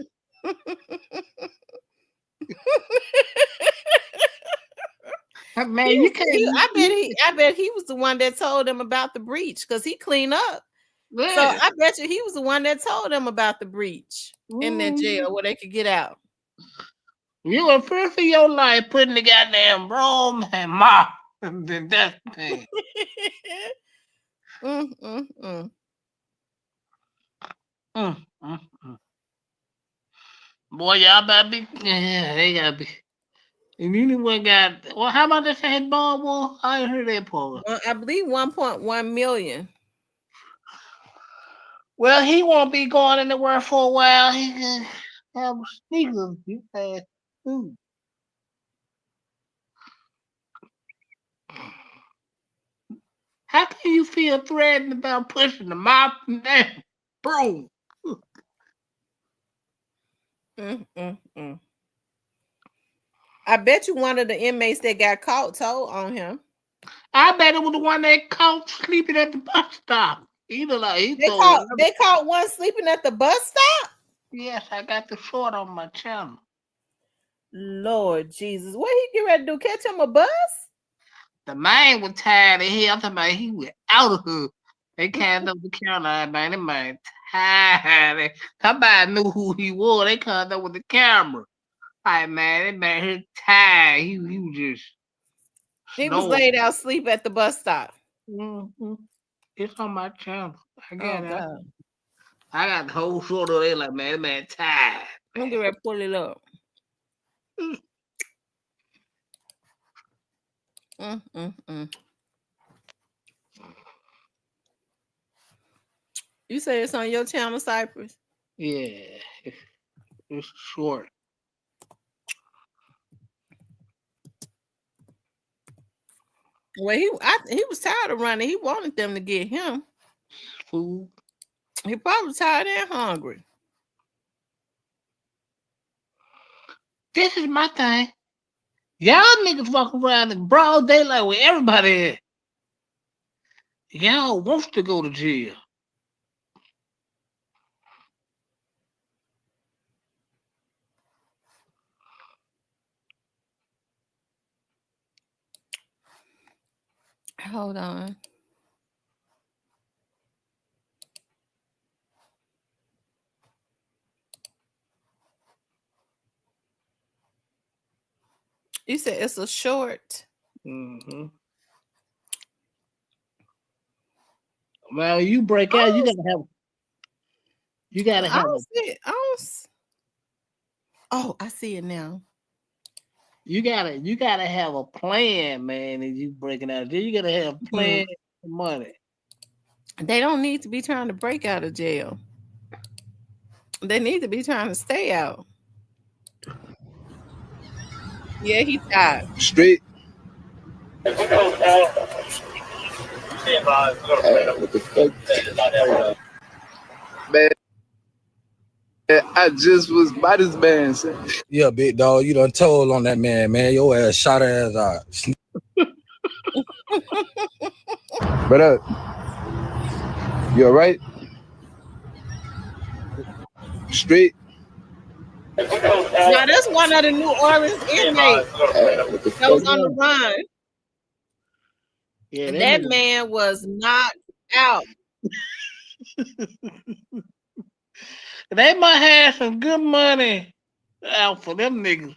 Man, you can't. I bet he was the one that told them about the breach because he cleaned up. Yeah. So I bet you he was the one that told them about the breach in that jail where they could get out. You were fear for your life putting the goddamn broom and mop. And then that's the thing. Boy, y'all better be. Yeah, they gotta be. And anyone got. Well, how about this head ball? Well, I ain't heard that part. Well, I believe 1.1 million. Well, he won't be going anywhere for a while. He can have sneakers. You fast food. How can you feel threatened about pushing the mop and that broom? I bet you one of the inmates that got caught told on him. I bet it was the one that caught sleeping at the bus stop. They caught one sleeping at the bus stop? Yes, I got the short on my channel. Lord Jesus. What he get ready to do? Catch him a bus? The man was tired of him. He was out of here. They came up to Carolina, man. The man Somebody knew who he was. They come up with the camera. Hey man, that man his tired. He was just He was snoring. laid out asleep at the bus stop. Mm-hmm. It's on my channel. I got Oh it. God. I got the whole shoulder there like man, that man tired. Look at that, pull it up. Mm. You say it's on your channel, Cypress? Yeah. It's short. Well, he was tired of running. He wanted them to get him food. He probably tired and hungry. This is my thing. Y'all niggas walk around in broad daylight with everybody at. Y'all wants to go to jail. Hold on. You said it's a short. Mm-hmm. Well, you break out, you gotta have. You gotta have. I don't see it. Oh, I see it now. You gotta have a plan, man. And you breaking out, then you gotta have plan for money. They don't need to be trying to break out of jail. They need to be trying to stay out. Yeah, he's tired. Straight. Man, I just was by this man. Yeah, big dog, you done told on that man, man. Your ass shot ass out. But you alright? Straight. Now that's one of the New Orleans inmates that was on the run. Yeah, that man was knocked out. They might have some good money out for them niggas.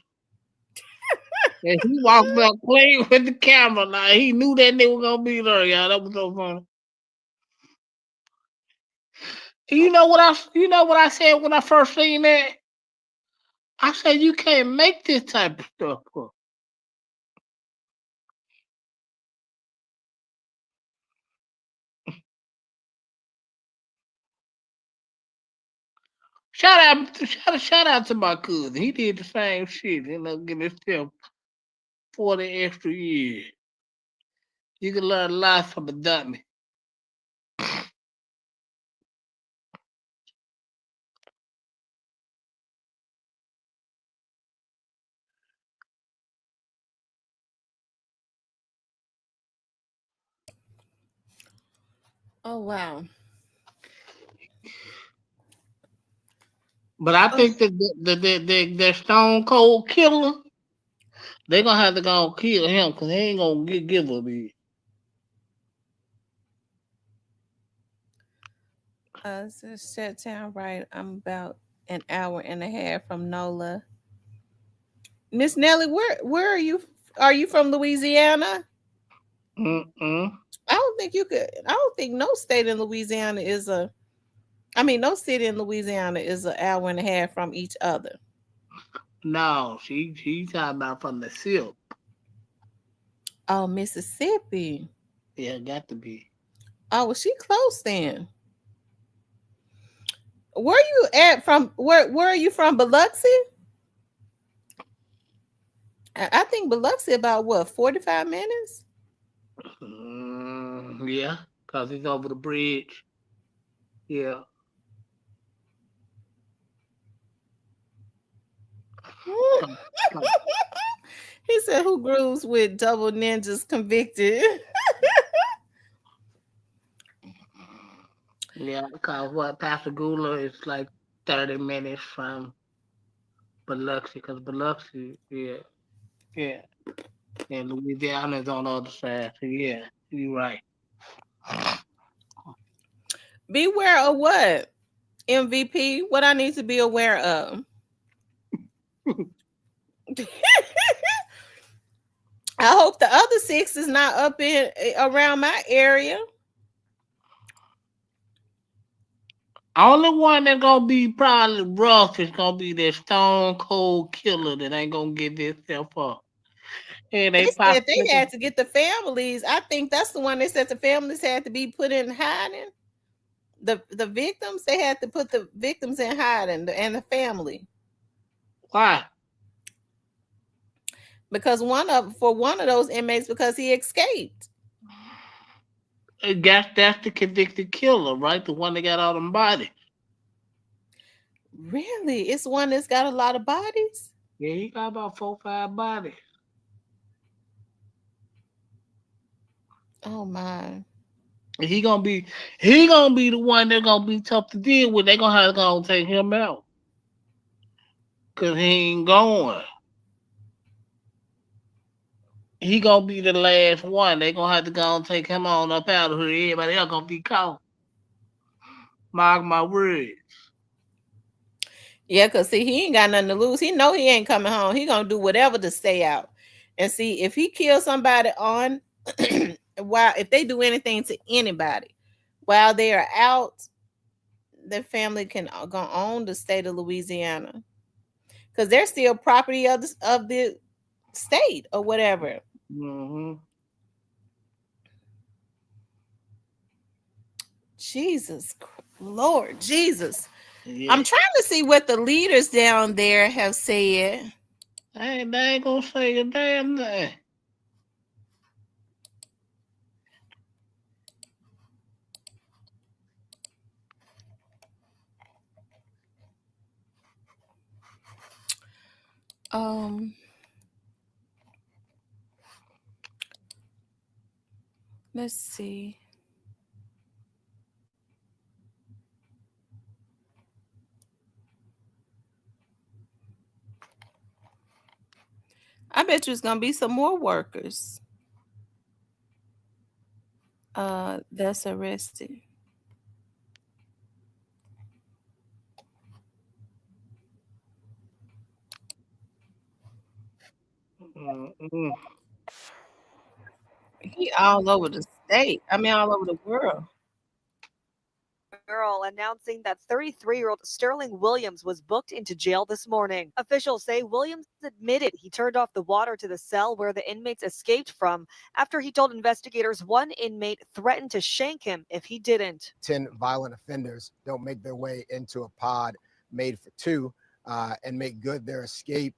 And he walked up playing with the camera. Like he knew that nigga was gonna be there, y'all. That was so funny. You know what I said when I first seen that? I said you can't make this type of stuff up. Shout out to my cousin. He did the same shit. Ended up getting himself 40 extra years. You can learn a lot from a dummy. Oh wow. But I think that the Stone Cold Killer, they're gonna have to go kill him because he ain't gonna give up it. So shut down right. I'm about an hour and a half from NOLA. Miss Nelly, where are you? Are you from Louisiana? Mm-mm. I don't think you could. I don't think no state in Louisiana is a. I mean, no city in Louisiana is an hour and a half from each other. No, she talking about from the silk. Oh, Mississippi. Yeah, got to be. Oh, well, she close then. Where you at from? Where are you from? Biloxi? I think Biloxi about what 45 minutes. Yeah, cause it's over the bridge. Yeah. He said, "Who grooves with double ninjas convicted?" Yeah, because what Pascagoula is like 30 minutes from Biloxi, because Biloxi, yeah, and Louisiana is on the other side. So yeah, you're right. Beware of what? MVP, what I need to be aware of. I hope the other 6 is not up in around my area. Only one that's gonna be probably rough is gonna be that stone cold killer that ain't gonna get himself up. And They they said they possibly had to get the families. I think that's the one they said the families had to be put in hiding. The victims, they had to put the victims in hiding and the family. why? Because one of those inmates, because he escaped. That's the convicted killer, right? The one that got all them bodies. Really? It's one that's got a lot of bodies? Yeah, he got about 4 or 5 bodies. Oh my. He gonna be the one that's gonna be tough to deal with. They gonna have to go and take him out. Cause he ain't going. He gonna be the last one. They gonna have to go and take him on up out of here. Everybody else gonna be caught. Mark my words. Yeah, because see, he ain't got nothing to lose. He know he ain't coming home. He gonna do whatever to stay out. And see, if he kills somebody on while if they do anything to anybody while they are out, their family can go on the state of Louisiana. Because they're still property of the state or whatever. Mm-hmm. Jesus, Lord Jesus. Yeah. I'm trying to see what the leaders down there have said. They ain't gonna say a damn thing. Let's see. I bet you it's gonna be some more workers that's arrested. Mm-mm. He all over the state. I mean, all over the world. Girl announcing that 33-year-old Sterling Williams was booked into jail this morning. Officials say Williams admitted he turned off the water to the cell where the inmates escaped from after he told investigators one inmate threatened to shank him if he didn't. 10 violent offenders don't make their way into a pod made for 2 and make good their escape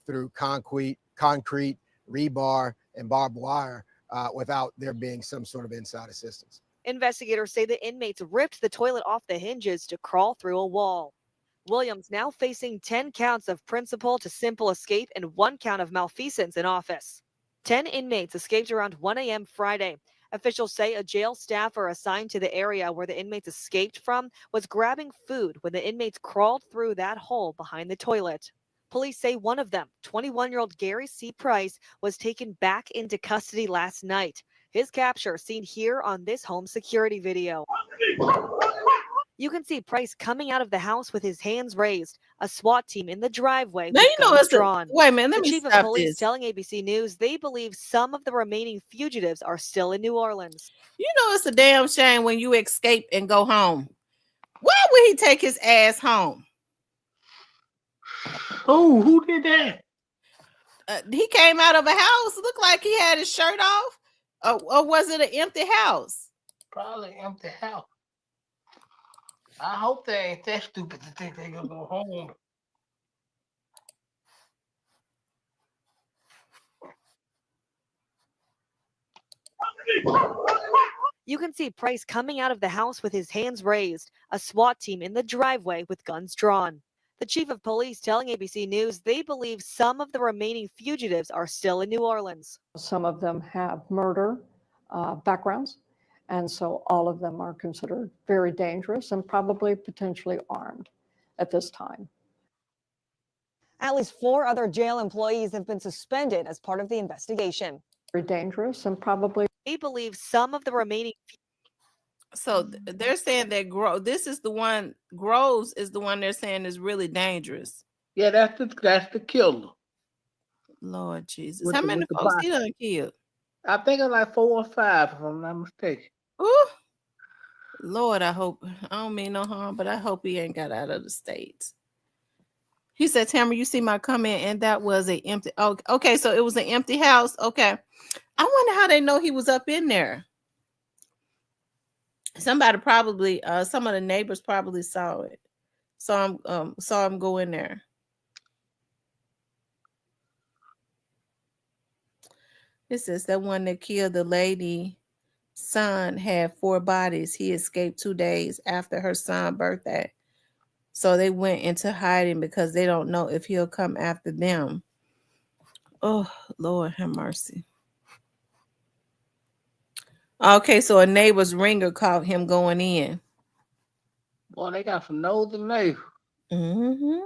through concrete, rebar, and barbed wire without there being some sort of inside assistance. Investigators say the inmates ripped the toilet off the hinges to crawl through a wall. Williams now facing 10 counts of principal to simple escape and 1 count of malfeasance in office. 10 inmates escaped around 1 a.m. Friday. Officials say a jail staffer assigned to the area where the inmates escaped from was grabbing food when the inmates crawled through that hole behind the toilet. Police say one of them, 21-year-old Gary C. Price, was taken back into custody last night. His capture seen here on this home security video. You can see Price coming out of the house with his hands raised, a SWAT team in the driveway Now with you know guns it's drawn. wait a minute, let The me chief of stop police this. telling ABC News they believe some of the remaining fugitives are still in New Orleans. You know it's a damn shame when you escape and go home. Why would he take his ass home? Oh, who did that? He came out of a house. Looked like he had his shirt off. Or was it an empty house? Probably empty house. I hope they ain't that stupid to think they gonna go home. You can see Price coming out of the house with his hands raised, a SWAT team in the driveway with guns drawn. The chief of police telling ABC News they believe some of the remaining fugitives are still in New Orleans. Some of them have murder backgrounds, and so all of them are considered very dangerous and probably potentially armed at this time. At least 4 other jail employees have been suspended as part of the investigation. Very dangerous and probably. They believe some of the remaining. So they're saying that Groves is the one they're saying is really dangerous. Yeah, that's the killer. Lord Jesus. With How the, many with the folks body. he done killed? I think it's like 4 or 5, if I'm not mistaken. Ooh. Lord, I don't mean no harm, but I hope he ain't got out of the States. He said, Tamara, you see my comment, and that was an empty. Oh, okay, so it was an empty house. Okay. I wonder how they know he was up in there. Somebody probably, some of the neighbors probably saw it. Saw him go in there. This is the one that killed the lady. Son had 4 bodies. He escaped 2 days after her son's birthday. So they went into hiding because they don't know if he'll come after them. Oh, Lord have mercy. Okay, so a neighbor's ringer caught him going in. Boy, they got some nosy neighbors. Mm-hmm.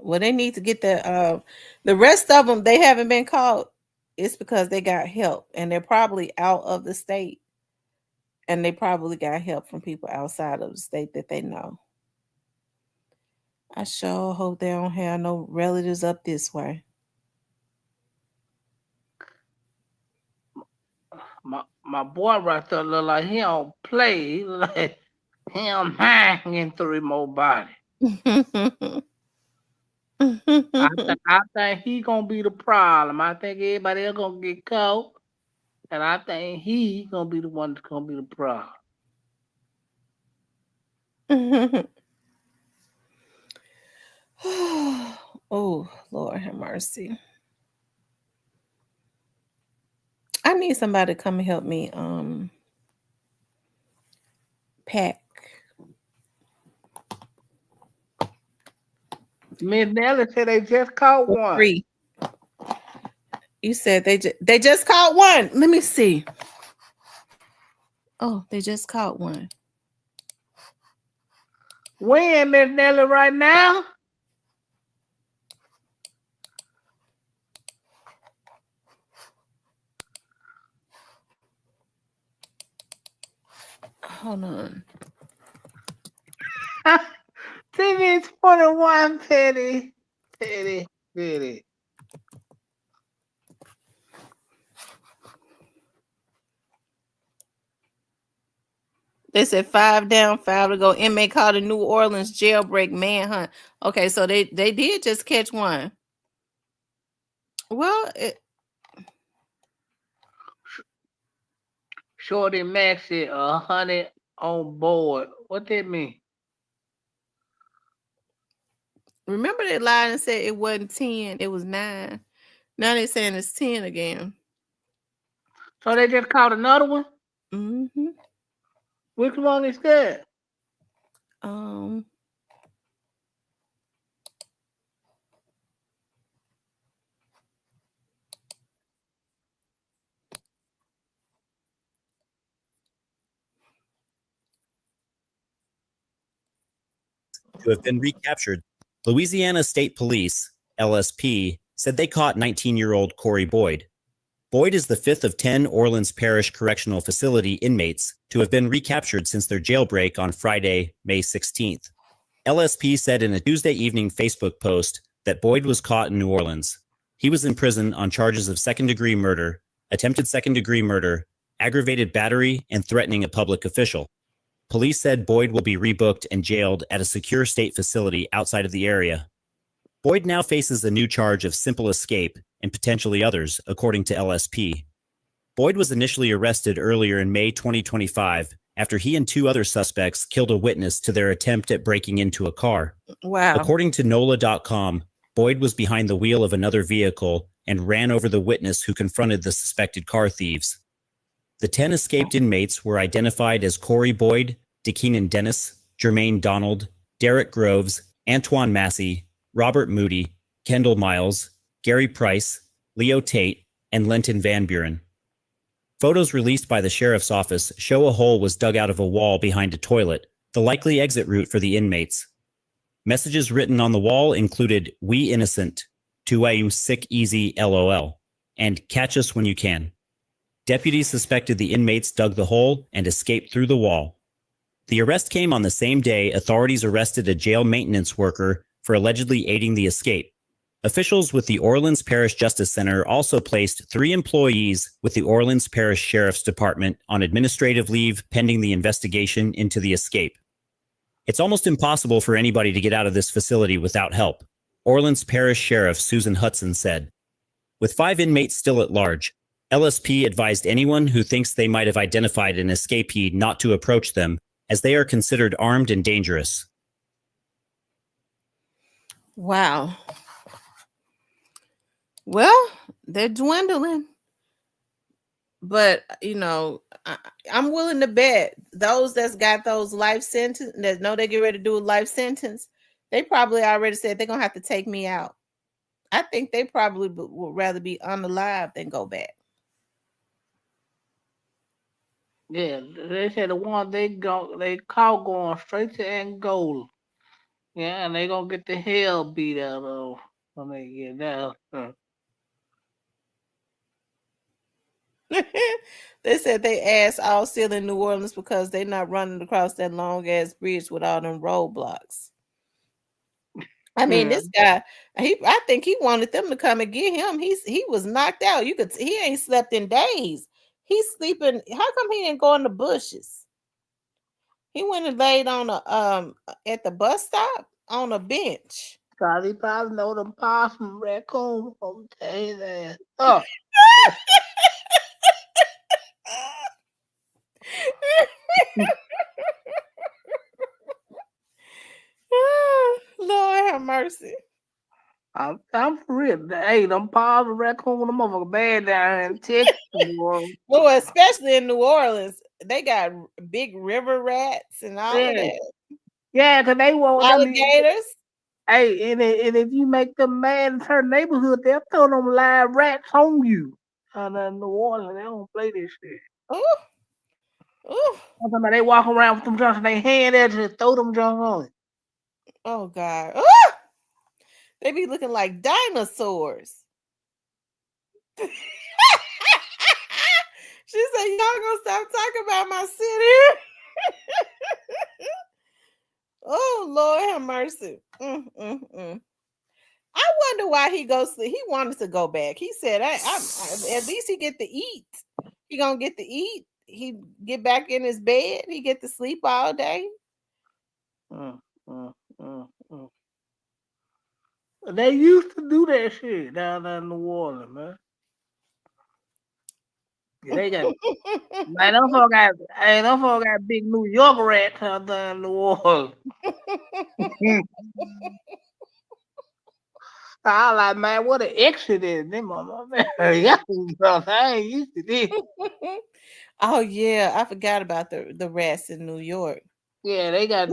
Well, they need to get the rest of them. They haven't been caught. It's because they got help, and they're probably out of the state, and they probably got help from people outside of the state that they know. I sure hope they don't have no relatives up this way. My boy right there look like he don't play. He look like he don't hang 3 more bodies. I think he gonna be the problem. I think everybody else gonna get caught, and I think he gonna be the one that's gonna be the problem. Oh, Lord have mercy. I need somebody to come and help me pack. Miss Nelly said they just caught one. 3. You said they just caught one. Let me see. Oh, they just caught one. When, Miss Nelly, right now? Hold on. TV 21, Petty. They said 5 down, 5 to go. Inmate called a New Orleans jailbreak manhunt. Okay, so they did just catch one. Well, Shorty Max said 100 on board. What that mean? Remember they lied and said it wasn't 10, it was 9. Now they're saying it's 10 again. So they just caught another one? Mm-hmm. Which one is that? To have been recaptured. Louisiana State Police, LSP, said they caught 19-year-old Corey Boyd. Boyd is the 5th of 10 Orleans Parish Correctional Facility inmates to have been recaptured since their jailbreak on Friday, May 16th. LSP said in a Tuesday evening Facebook post that Boyd was caught in New Orleans. He was in prison on charges of second-degree murder, attempted second-degree murder, aggravated battery, and threatening a public official. Police said Boyd will be rebooked and jailed at a secure state facility outside of the area. Boyd now faces a new charge of simple escape and potentially others, according to LSP. Boyd was initially arrested earlier in May 2025 after he and 2 other suspects killed a witness to their attempt at breaking into a car. Wow. According to NOLA.com, Boyd was behind the wheel of another vehicle and ran over the witness who confronted the suspected car thieves. The 10 escaped inmates were identified as Corey Boyd, DeKeenan Dennis, Jermaine Donald, Derek Groves, Antoine Massey, Robert Moody, Kendall Miles, Gary Price, Leo Tate, and Lenton Van Buren. Photos released by the sheriff's office show a hole was dug out of a wall behind a toilet, the likely exit route for the inmates. Messages written on the wall included, "We innocent," "Tu sick easy LOL," and "Catch us when you can." Deputies suspected the inmates dug the hole and escaped through the wall. The arrest came on the same day authorities arrested a jail maintenance worker for allegedly aiding the escape. Officials with the Orleans Parish Justice Center also placed 3 employees with the Orleans Parish Sheriff's Department on administrative leave pending the investigation into the escape. It's almost impossible for anybody to get out of this facility without help, Orleans Parish Sheriff Susan Hudson said. With 5 inmates still at large, LSP advised anyone who thinks they might have identified an escapee not to approach them, as they are considered armed and dangerous. Wow. Well, they're dwindling. But, you know, I'm willing to bet those that's got those life sentence, that know they get ready to do a life sentence, they probably already said they're going to have to take me out. I think they probably would rather be unalive than go back. Yeah, they said the one they caught going straight to Angola. Yeah, and they gonna get the hell beat out of when they get down. They said they asked all still in New Orleans because they not running across that long ass bridge with all them roadblocks. I mean, this guy, I think he wanted them to come and get him. He was knocked out. He ain't slept in days. He's sleeping. How come he didn't go in the bushes? He went and laid on at the bus stop on a bench. Cause he probably know them possum raccoon from his ass. Oh. Lord have mercy. I'm for real. Hey, them possum raccoon, them motherfucker bad down in Texas. Well, especially in New Orleans, they got big river rats and all of that. Yeah, cause they want alligators. Hey, and if you make them mad in her neighborhood, they'll throw them live rats on you. In New Orleans, they don't play this shit. Ooh. They walk around with them jumps in their hand and just throw them jumps on it. Oh God. They be looking like dinosaurs. She said, y'all gonna stop talking about my city. Oh, Lord have mercy. I wonder why he goes. He wanted to go back. He said, at least he get to eat. He gonna get to eat. He get back in his bed. He get to sleep all day. They used to do that shit down there in New Orleans, man. Yeah, they got man, them folk got big New York rats out there in New Orleans. I like, man, what an exit is. Them motherfuckers. I ain't used to this. Oh yeah, I forgot about the rats in New York. Yeah, they got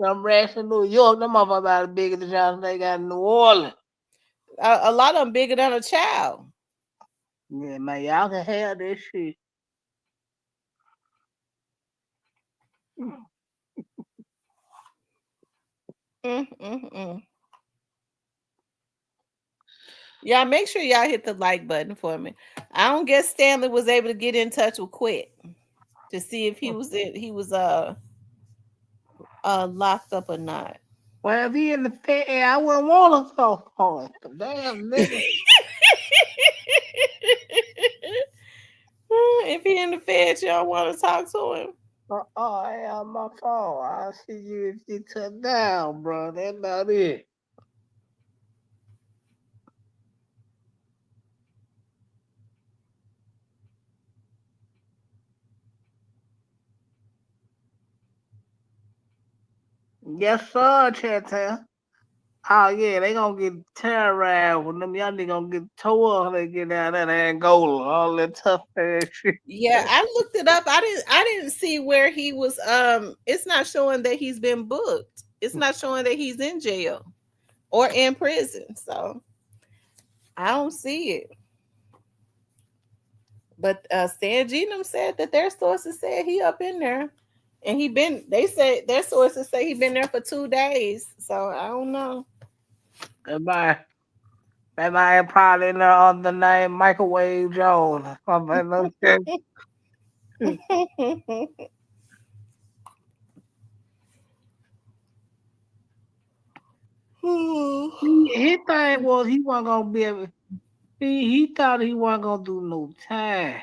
some rats in New York. Them motherfuckers about as big as the Johnson they got in New Orleans. A lot of them bigger than a child. Yeah, man, y'all can have this shit. Yeah, make sure y'all hit the like button for me. I don't guess Stanley was able to get in touch with Quit to see if he was locked up or not. Well, if he in the Fed, I wouldn't want to talk on. Damn nigga. If he in the Fed, y'all want to talk to him. I have my phone. I'll see you if you touch down, bro. That's about it. Yes, sir, Chantel. Oh yeah, they gonna get terrorized when them young niggas gonna get tore up. They get down there and Angola, all that tough ass shit. Yeah, I looked it up. I didn't see where he was. It's not showing that he's been booked. It's not showing that he's in jail or in prison. So I don't see it. But Stan Genum said that their sources said he up in there. And they say their sources say he been there for 2 days. So I don't know. Goodbye. That man probably in there under the name Microwave Jones. His thing was he wasn't gonna be able. He thought he wasn't gonna do no time.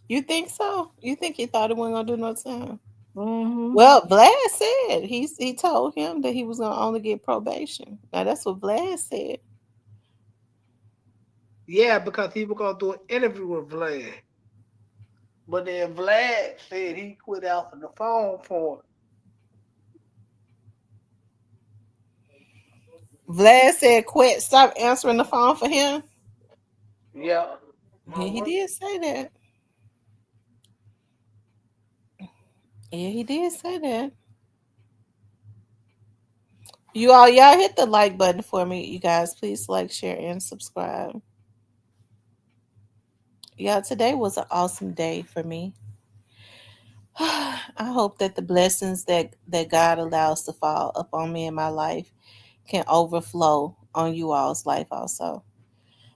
You think so? You think he thought he wasn't gonna do no time? Mm-hmm. Well, Vlad said he told him that he was gonna only get probation. Now that's what Vlad said. Yeah, because he was gonna do an interview with Vlad. But then Vlad said he quit answering the phone for him. Vlad said, "Quit, stop answering the phone for him." Yeah. Yeah, he did say that. Yeah, he did say that. Y'all hit the like button for me, you guys. Please like, share, and subscribe. Yeah, today was an awesome day for me. I hope that the blessings that God allows to fall upon me in my life can overflow on you all's life also.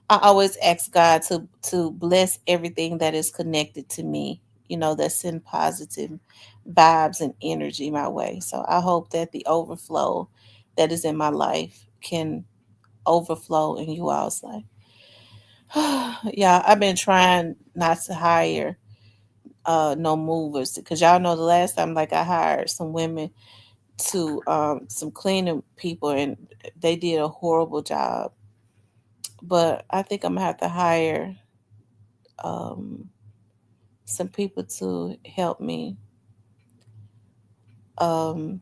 I always ask God to bless everything that is connected to me, that send positive vibes and energy my way. So I hope that the overflow that is in my life can overflow in you all's life. Yeah, I've been trying not to hire no movers because y'all know the last time like I hired some women to some cleaning people and they did a horrible job. But I think I'm gonna have to hire um, some people to help me. Um,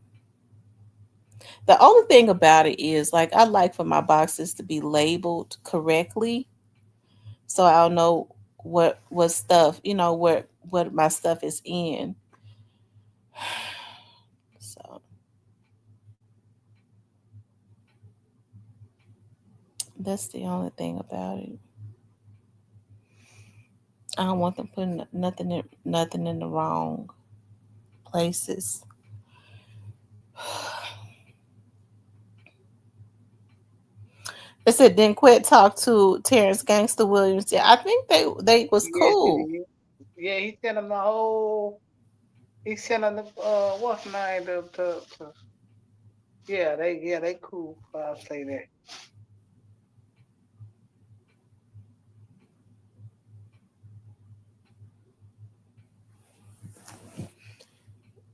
the only thing about it is like I like for my boxes to be labeled correctly, so I'll know what stuff what my stuff is in. So that's the only thing about it. I don't want them putting nothing in the wrong places. They said didn't quit talk to Terrence Gangster Williams. Yeah, I think they was Yes, it cool. is. Yeah, he sent him the whole. He sent him the what's the name to they cool. I'll say that.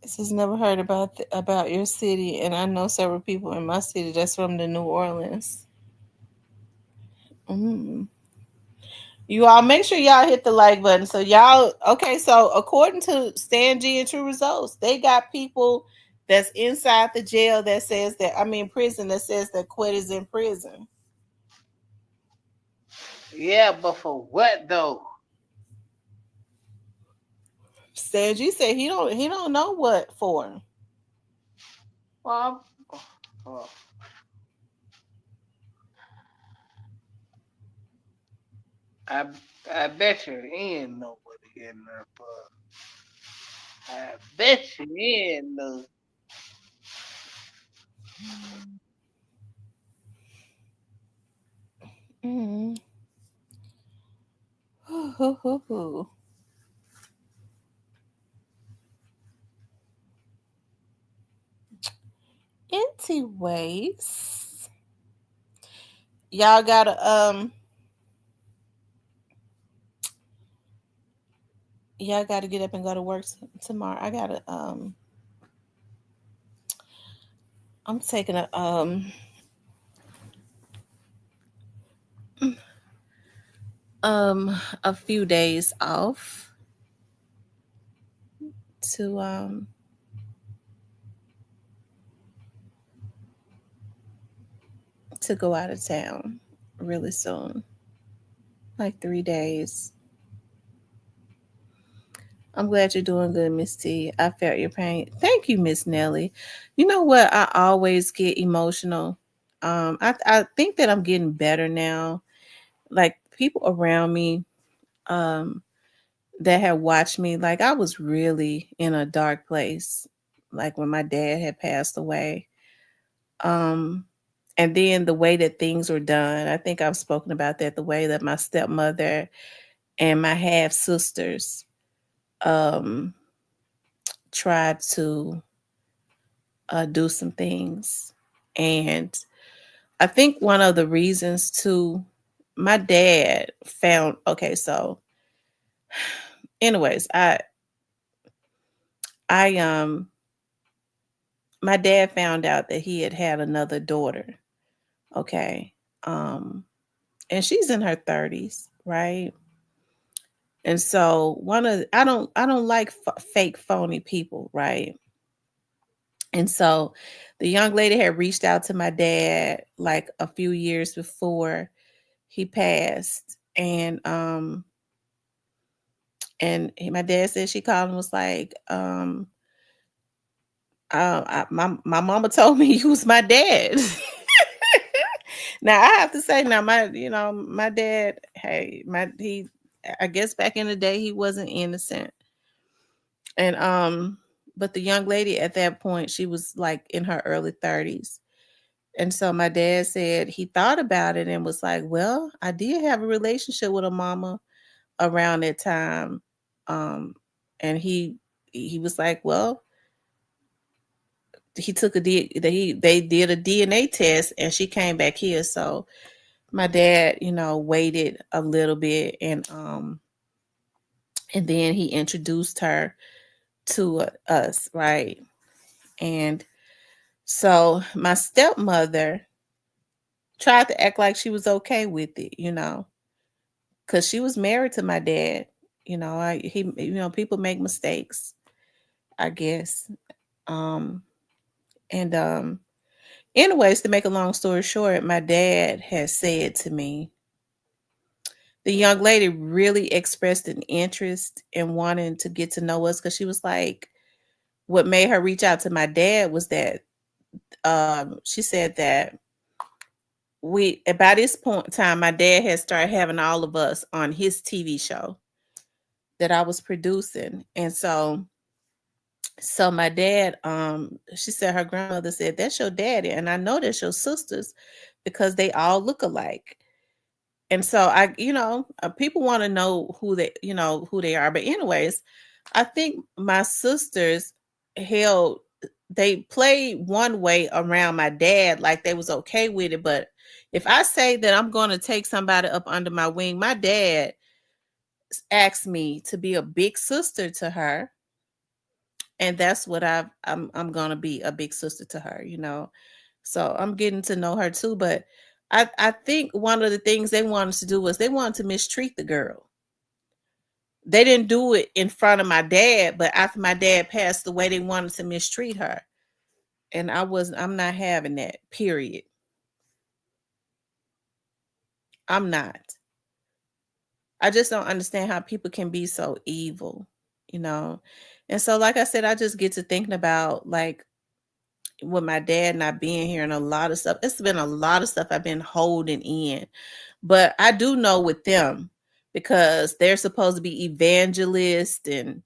This has never heard about your city, and I know several people in my city that's from the New Orleans. Mm. You all make sure y'all hit the like button. So y'all, okay. So according to Stan G and True Results, they got people that's inside the jail that says that prison that says that Quet is in prison. Yeah, but for what though? Stan G said he don't know what for. Well, uh, I I bet you he ain't nobody in there, but I bet you he ain't no. Mm. Anyways, y'all gotta get up and go to work tomorrow. I'm taking a few days off to go out of town really soon. Like 3 days. I'm glad you're doing good, Miss T. I felt your pain. Thank you, Miss Nelly. You know what? I always get emotional. I think that I'm getting better now. Like people around me, um, that had watched me. Like I was really in a dark place, like when my dad had passed away. Um, and then the way that things were done, I think I've spoken about that, the way that my stepmother and my half sisters um tried to do some things. And I think one of the reasons too, my dad found, okay, so anyways, I my dad found out that he had had another daughter, okay? Um and she's in her 30s, right? And so one of I don't like fake phony people, right? And so the young lady had reached out to my dad like a few years before he passed, my dad said she called and was like, my mama told me you was my dad. Now I have to say, now my dad, hey, I guess back in the day he wasn't innocent. And but the young lady at that point, she was like in her early 30s. And so my dad said he thought about it and was like, well, I did have a relationship with a mama around that time. Um, and he was like, well, he took they did a DNA test and she came back here. So my dad, waited a little bit and then he introduced her to us, right? And so my stepmother tried to act like she was okay with it, because she was married to my dad. People make mistakes, I guess. Um, and anyways, to make a long story short, my dad has said to me, the young lady really expressed an interest in wanting to get to know us because she was like, what made her reach out to my dad was that she said that by this point in time, my dad had started having all of us on his TV show that I was producing. And so my dad, she said her grandmother said, that's your daddy. And I know that's your sisters because they all look alike. And so people want to know who they are. But anyways, I think my sisters they played one way around my dad, like they was okay with it. But if I say that I'm going to take somebody up under my wing, my dad asked me to be a big sister to her. And that's what I'm going to be, a big sister to her, So I'm getting to know her too. But I think one of the things they wanted to do was they wanted to mistreat the girl. They didn't do it in front of my dad, but after my dad passed away, they wanted to mistreat her. And I'm not having that, period. I'm not. I just don't understand how people can be so evil, you know? And so, like I said, I just get to thinking about like with my dad not being here and a lot of stuff. It's been a lot of stuff I've been holding in. But I do know with them, because they're supposed to be evangelists and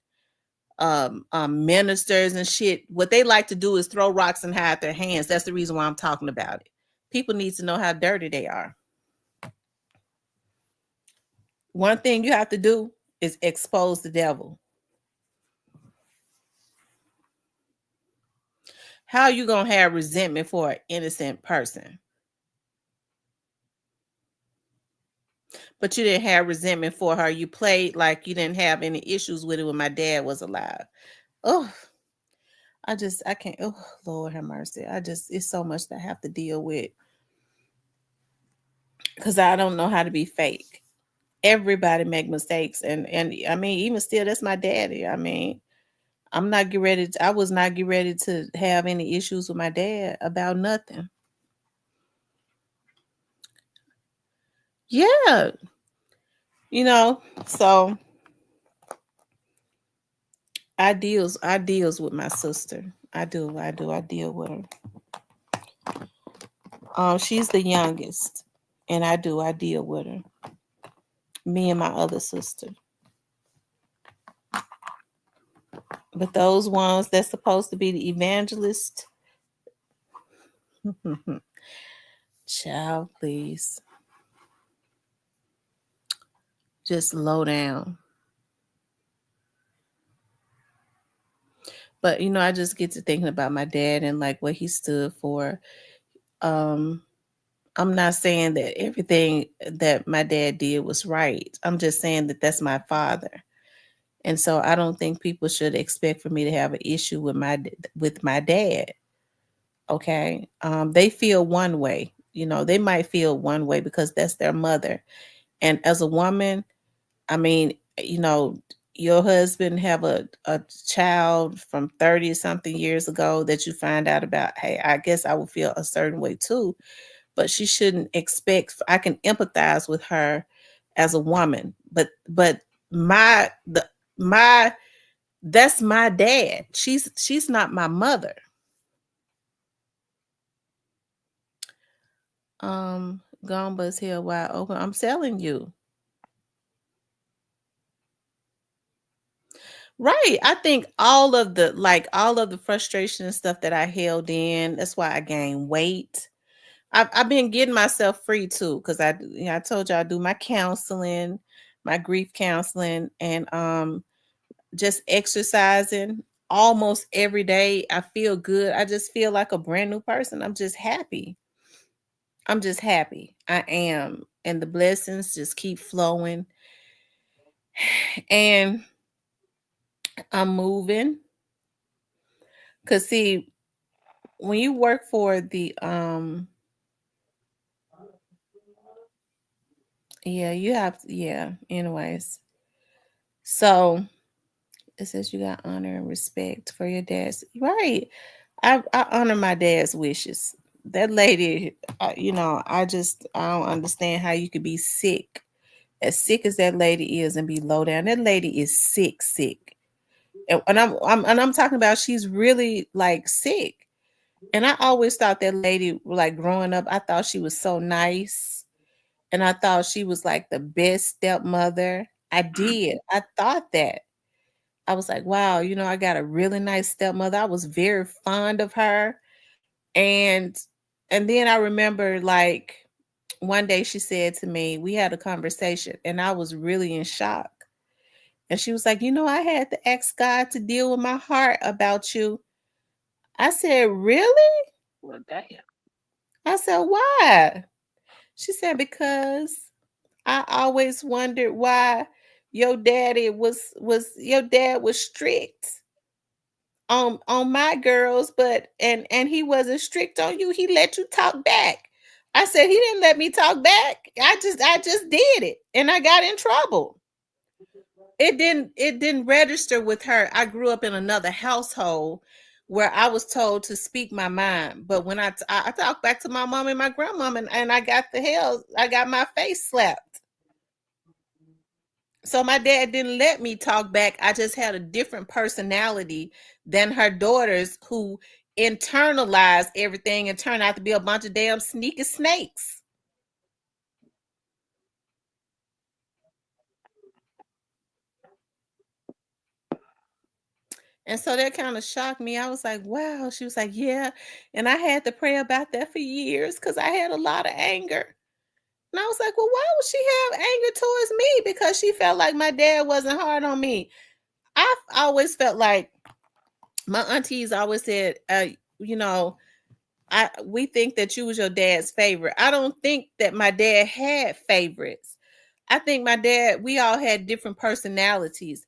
ministers and shit. What they like to do is throw rocks and hide their hands. That's the reason why I'm talking about it. People need to know how dirty they are. One thing you have to do is expose the devil. How are you going to have resentment for an innocent person? But you didn't have resentment for her. You played like you didn't have any issues with it when my dad was alive. Oh, I can't. Oh, Lord have mercy. It's so much that I have to deal with because I don't know how to be fake. Everybody make mistakes. And I mean, even still, that's my daddy. I mean, I was not getting ready to have any issues with my dad about nothing. Yeah. So I deals with my sister. I deal with her. She's the youngest, and I deal with her. Me and my other sister. But those ones that's supposed to be the evangelist, child, please. Just low down. But I just get to thinking about my dad and like what he stood for. I'm not saying that everything that my dad did was right. I'm just saying that that's my father. And so I don't think people should expect for me to have an issue with my dad. Okay? They feel one way. They might feel one way because that's their mother. And as a woman, I mean, your husband have a child from 30 something years ago that you find out about, hey, I guess I would feel a certain way too. But she shouldn't expect, I can empathize with her as a woman. But my that's my dad. She's not my mother. Gomba's here wide open. I'm telling you. Right. I think all of the frustration and stuff that I held in, that's why I gained weight. I've been getting myself free too, because I told you I do my counseling, my grief counseling, and just exercising almost every day. I feel good. I just feel like a brand new person. I'm just happy. I am. And the blessings just keep flowing. And I'm moving. Cause see, when you work for the anyways. So it says you got honor and respect for your dad's right. I honor my dad's wishes. That lady, I don't understand how you could be sick, as sick as that lady is, and be low down. That lady is sick, and I'm talking about she's really like sick. And I always thought that lady, like growing up, I thought she was so nice, and I thought she was like the best stepmother. I did. I thought that. I was like, wow, I got a really nice stepmother. I was very fond of her. And then I remember like one day she said to me, we had a conversation and I was really in shock. And she was like, I had to ask God to deal with my heart about you. I said, really? Well, damn. I said, why? She said, because I always wondered why your daddy your dad was strict on my girls, but and he wasn't strict on you. He let you talk back. I said he didn't let me talk back. I just did it and I got in trouble. It didn't register with her. I grew up in another household where I was told to speak my mind. But when I talked back to my mom and my grandmom, and I got my face slapped. So my dad didn't let me talk back. I just had a different personality than her daughters, who internalized everything and turned out to be a bunch of damn sneaky snakes. And so that kind of shocked me. I was like, wow. She was like, yeah. And I had to pray about that for years because I had a lot of anger. And I was like, well, why would she have anger towards me? Because she felt like my dad wasn't hard on me. I've always felt like my aunties always said, we think that you was your dad's favorite. I don't think that my dad had favorites. I think my dad, we all had different personalities,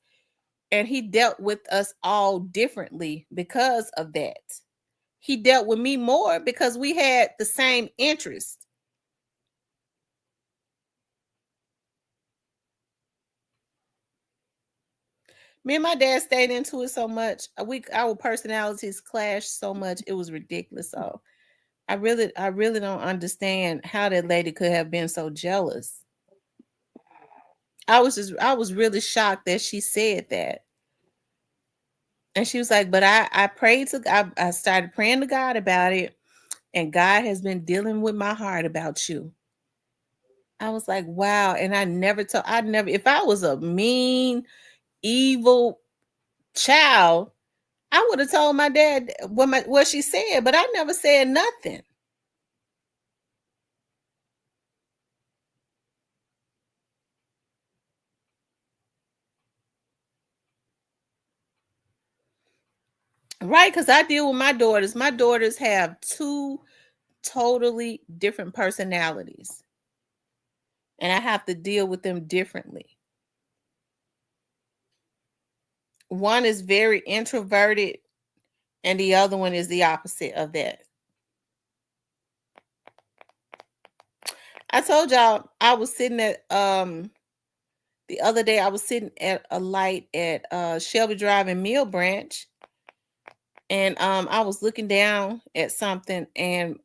and he dealt with us all differently because of that. He dealt with me more because we had the same interest. Me and my dad stayed into it so much. Our personalities clashed so much. It was ridiculous. So I really don't understand how that lady could have been so jealous. I was really shocked that she said that. And she was like, but I prayed to God. I started praying to God about it. And God has been dealing with my heart about you. I was like, wow. And if I was a mean, evil Child, I would have told my dad what she said, but I never said nothing. Right, because I deal with my daughters. My daughters have two totally different personalities, and I have to deal with them differently. One is very introverted, and the other one is the opposite of that. I told y'all I was sitting at the other day I was sitting at a light at Shelby Drive in Mill Branch, and I was looking down at something, and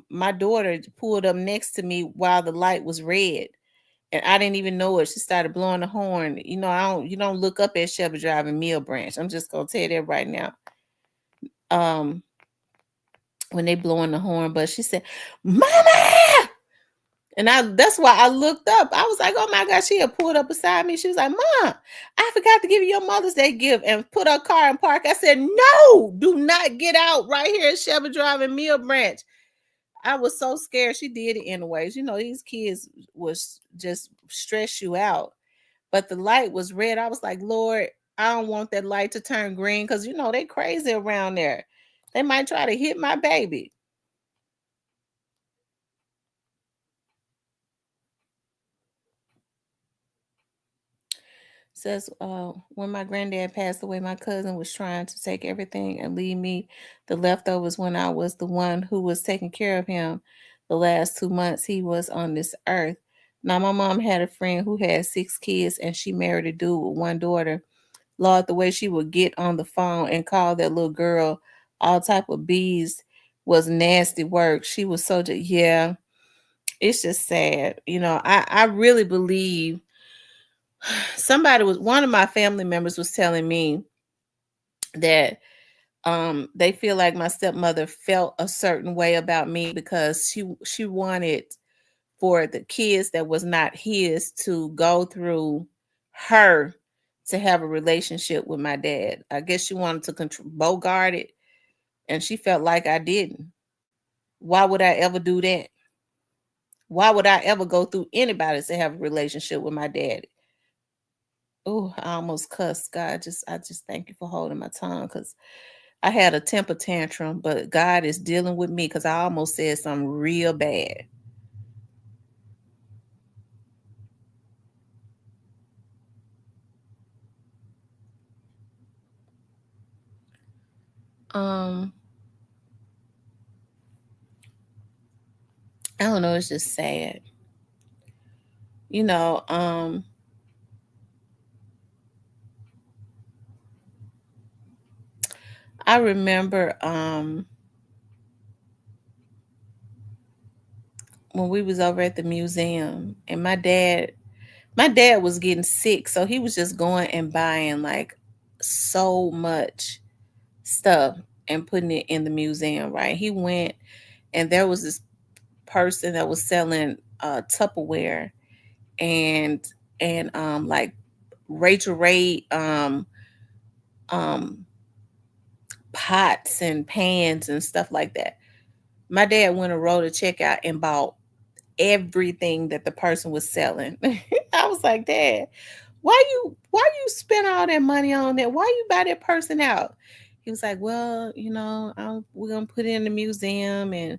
my daughter pulled up next to me while the light was red, and I didn't even know it. She started blowing the horn. You know, you don't look up at Shelby Drive and Mill Branch. I'm just gonna tell you that right now. When they blowing the horn, but she said, "Mama!" And that's why I looked up. I was like, "Oh my God!" She had pulled up beside me. She was like, "Mom, I forgot to give you your Mother's Day gift," and put her car in park. I said, "No, do not get out right here at Shelby Drive and Mill Branch." I was so scared. She did it anyways. You know, these kids was just stress you out. But the light was red. I was like, "Lord, I don't want that light to turn green because you know they crazy around there. They might try to hit my baby." Says, when my granddad passed away, my cousin was trying to take everything and leave me the leftovers when I was the one who was taking care of him the last 2 months he was on this earth. Now, my mom had a friend who had 6 kids and she married a dude with 1 daughter. Lord, the way she would get on the phone and call that little girl all type of bees was nasty work. She was so, yeah, it's just sad. You know, I really believe one of my family members was telling me that they feel like my stepmother felt a certain way about me because she wanted for the kids that was not his to go through her to have a relationship with my dad. I guess she wanted to bogart it, and she felt like I didn't. Why would I ever do that? Why would I ever go through anybody to have a relationship with my daddy? Oh, I almost cussed. God, I just thank you for holding my tongue because I had a temper tantrum, but God is dealing with me because I almost said something real bad. I don't know, it's just sad. You know, I remember when we was over at the museum and my dad was getting sick, so he was just going and buying like so much stuff and putting it in the museum, right? He went and there was this person that was selling Tupperware and like Rachel Ray pots and pans and stuff like that. My dad went and wrote a check out and bought everything that the person was selling. I was like, "Dad, why you spend all that money on that? Why you buy that person out?" He was like, "Well, you know, we're gonna put it in the museum and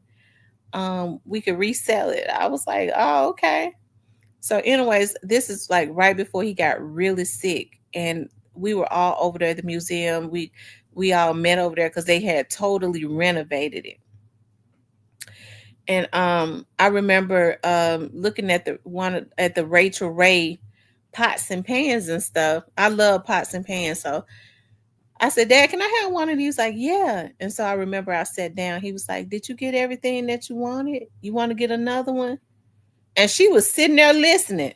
we could resell it." I was like, "Oh, okay." So, anyways, this is like right before he got really sick, and we were all over there at the museum. We all met over there because they had totally renovated it. And I remember looking at the Rachel Ray pots and pans and stuff. I love pots and pans, so I said, "Dad, can I have one of these?" Like, "Yeah." And so I remember I sat down. He was like, "Did you get everything that you wanted? You want to get another one?" And she was sitting there listening.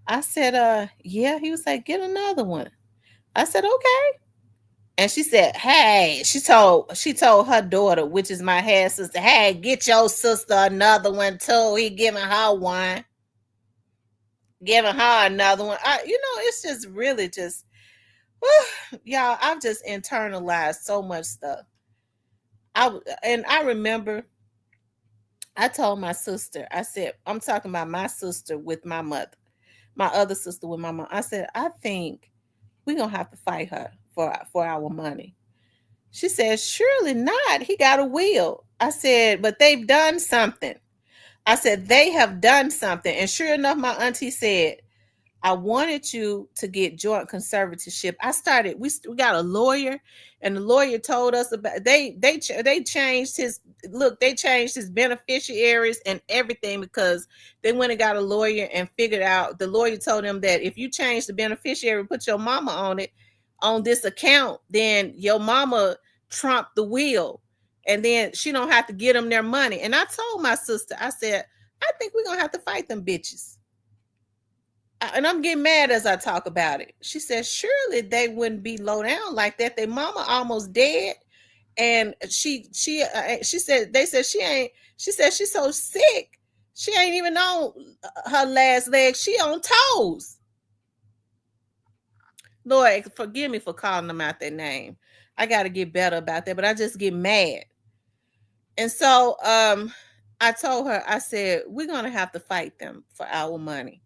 I said, "Yeah." He was like, "Get another one." I said, "Okay." And she said, "Hey," she told her daughter, which is my half sister, "Hey, get your sister another one too." He giving her one, giving her another one. It's just really just Y'all, I've just internalized so much stuff. I remember I told my sister, I said, I'm talking about my sister with my mother, my other sister with my mom. I said, I think we're gonna have to fight her for our money. She said, surely not. He got a will. I said, but they've done something. I said, they have done something. And sure enough, my auntie said, I wanted you to get joint conservatorship. We got a lawyer, and the lawyer told us about they changed his they changed his beneficiaries and everything because they went and got a lawyer and figured out. The lawyer told them that if you change the beneficiary, put your mama on it on this account, then your mama trumped the will, and then she don't have to get them their money. And I told my sister, I said, I think we're gonna have to fight them bitches. And I'm getting mad as I talk about it. She said, surely they wouldn't be low down like that. Their mama almost dead. And she said, they said she ain't, she said she's so sick. She ain't even on her last leg. She on toes. Lord, forgive me for calling them out their name. I got to get better about that, but I just get mad. And so I told her, I said, we're going to have to fight them for our money.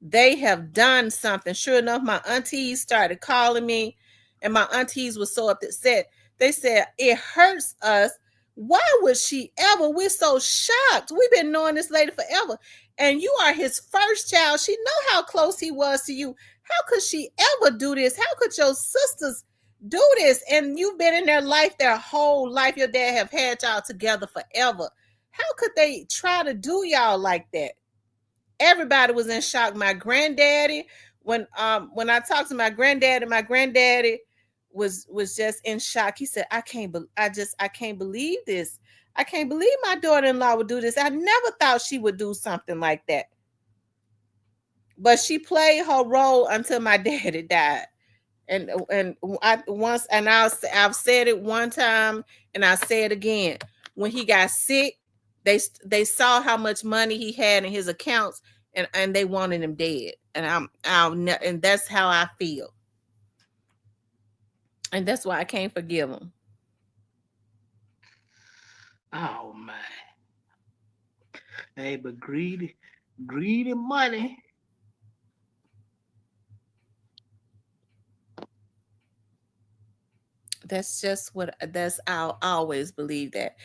They have done something. Sure enough, my aunties started calling me, and my aunties were so upset. They said, it hurts us. Why would she ever? We're so shocked. We've been knowing this lady forever. And you are his first child. She know how close he was to you. How could she ever do this? How could your sisters do this? And you've been in their life, their whole life. Your dad have had y'all together forever. How could they try to do y'all like that? Everybody was in shock. My granddaddy, when I talked to my granddaddy was just in shock. He said, I can't believe this. I can't believe my daughter-in-law would do this. I never thought she would do something like that. But she played her role until my daddy died. And I've said it one time and I say it again. When he got sick, they saw how much money he had in his accounts, and they wanted him dead. And and that's how I feel. And that's why I can't forgive him. Oh man. Hey, but greedy money. I'll always believe that.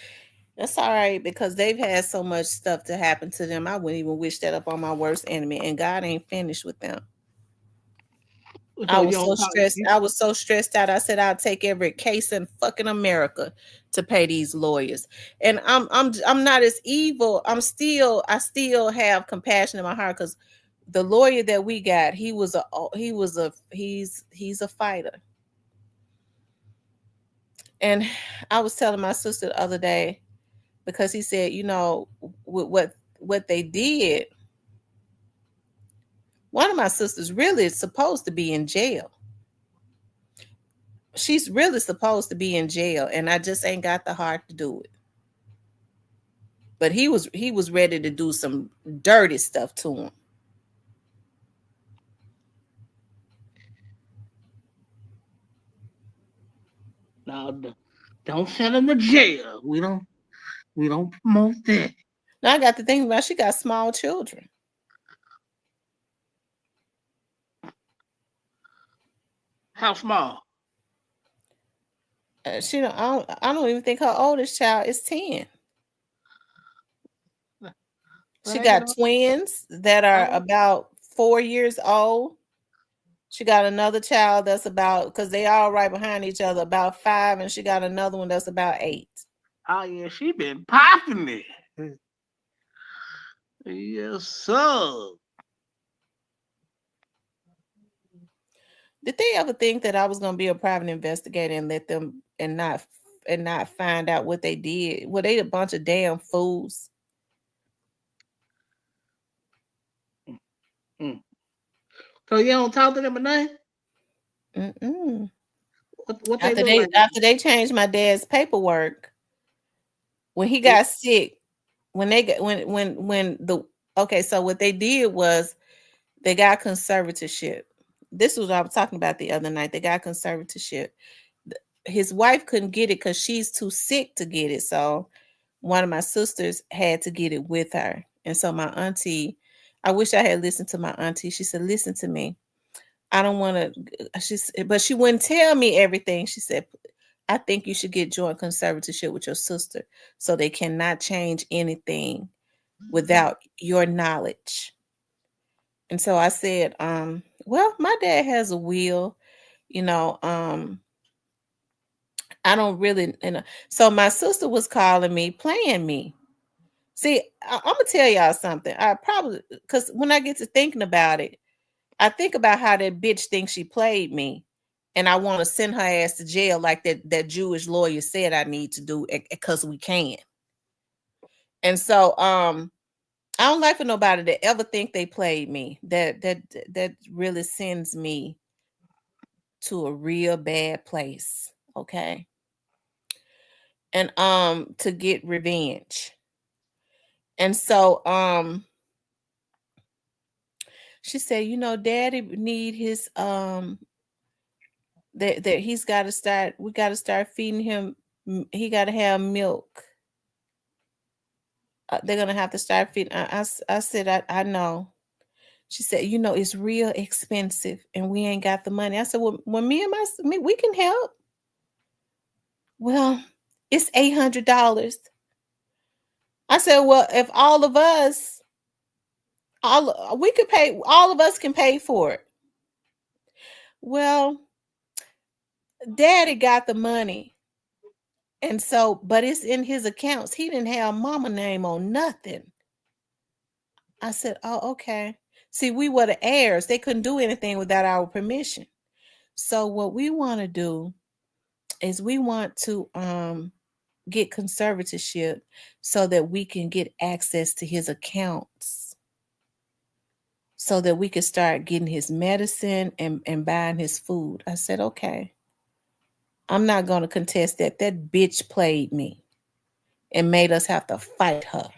That's all right, because they've had so much stuff to happen to them. I wouldn't even wish that upon my worst enemy, and God ain't finished with them. So I was so stressed. I was so stressed out. I said I'll take every case in fucking America to pay these lawyers. And I'm not as evil. I still have compassion in my heart, because the lawyer that we got, he's a fighter. And I was telling my sister the other day, because he said, you know, what they did. One of my sisters really is supposed to be in jail. She's really supposed to be in jail, and I just ain't got the heart to do it. But he was ready to do some dirty stuff to him. Now, don't send him to jail. We don't promote that. Now I got to think about, she got small children. How small? I don't even think her oldest child is 10. She got twins that are about 4 years old. She got another child that's about, because they all right behind each other, about 5, and she got another one that's about 8. Oh yeah, she been popping it. Yes, sir. Did they ever think that I was going to be a private investigator and let them and not find out what they did? Were they a bunch of damn fools? So you don't talk to them at night? Mm-mm. What after they changed my dad's paperwork, when he got sick, so what they did was they got conservatorship. this was what I was talking about the other night. They got conservatorship. His wife couldn't get it because she's too sick to get it. So one of my sisters had to get it with her. And so my auntie, I wish I had listened to my auntie. She said, listen to me. I don't want to, but she wouldn't tell me everything. She said, I think you should get joint conservatorship with your sister so they cannot change anything without your knowledge. And so I said, well, my dad has a will, you know, I don't really, so my sister was calling me, playing me. See, I'm gonna tell y'all something. I probably, because when I get to thinking about it, I think about how that bitch thinks she played me, and I want to send her ass to jail like that Jewish lawyer said I need to do, because we can. And so, I don't like for nobody to ever think they played me. That really sends me to a real bad place. Okay. And to get revenge. And so she said, you know, daddy need his that he's got to start, we got to start feeding him, he got to have milk. They're gonna have to start feeding. I said, I know. She said, you know, it's real expensive and we ain't got the money. I said, well, me, we can help. Well, it's $800. I said, well, if all of us, we could pay, all of us can pay for it. Well, daddy got the money. And so, but it's in his accounts. He didn't have mama name on nothing. I said, oh, okay. See, we were the heirs. They couldn't do anything without our permission. So what we want to do is we want to get conservatorship so that we can get access to his accounts, so that we can start getting his medicine and buying his food. I said, okay. I'm not going to contest that. That bitch played me and made us have to fight her.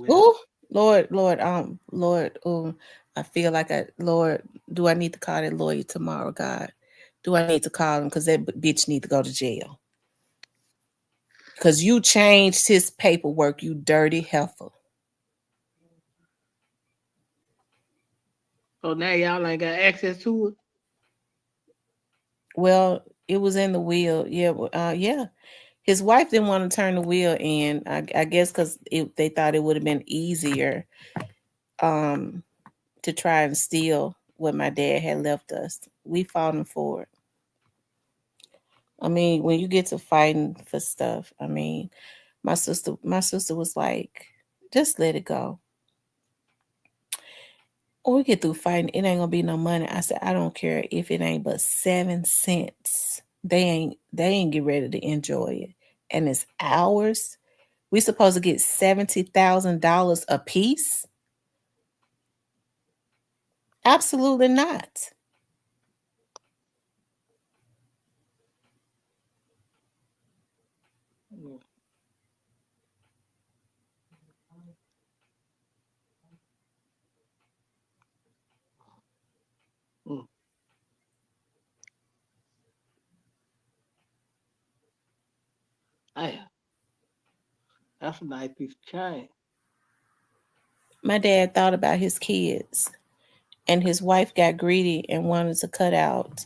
Oh, Lord, Lord, I feel like Lord, do I need to call that lawyer tomorrow, God? Do I need to call him? Because that bitch need to go to jail. Because you changed his paperwork, you dirty heifer. So now y'all ain't got access to it? Well, it was in the will. Yeah, yeah. His wife didn't want to turn the will in. I guess because they thought it would have been easier to try and steal what my dad had left us. We fought him for it. I mean, when you get to fighting for stuff, I mean, my sister was like, just let it go. When we get through fighting, it ain't gonna be no money. I said, I don't care if it ain't but 7 cents. They ain't get ready to enjoy it. And it's ours. We supposed to get $70,000 a piece? Absolutely not. That's a nice piece of change. My dad thought about his kids, and his wife got greedy and wanted to cut out.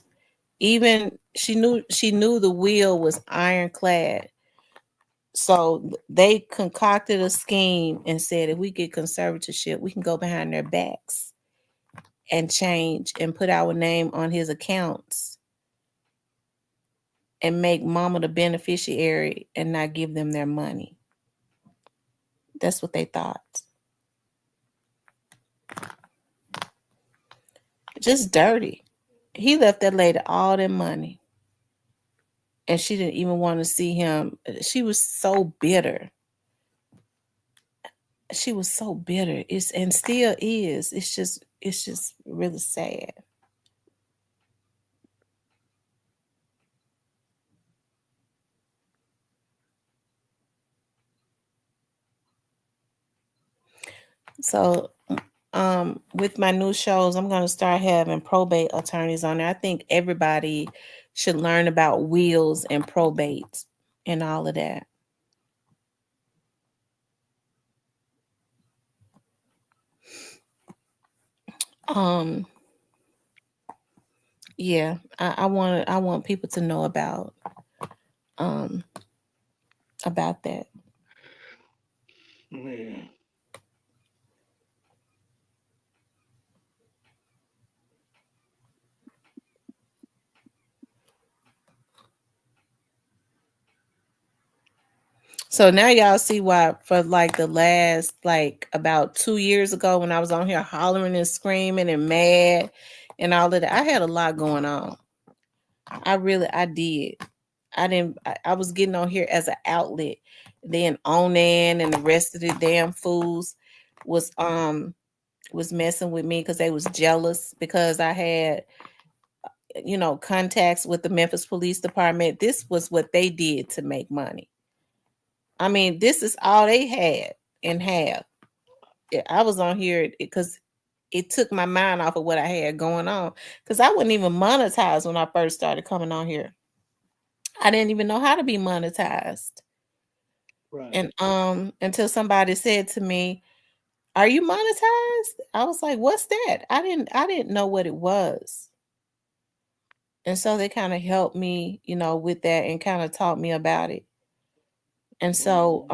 Even she knew the will was ironclad. So they concocted a scheme and said, if we get conservatorship, we can go behind their backs and change and put our name on his accounts and make mama the beneficiary and not give them their money. That's what they thought. Just dirty. He left that lady all that money. And she didn't even want to see him. She was so bitter. She was so bitter. And still is. It's just really sad. So with my new shows, I'm going to start having probate attorneys on there. I think everybody should learn about wills and probate and all of that. Yeah, I want people to know about that. Man. So now y'all see why for like the last like about 2 years ago when I was on here hollering and screaming and mad and all of that, I had a lot going on. I did. I was getting on here as an outlet. Then Onan and the rest of the damn fools was messing with me because they was jealous because I had contacts with the Memphis Police Department. This was what they did to make money. I mean, this is all they had and have. I was on here because it took my mind off of what I had going on because I wasn't even monetized when I first started coming on here. I didn't even know how to be monetized. Right. And until somebody said to me, "Are you monetized?" I was like, "What's that?" I didn't know what it was. And so they kind of helped me, with that and kind of taught me about it. And so,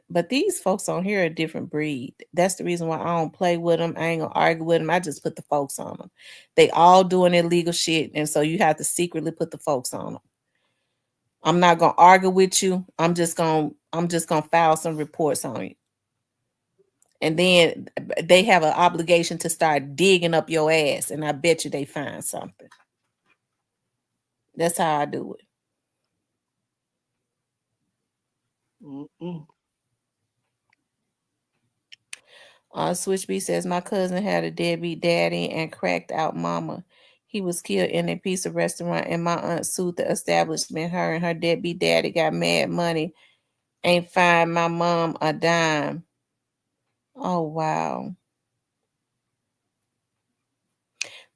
but these folks on here are a different breed. That's the reason why I don't play with them. I ain't gonna argue with them. I just put the folks on them. They all doing illegal shit, and so you have to secretly put the folks on them. I'm not gonna argue with you. I'm just gonna file some reports on you, and then they have an obligation to start digging up your ass, and I bet you they find something. That's how I do it. Switch B says my cousin had a deadbeat daddy and cracked out mama. He was killed in a pizza restaurant, and my aunt sued the establishment. Her and her deadbeat daddy got mad money. Ain't find my mom a dime. Oh wow.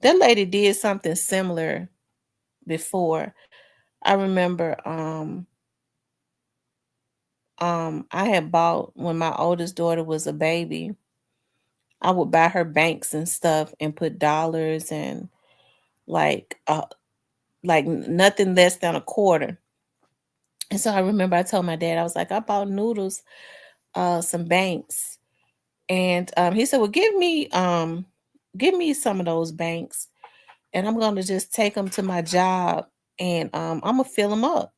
That lady did something similar before. I remember I had bought when my oldest daughter was a baby. I would buy her banks and stuff and put dollars and like nothing less than a quarter. And so I remember I told my dad, I was like, I bought noodles, some banks. And he said, well, give me some of those banks. And I'm gonna just take them to my job and I'm gonna fill them up.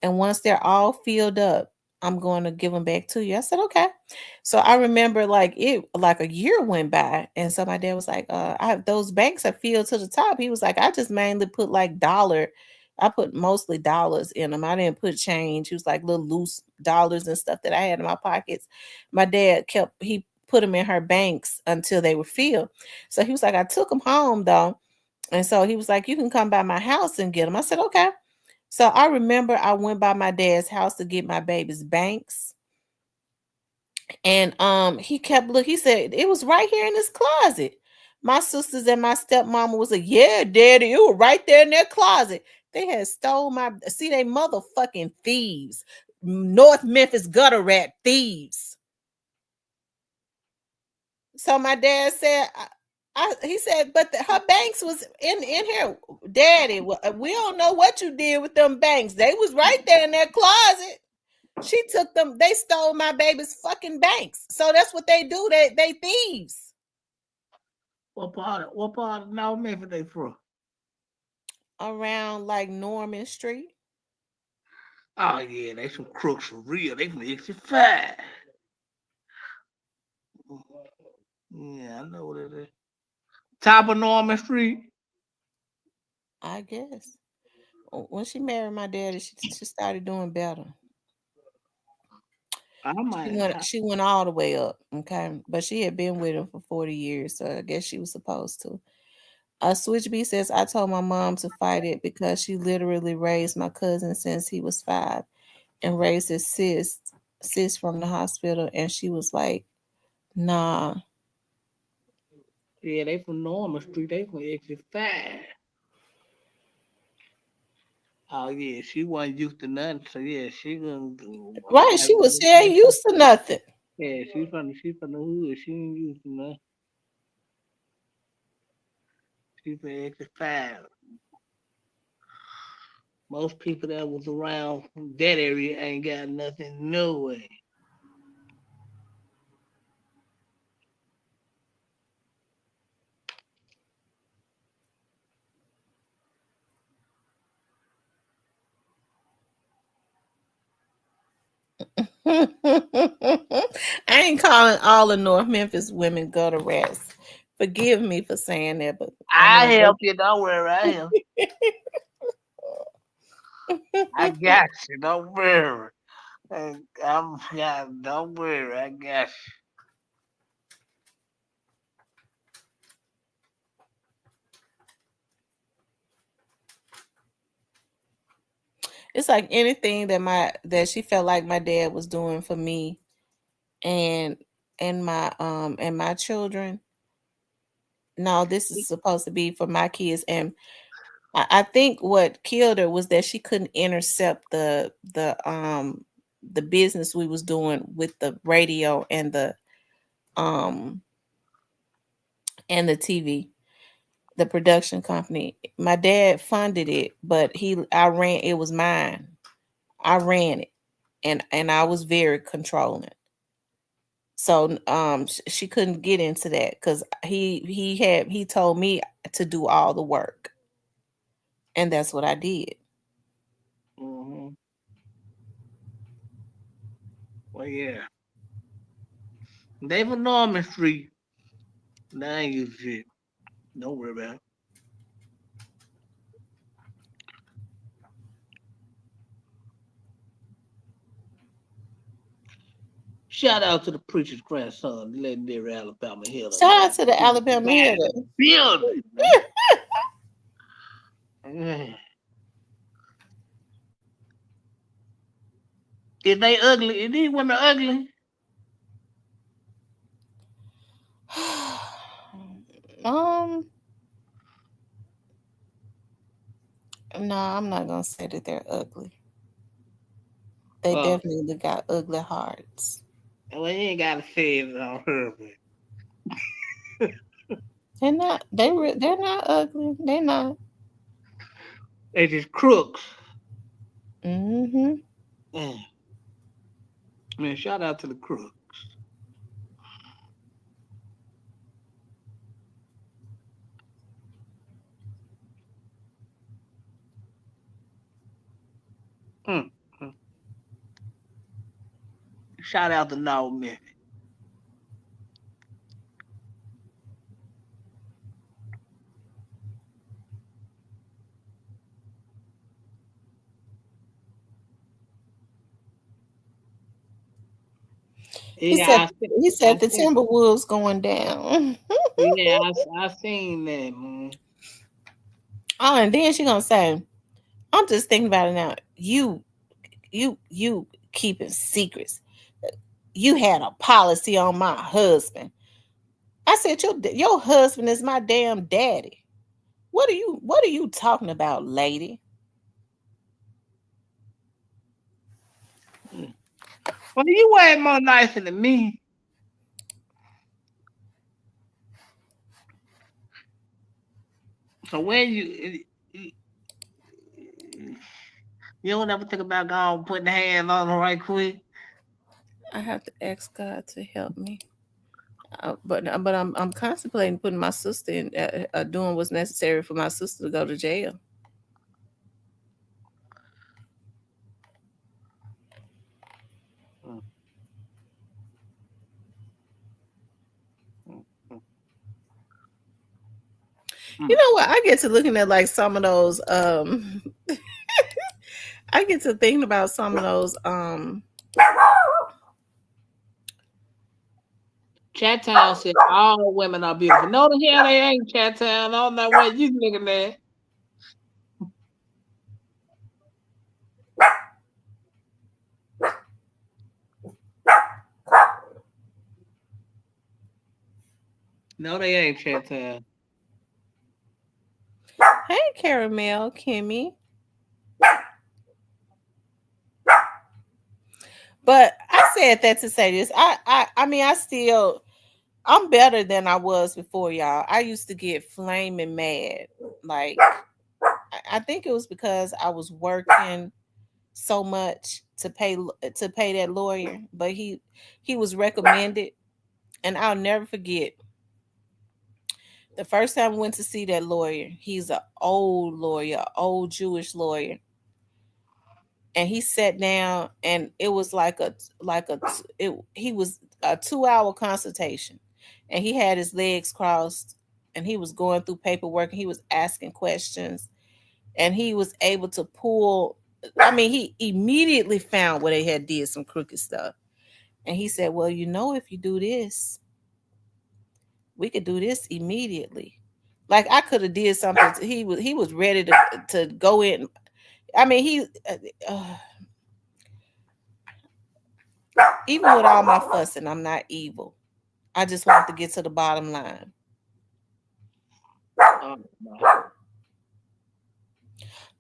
And once they're all filled up, I'm going to give them back to you. I said, okay. So I remember like a year went by. And so my dad was like, I have those banks are filled to the top. He was like, I just mainly put like I put mostly dollars in them. I didn't put change. He was like little loose dollars and stuff that I had in my pockets. My dad he put them in her banks until they were filled. So he was like, I took them home though. And so he was like, you can come by my house and get them. I said, okay. So I remember I went by my dad's house to get my baby's banks. And he kept looking, he said, it was right here in this closet. My sisters and my stepmama was like, yeah, daddy, it was right there in their closet. They had stole they motherfucking thieves. North Memphis gutter rat thieves. So my dad said, he said, but her banks was in here. Daddy, we don't know what you did with them banks. They was right there in that closet. She took them. They stole my baby's fucking banks. So that's what they do. They thieves. What part of North Memphis they from? Around like Norman Street. Oh yeah, they some crooks for real. They from 65. Yeah, I know what it is. Top of Norman Street. I guess. When she married my daddy, she started doing better. She went all the way up, okay? But she had been with him for 40 years, so I guess she was supposed to. Switch B says, I told my mom to fight it because she literally raised my cousin since he was 5 and raised his sis from the hospital. And she was like, nah. Yeah, they from Norman Street. They from Exit 5. Oh yeah, she wasn't used to nothing, so yeah, she gonna do. Right, she ain't used to nothing. Yeah, she from the hood. She ain't used to nothing. She from Exit 5. Most people that was around that area ain't got nothing, no way. I ain't calling all the North Memphis women gutter rats. Forgive me for saying that, but I help you, don't worry, I help. I got you, don't worry. Don't worry, I got you. It's like anything that she felt like my dad was doing for me and my children. No, this is supposed to be for my kids. And I think what killed her was that she couldn't intercept the business we was doing with the radio and the TV, the production company. My dad funded it, but it was mine. I ran it, and I was very controlling. So she couldn't get into that because he told me to do all the work, and that's what I did. Mm-hmm. Well, yeah. They from Norman Street. Now you shit. Don't worry about it. Shout out to the preacher's grandson, legendary Alabama Hitter. Shout out to the Alabama Hitter. Building. Is they ugly? Is these women ugly? No, I'm not gonna say that they're ugly. They definitely got ugly hearts. Well, you ain't gotta say it on her. They're not. They're not ugly. They're not. They just crooks. Mm-hmm. Man, shout out to the crooks. Shout out to Now Memphis. He said the Timberwolves going down. Yeah, I seen that, man. Oh, and then she gonna say, I'm just thinking about it now. You keeping secrets. You had a policy on my husband. I said, your husband is my damn daddy. What are you talking about, lady? Well, you way more nicer than me. So when you don't ever think about going putting the hands on her right quick? I have to ask God to help me. But I'm contemplating putting my sister in, doing what's necessary for my sister to go to jail. You know what? I get to looking at like some of those. I get to thinking about some of those. Chattown said all women are beautiful. No, the hell they ain't, Chattown. I don't know what you looking at. No, they ain't, Chantel. Hey, Caramel, Kimmy. But I said that to say this. I mean, I'm better than I was before, y'all. I used to get flaming mad. Like, I think it was because I was working so much to pay that lawyer, but he was recommended, and I'll never forget the first time I went to see that lawyer. He's an old lawyer, old Jewish lawyer, and he sat down, and it was he was a 2-hour consultation, and he had his legs crossed, and he was going through paperwork, and he was asking questions, and he was able to pull. I mean, he immediately found where they had did some crooked stuff, and he said, "Well, if you do this, we could do this immediately." Like I could have did something. He was ready to go in. I mean, even with all my fussing, I'm not evil. I just want to get to the bottom line.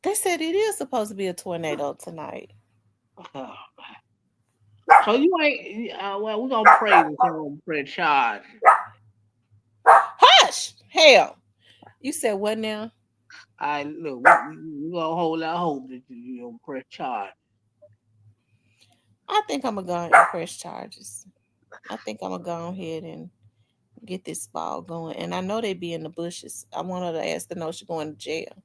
They said it is supposed to be a tornado tonight. So you ain't. Well, we're gonna pray with him. Pray charge. Hush! Hell, you said what now? I look. We gonna hold our hope that you don't press charge. I think I'm gonna go and press charges. I think I'm gonna go ahead and get this ball going. And I know they be in the bushes. I want her to ask to know she's going to jail.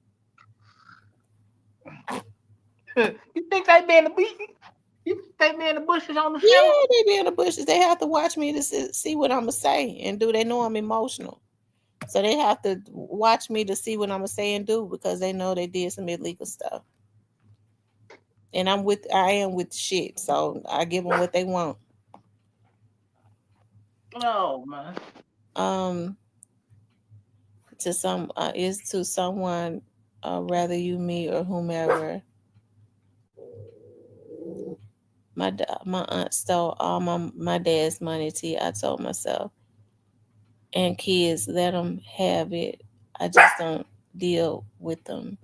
You think they be in the bushes? You think they be in the bushes on the show? Yeah, they be in the bushes. They have to watch me to see what I'm gonna say and do. They know I'm emotional, so they have to watch me to see what I'm gonna say and do because they know they did some illegal stuff. And I am with shit, so I give them what they want. Oh man. Is to someone, rather you, me, or whomever. My aunt stole all my dad's money. I told myself, and kids, let them have it. I just don't deal with them.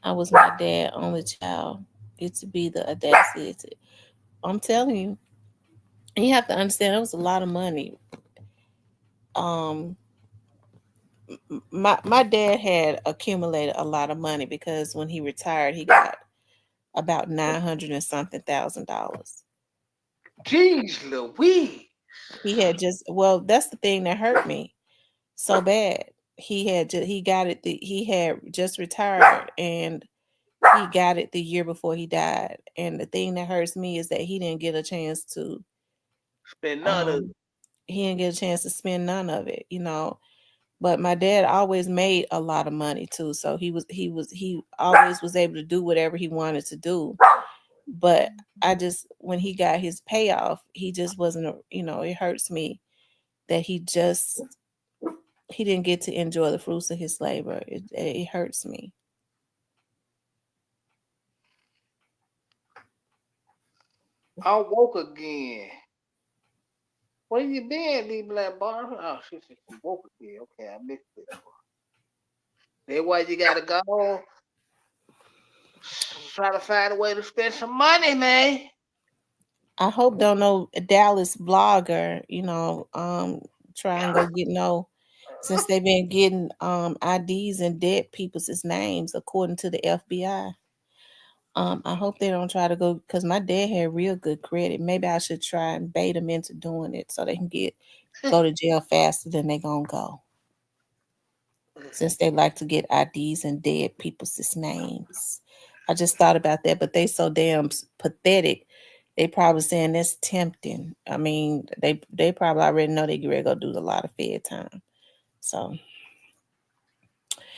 I was my dad's only child. It's to be the audacity. I'm telling you, and you have to understand it was a lot of money. Um, my dad had accumulated a lot of money because when he retired, he got about 900 and something $1,000. Jeez Louise. He had that's the thing that hurt me so bad. He had just retired, and he got it the year before he died. And the thing that hurts me is that he didn't get a chance to spend none of it. He didn't get a chance to spend none of it, But my dad always made a lot of money too, so he always was able to do whatever he wanted to do. But when he got his payoff, he just wasn't. It hurts me that he didn't get to enjoy the fruits of his labor. It hurts me. I woke again. Where you been, Lee Black Bar? Oh, she woke again. Okay, I missed it. That's why you gotta go. Try to find a way to spend some money, man. I hope don't know Dallas vlogger, try and go get since they've been getting IDs and dead people's names according to the FBI. I hope they don't try to go because my dad had real good credit. Maybe I should try and bait them into doing it so they can go to jail faster than they gonna go. Since they like to get IDs and dead people's names. I just thought about that, but they so damn pathetic. They probably saying that's tempting. I mean, they probably already know they get ready to go do a lot of Fed time. So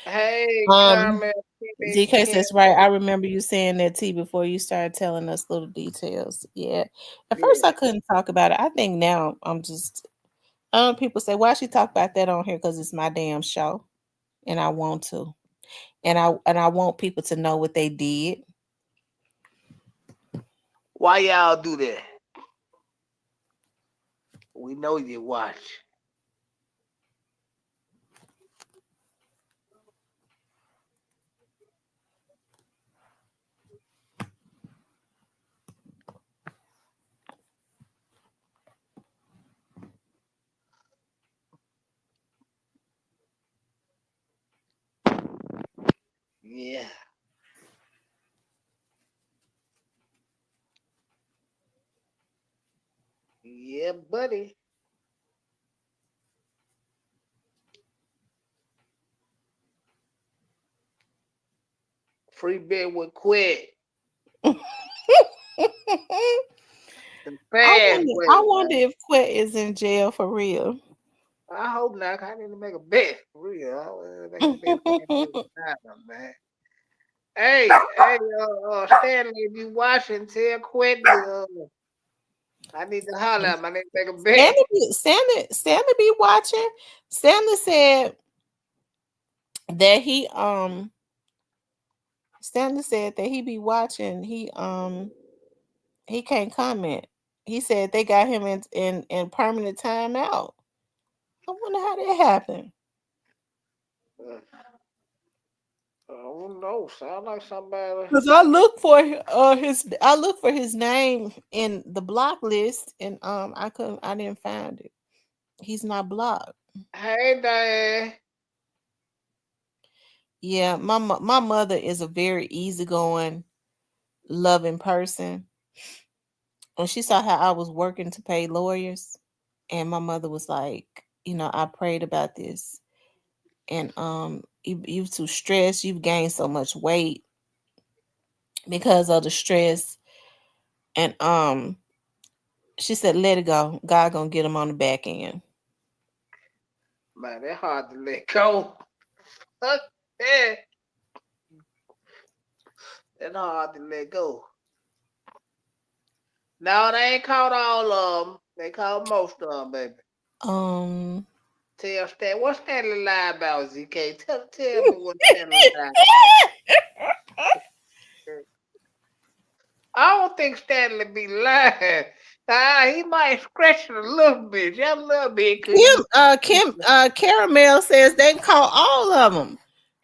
hey, DK says right. I remember you saying that T before you started telling us little details. Yeah. At first I couldn't talk about it. I think now I'm just people say, why she talk about that on here? Because it's my damn show. And I want to. And I want people to know what they did. Why y'all do that? We know you watch. Yeah, buddy. Free bed with quit. The fast way, I wonder man. if Quet is in jail for real. I hope not. I need to make a bet. For real. I want to make a bet. Man. Hey, Stanley, if you watching, tell Quit I need to holler at him. I need to make a bet. Stanley be watching. Stanley said that Stanley said that he be watching. He can't comment. He said they got him in permanent timeout. I wonder how that happened. I don't know. Sound like somebody. Because I look for his name in the block list, and I didn't find it. He's not blocked. Hey, Dad. Yeah, my mother is a very easygoing, loving person. When she saw how I was working to pay lawyers, and my mother was like, I prayed about this, and you too stressed, you've gained so much weight because of the stress, and she said, let it go. God gonna get him on the back end. Man, that's hard to let go. Yeah. That's hard to let go. No, they ain't caught all of them. They caught most of them, baby. Um, Tell Stan, what's Stanley lie about, ZK? Tell me what Stanley lie. I don't think Stanley be lying. He might scratch it a little bit, just a little bit. Kim Caramel says they caught all of them.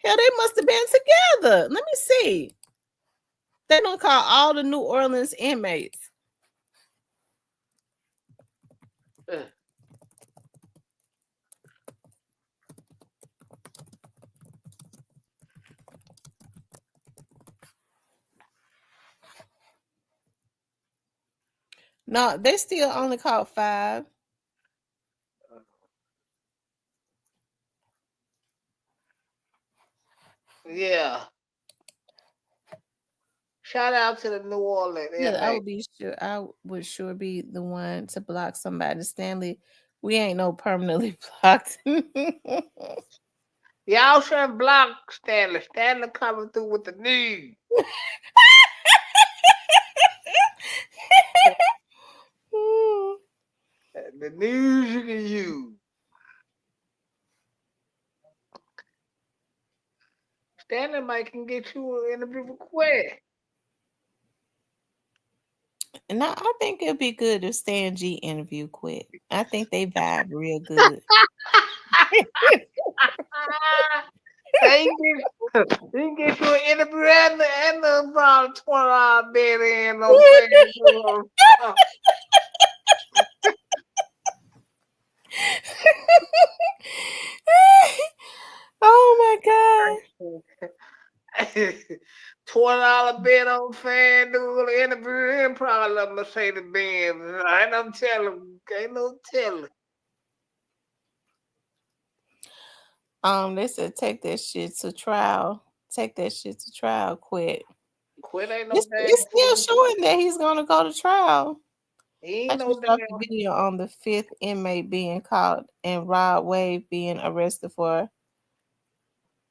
Hell, they must have been together. Let me see. They don't call all the New Orleans inmates. No, they still only caught 5. Yeah. Shout out to the New Orleans Yeah, inmates. I would sure be the one to block somebody. Stanley, we ain't no permanently blocked. Y'all shouldn't block Stanley. Stanley coming through with the news. The news you can use. Stanley might can get you an interview request. And I think it'd be good if Stan G interview Quit. I think they vibe real good. He can get you an interview and the about $20 bed in on Facebook. Oh my God. $20 bid on FanDuel interview him probably a Mercedes Benz. Ain't no telling. Ain't no telling. They said take that shit to trial. Take that shit to trial. Quit. Quit ain't no It's damn still fool. showing that he's gonna go to trial. He I ain't no just dropped damn. the video on the 5th inmate being caught and Rod Wave being arrested for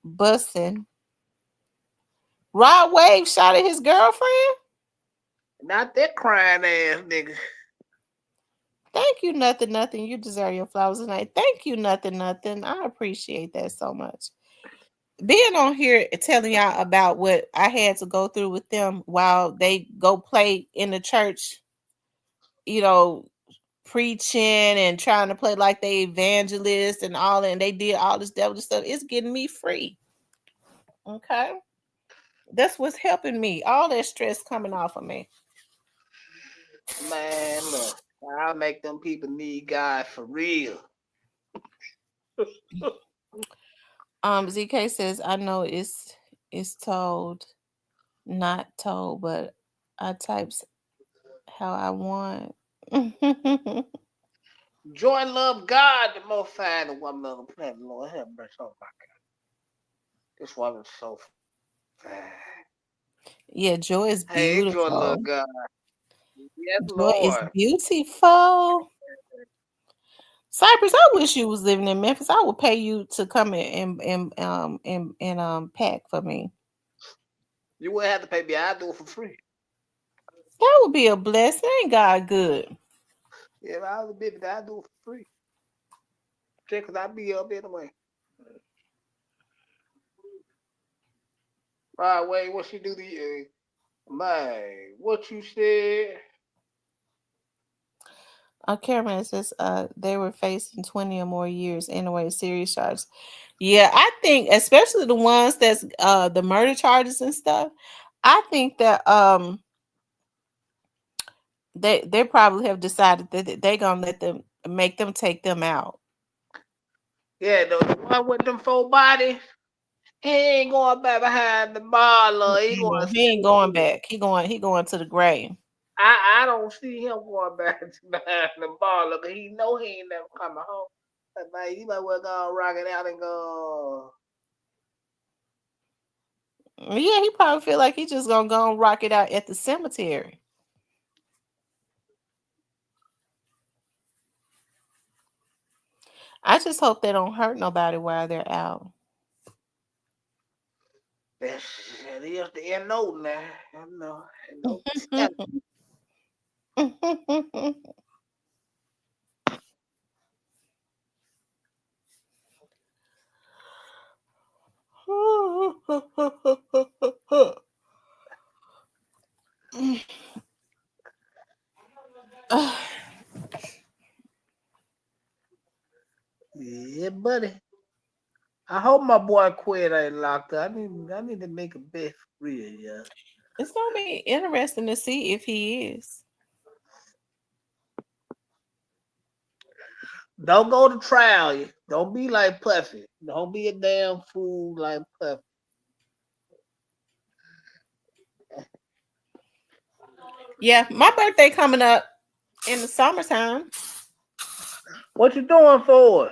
busting. Rod Wave shot at his girlfriend. Not that crying ass nigga. Thank you, nothing. You deserve your flowers tonight. Thank you, nothing. I appreciate that so much. Being on here telling y'all about what I had to go through with them while they go play in the church, preaching and trying to play like they evangelists and all, and they did all this devil stuff. It's getting me free. Okay. That's what's helping me. All that stress coming off of me. Man, look, I'll make them people need God for real. ZK says, I know it's told, not told, but I types how I want. Joy and love God, the most high, the one on the planet, Lord have mercy on my God. This woman's so fine. Yeah, joy is Hey, enjoy love beautiful. God. Yes, Joy is Lord. beautiful. Cypress, I wish you was living in Memphis. I would pay you to come and pack for me. You wouldn't have to pay me. I'd do it for free. That would be a blessing. Ain't God good? Yeah, if I was a baby, I'd do it for free. Check, cause I'd be up anyway. Right, wait, what she do to you? Man, what you said? Cameron says they were facing 20 or more years anyway, serious charges. Yeah, I think especially the ones that's the murder charges and stuff. I think that they probably have decided that they're gonna let them make them take them out. Yeah, the one with them 4 bodies, he ain't going back behind the bar. He going to He stay ain't going there. back. He going to the grave. I don't see him going back behind the bar. Look, he know he ain't never coming home. But man, you might well go rock it out and go. Yeah, he probably feel like he just gonna go and rock it out at the cemetery. I just hope they don't hurt nobody while they're out. That is the end note now. I know. Yeah, buddy. I hope my boy Quid ain't locked up. I need to make a bet for real, yeah. It's gonna be interesting to see if he is. Don't go to trial. Don't be like Puffy. Don't be a damn fool like Puffy. Yeah, my birthday coming up in the summertime. What you doing for?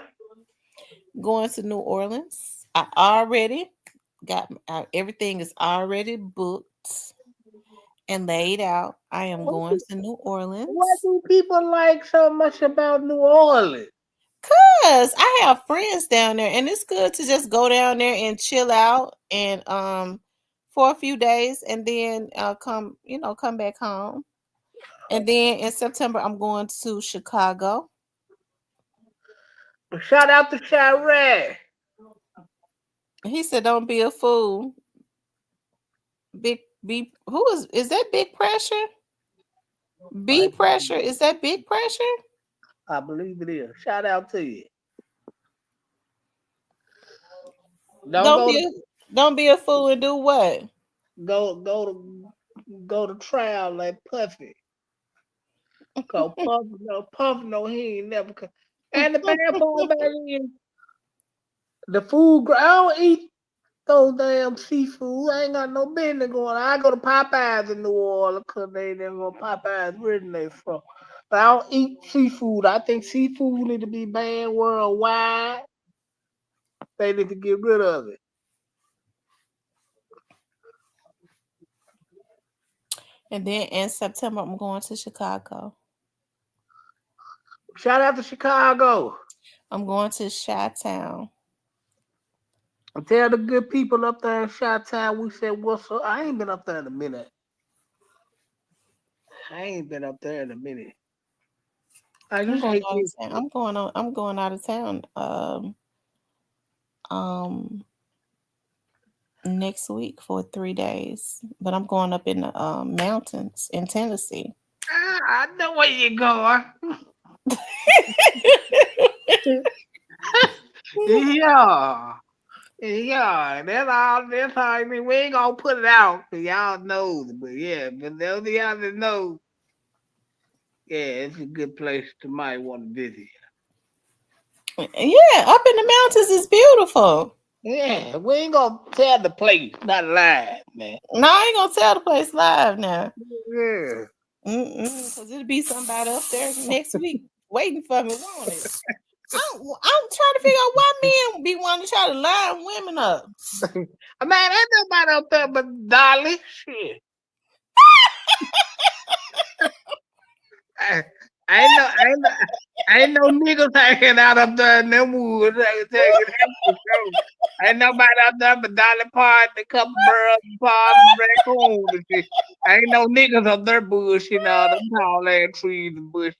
Going to New Orleans. I already got everything is already booked and laid out. I am going to New Orleans. Why do people like so much about New Orleans? Cause I have friends down there, and it's good to just go down there and chill out and for a few days, and then come back home. And then in September, I'm going to Chicago. Shout out to Chirac. He said, "Don't be a fool." Big who is that? Big Pressure. B Pressure, is that Big Pressure? I believe it is. Shout out to you. Don't be a fool and do what? Go to trial like Puffy. Cause Puff no, he ain't never come. And the bad part about it is the food. I don't eat those damn seafood. I ain't got no business going. I go to Popeyes in New Orleans because they never go Popeyes where they from. But I don't eat seafood. I think seafood need to be banned worldwide. They need to get rid of it. And then in September, I'm going to Chicago. Shout out to Chicago. I'm going to Chi-Town. Tell the good people up there in Chi-Town we said what's up. I ain't been up there in a minute. I'm going out of town next week for 3 days, but I'm going up in the mountains in Tennessee. I know where you're going. Yeah, that's all. That's all. I mean, we ain't gonna put it out for y'all know, but yeah, but those of y'all that know, yeah, it's a good place to might want to visit. Yeah, up in the mountains is beautiful. Yeah, we ain't gonna tell the place, not live, man. No, I ain't gonna tell the place live now. Yeah. Because it'll be somebody up there next week waiting for me, won't it? I'm trying to figure out why men be wanting to try to line women up. Man, ain't nobody up there but Dolly. Shit. Ain't no niggas hanging out up there in them woods. Ain't nobody out there but Dolly Parton, a couple birds, Bob, raccoons and shit. Ain't no niggas up there bullshitting all them tall ass trees and bush.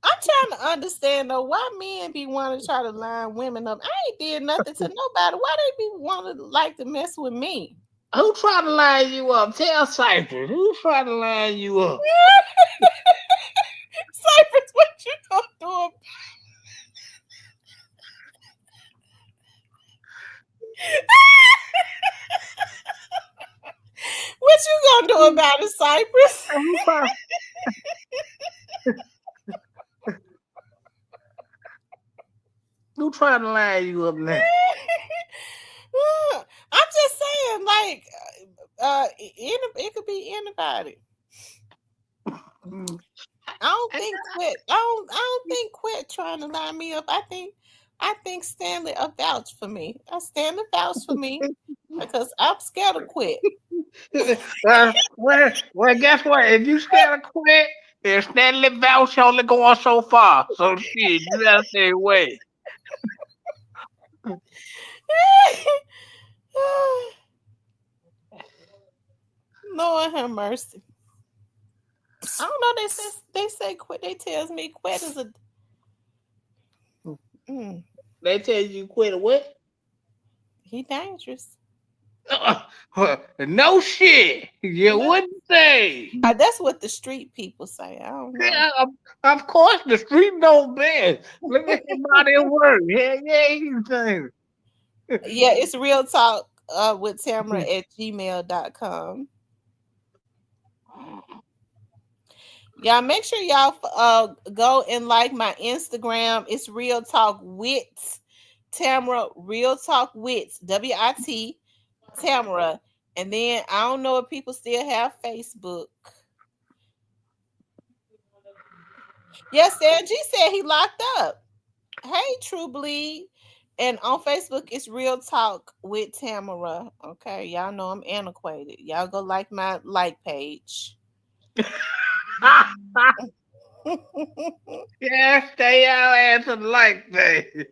I'm trying to understand though why men be wanting to try to line women up. I ain't did nothing to nobody. Why they be wanting to like to mess with me? Who trying to line you up? Tell Cypress. Who trying to line you up? Cypress, what you gonna do? What you gonna do about it, Cypress? Who trying to line you up now? I'm just saying, like, it could be anybody. I don't think quit trying to line me up. I think Stanley a vouch for me. Stanley vouch for me because I'm scared of quit. Well, guess what? If you scared of quit, then Stanley vouch only going so far. So shit, you gotta stay away. Lord have mercy. I don't know. They say quit. They tells me quit is a. They tell you quit what? He dangerous. No shit. You wouldn't say. That's what the street people say. I don't know. Yeah, of course the street know best. Look at somebody at work. Yeah, you saying. Yeah, it's real talk with Tamara at gmail.com. Y'all make sure y'all go and like my Instagram. It's Real Talk Wits. Tamara, Real Talk Wits. WIT Tamara. And then I don't know if people still have Facebook. Yes, G said he locked up. Hey, True Bleed. And on Facebook, it's Real Talk with Tamara. Okay, y'all know I'm antiquated. Y'all go like my like page. Yeah, stay out ass and like page.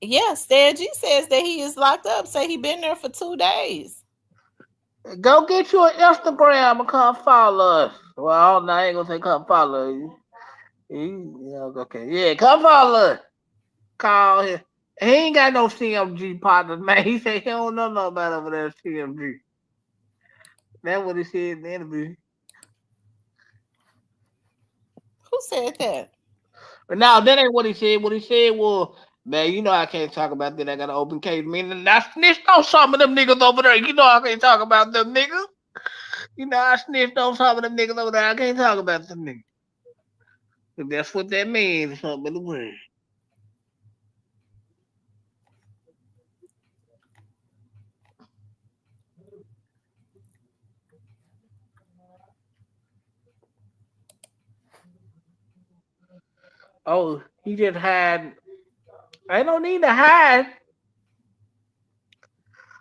Yeah, Stan G says that he is locked up. Say he been there for 2 days. Go get you an Instagram and come follow us. Well, I ain't gonna say come follow you. Okay, yeah, come follow us. Call him. He ain't got no CMG partners, man. He said he don't know nobody over there at CMG. That's what he said in the interview. Who said that? But now that ain't what he said. What he said was, man, you know I can't talk about that. I got an open case. Meaning I snitched on some of them niggas over there. You know I can't talk about them niggas. You know I snitched on some of them niggas over there. I can't talk about them niggas. But that's what that means. Something in the word. Oh, he just had. I don't need to hide.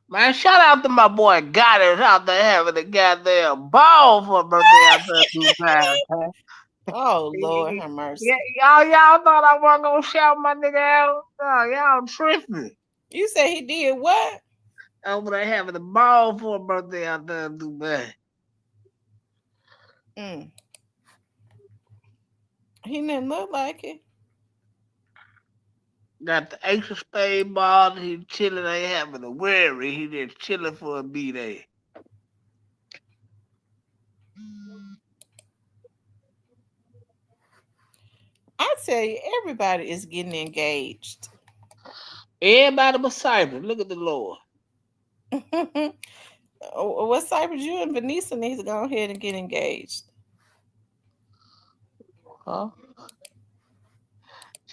Man, shout out to my boy Goddess out there having a goddamn ball for a birthday out there 2 times. Huh? Oh, Lord have mercy. Yeah, y'all thought I wasn't gonna shout my nigga out? Oh, y'all tripping. You say he did what? Over there having a ball for a birthday out there in Dubai. He didn't look like it. Got the ace of spade ball. He chilling, ain't having a worry. He just chilling for a B-day. I tell you, everybody is getting engaged. Everybody but Cypress. Look at the Lord. What Cypress? You and Vanessa need to go ahead and get engaged. Huh?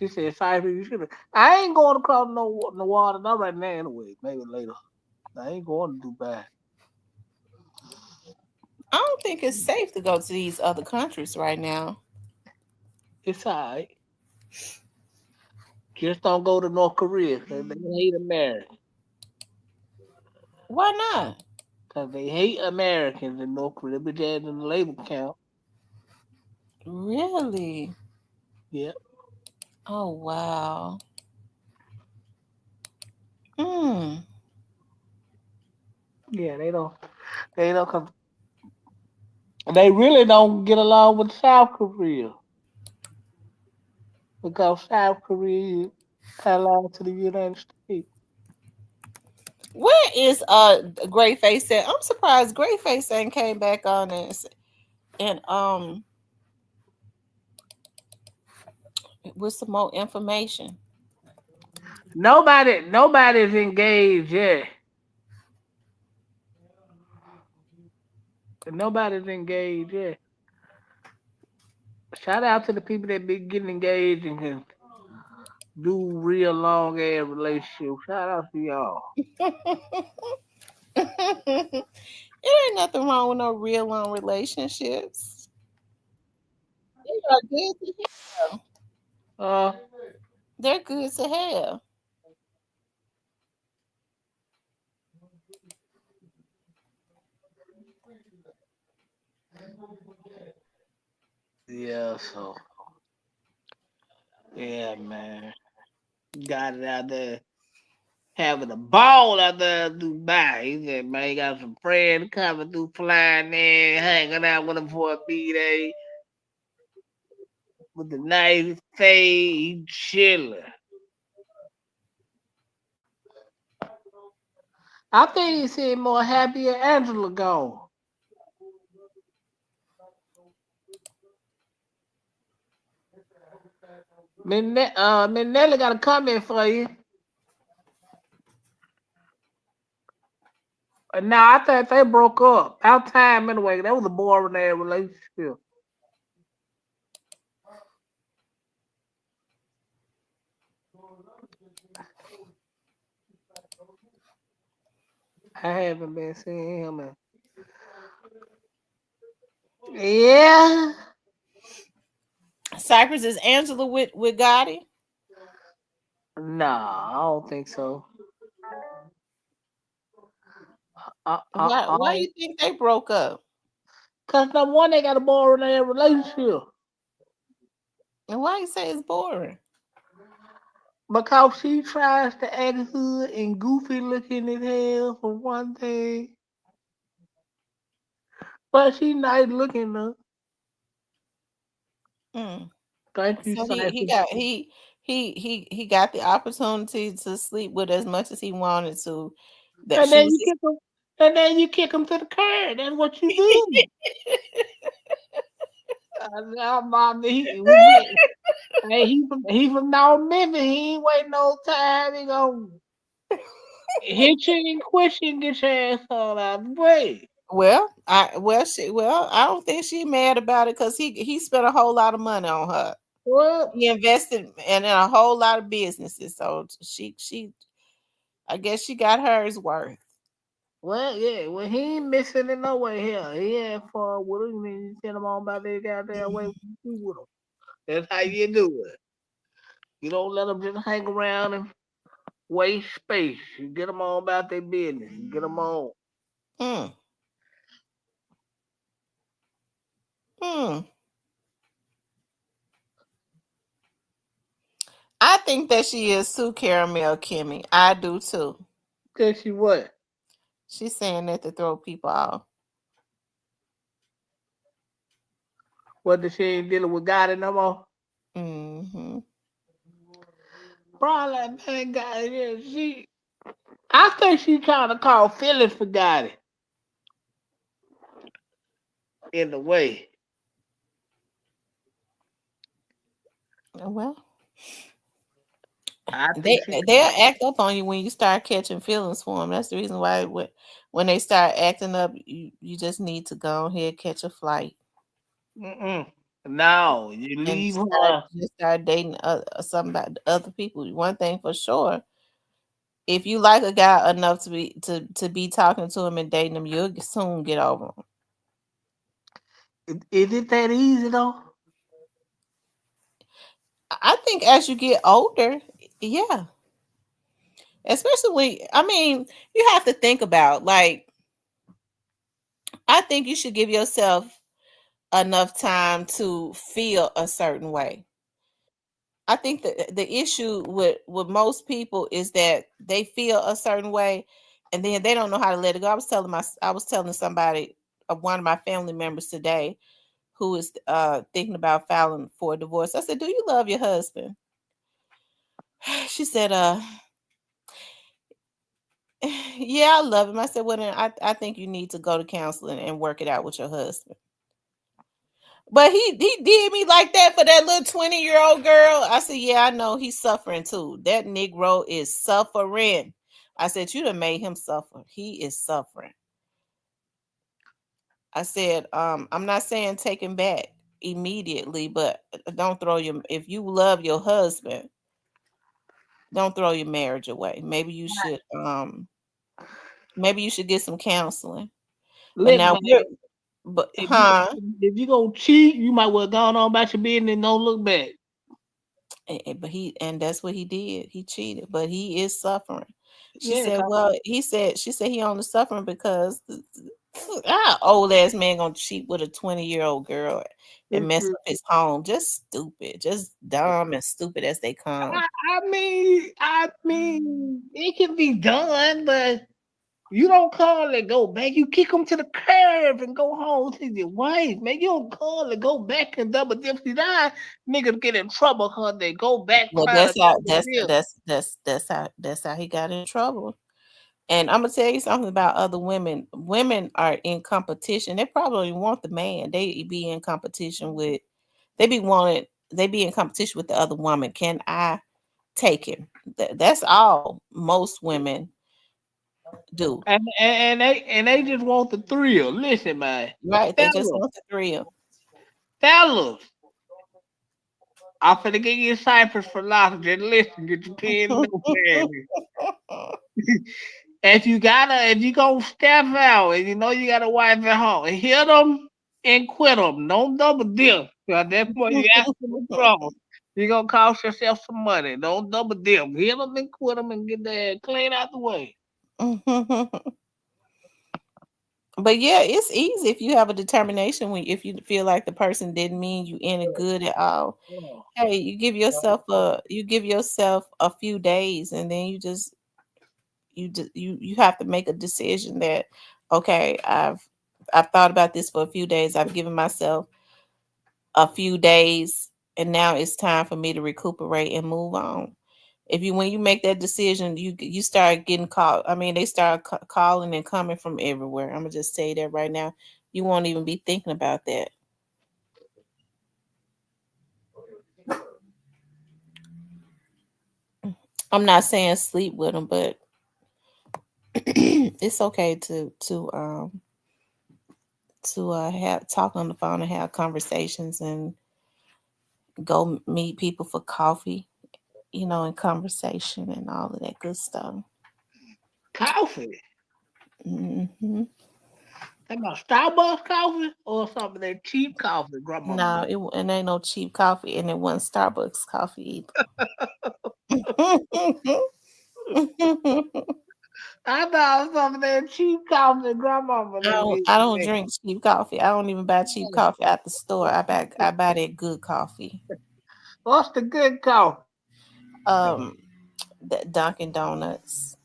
She said, Cypress, you should have. I ain't going across no water not right now anyway. Maybe later. I ain't going to Dubai. I don't think it's safe to go to these other countries right now. It's all right. Just don't go to North Korea because they hate Americans. Why not? Because they hate Americans in North Korea. But they in the labor count. Really? Yep. Oh wow. Hmm. Yeah, they don't. They don't come. They really don't get along with South Korea because South Korea allied to the United States. Where is Gray Face at? I'm surprised Gray Face ain't came back on this and with some more information. Nobody's engaged yet. Nobody's engaged yet. Shout out to the people that be getting engaged and can do real long ass relationships. Shout out to y'all. It ain't nothing wrong with no real long relationships. They are good to have. Uh, They're good to have. yeah, so yeah, man. Got it out there having a ball out there in Dubai. He said, man, he got some friends coming through flying in, hanging out with him for a B-Day. With the nice face, he chilling. I think he seemed more happy at Angela gone. Miss Nelly got a comment for you. Now I think they broke up. Our time anyway. That was a boring ass relationship. I haven't been seeing him. Yeah. Cypress is Angela with Gotti. Nah, I don't think so. Why you think they broke up? Cause number one, they got a boring ass relationship. And why you say it's boring? Because she tries to act hood and goofy looking as hell for one thing. But she nice looking though. Mm. Thank you, So Cypher. he got the opportunity to sleep with as much as he wanted to. That And she then was you kick him. And then you kick him to the curb. That's what you do. He from North Memphis. He ain't waiting no time. He gonna hit you and question, get your ass all out of the way. I don't think she mad about it because he spent a whole lot of money on her. What? He invested in a whole lot of businesses, so she I guess she got hers worth. Well, yeah. Well, he ain't missing it no way here. He had fun with him. And you send him on by their goddamn way with him. That's how you do it. You don't let them just hang around and waste space. You get them on about their business. You get them on. Hmm. Hmm. I think that she is Sue Caramel Kimmy. I do too. Cause she what? She's saying that to throw people off. What the she ain't dealing with God no more? Mm-hmm. Probably, man, God, yeah, she. I think she trying to call Phyllis for Gotti. In the way. Well, I think they'll act up on you when you start catching feelings for them. That's the reason why when they start acting up, you just need to go ahead catch a flight. Mm-mm. No, you and leave start, her. just start dating somebody, other people. One thing for sure, if you like a guy enough to be talking to him and dating him, you'll soon get over him. Is it that easy though? I think as you get older, yeah. Especially when, I mean, you have to think about, like, I think you should give yourself enough time to feel a certain way. I think that the issue with most people is that they feel a certain way and then they don't know how to let it go. I was telling somebody, one of my family members today, who is thinking about filing for a divorce. I said, "Do you love your husband?" She said, yeah, I love him. I said, "Well, then I think you need to go to counseling and work it out with your husband." But he did me like that for that little 20-year-old girl. I said, "Yeah, I know he's suffering too. That Negro is suffering." I said, "You done made him suffer. He is suffering." I said, I'm not saying take him back immediately, but don't throw your, if you love your husband, don't throw your marriage away. Maybe you should get some counseling. But Listen, now man, but huh? if you gonna cheat, you might well go on about your business and don't look back. But and that's what he did. He cheated, but he is suffering. She Yeah, said, "Well," she said he only suffering because our old ass man gonna cheat with a 20-year-old girl and mess up his home. Just stupid, just dumb and stupid as they come. I mean, it can be done, but you don't call and go back. You kick them to the curb and go home to your wife, man. You don't call and go back and double dip. Die, niggas get in trouble, huh? They go back Well, trying to double dip. that's how he got in trouble. And I'm gonna tell you something about other women. Women are in competition. They probably want the man. They be in competition with. They be in competition with the other woman. Can I take him? That's all most women do. And they just want the thrill. Listen, man, Right? They just fellas, want the thrill. fellas. I'm finna get you Cypress for life. Just listen, get your pen and notepad. If you gonna step out and you know you got a wife at home, hit them and quit them. Don't double dip. At that point, you ask them for trouble. You gonna cost yourself some money. Don't double dip. Hit them and quit them and get that clean out the way. But yeah, it's easy if you have a determination. When if you feel like the person didn't mean you any good at all. Hey, you give yourself a few days, and then you have to make a decision that, okay, I've thought about this for a few days. I've given myself a few days, and now it's time for me to recuperate and move on. If you when you make that decision, you start getting called. I mean, they start calling and coming from everywhere. I'm gonna just say that right now. You won't even be thinking about that. I'm not saying sleep with them, but it's okay to have talk on the phone and have conversations and go meet people for coffee, and conversation and all of that good stuff. Coffee. Hmm. That about Starbucks coffee or something that cheap coffee, grandmama No, do. it ain't no cheap coffee, and it wasn't Starbucks coffee either. I thought something that cheap coffee, grandmama do. I don't drink cheap coffee. I don't even buy cheap coffee at the store. I buy that good coffee. What's the good coffee? Um, that Dunkin' Donuts.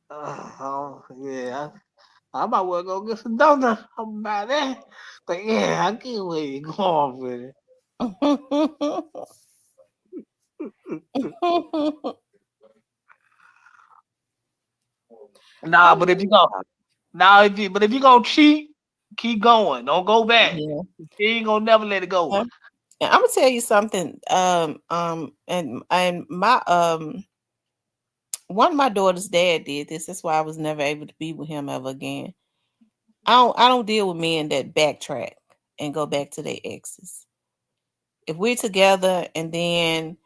Oh yeah, I might well go get some donuts. I'm about that. But yeah, I get where you going with it. Nah, but if you go, if you gonna cheat, keep going. Don't go back. Yeah. You ain't gonna never let it go. And I'm gonna tell you something. And my one of my daughter's dad did this. That's why I was never able to be with him ever again. I don't deal with men that backtrack and go back to their exes. If we're together and then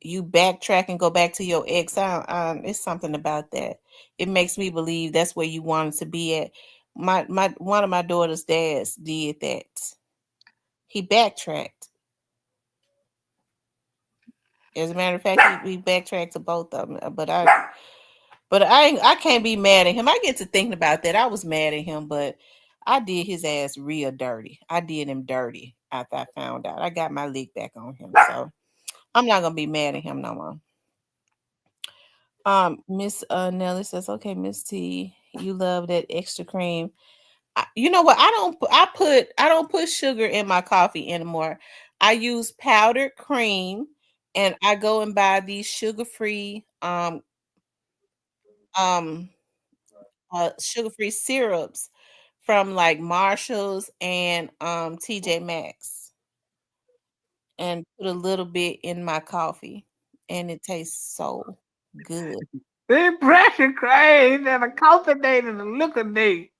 you backtrack and go back to your ex, it's something about that. It makes me believe that's where you wanted to be at. My one of my daughter's dads did that. He backtracked. As a matter of fact, he backtracked to both of them. But I can't be mad at him. I get to thinking about that. I was mad at him, but I did his ass real dirty. I did him dirty after I found out. I got my lick back on him. So I'm not gonna be mad at him no more. Miss Nelly says, okay, Miss T, you love that extra cream. You know what? I don't put sugar in my coffee anymore. I use powdered cream, and I go and buy these sugar-free um sugar-free syrups from like Marshalls and TJ Maxx, and put a little bit in my coffee, and it tastes so good. The impression crazy and a coffee date and a liquor date.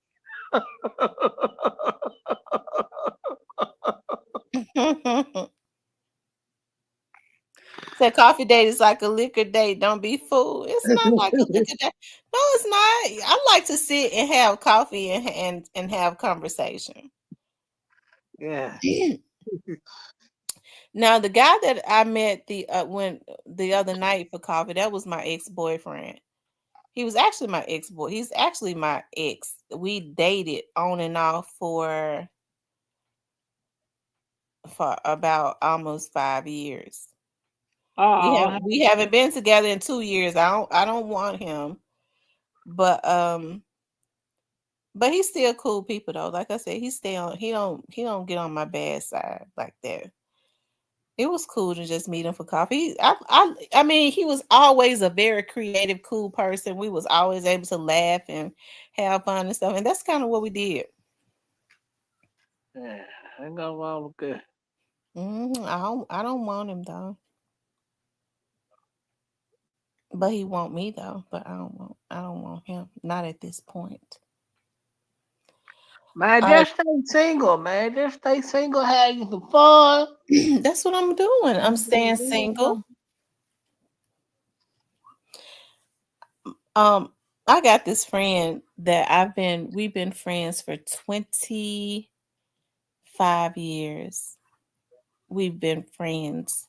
That coffee date is like a liquor date. Don't be fooled. It's not like a liquor date. No, it's not. I like to sit and have coffee and have conversation. Yeah. Now the guy that I met the other night for coffee, that was my ex-boyfriend. He was actually my ex-boy. He's actually my ex. We dated on and off for about almost 5 years. Oh, We haven't been together in 2 years. I don't want him. But he's still cool people though. Like I said, he don't get on my bad side like that. It was cool to just meet him for coffee. I mean, he was always a very creative, cool person. We was always able to laugh and have fun and stuff, and that's kind of what we did. yeah, ain't got wrong with that. I don't want him though, but he want me though. But I don't want him. Not at this point. Man, just stay single, man. Just stay single, have you some fun. That's what I'm doing. I'm staying single. I got this friend that we've been friends for 25 years. We've been friends.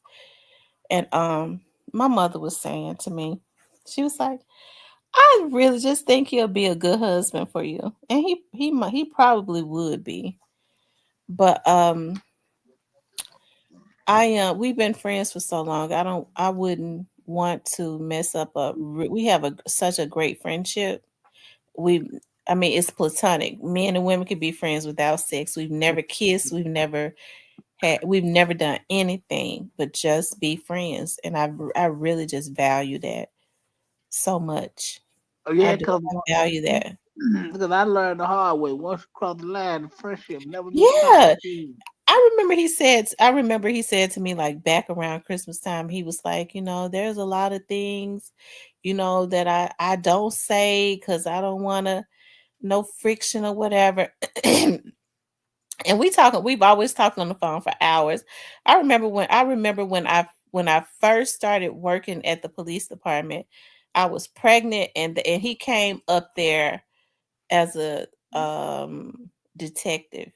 And my mother was saying to me, she was like, I really just think he'll be a good husband for you. And he probably would be. But we've been friends for so long. I wouldn't want to mess up we have such a great friendship. I mean, it's platonic. Men and women can be friends without sex. We've never kissed. We've never done anything but just be friends. And I really just value that so much. Oh, yeah, I because value that. I learned the hard way. Once you cross the line, the friendship never be Yeah. touched. I remember he said to me, like, back around Christmas time, he was like, there's a lot of things, that I don't say because I don't want to no friction or whatever. And we've always talked on the phone for hours. I remember when I first started working at the police department, I was pregnant, and he came up there as a detective.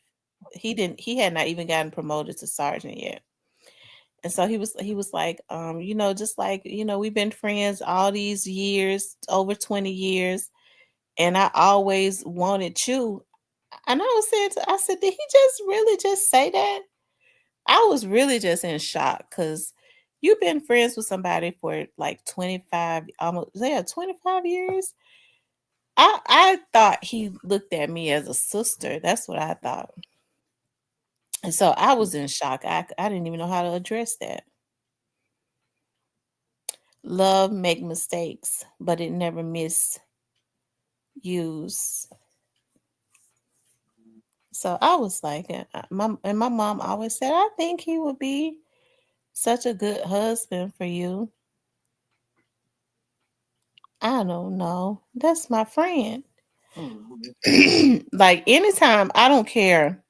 He had not even gotten promoted to sergeant yet. And so he was like, just like, we've been friends all these years, over 20 years, and I always wanted you. And I said, did he just really just say that? I was really just in shock because you've been friends with somebody for like 25, almost 25 years. I thought he looked at me as a sister. That's what I thought. And so I was in shock. I didn't even know how to address that. Love make mistakes, but it never misuse. So I was like, my mom always said, I think he would be such a good husband for you. I don't know. That's my friend. Like anytime, I don't care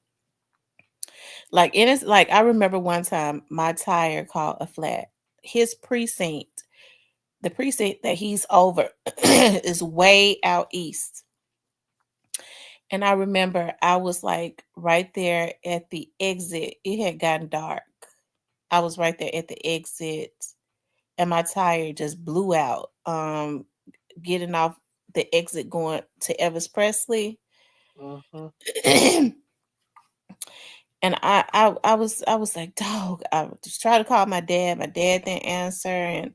Like, and it's like I remember one time my tire caught a flat. His precinct, the precinct that he's over, is way out east. And I remember I was like right there at the exit. It had gotten dark. I was right there at the exit, and my tire just blew out. Getting off the exit going to Elvis Presley. And I was like, dog. I just tried to call my dad. My dad didn't answer, and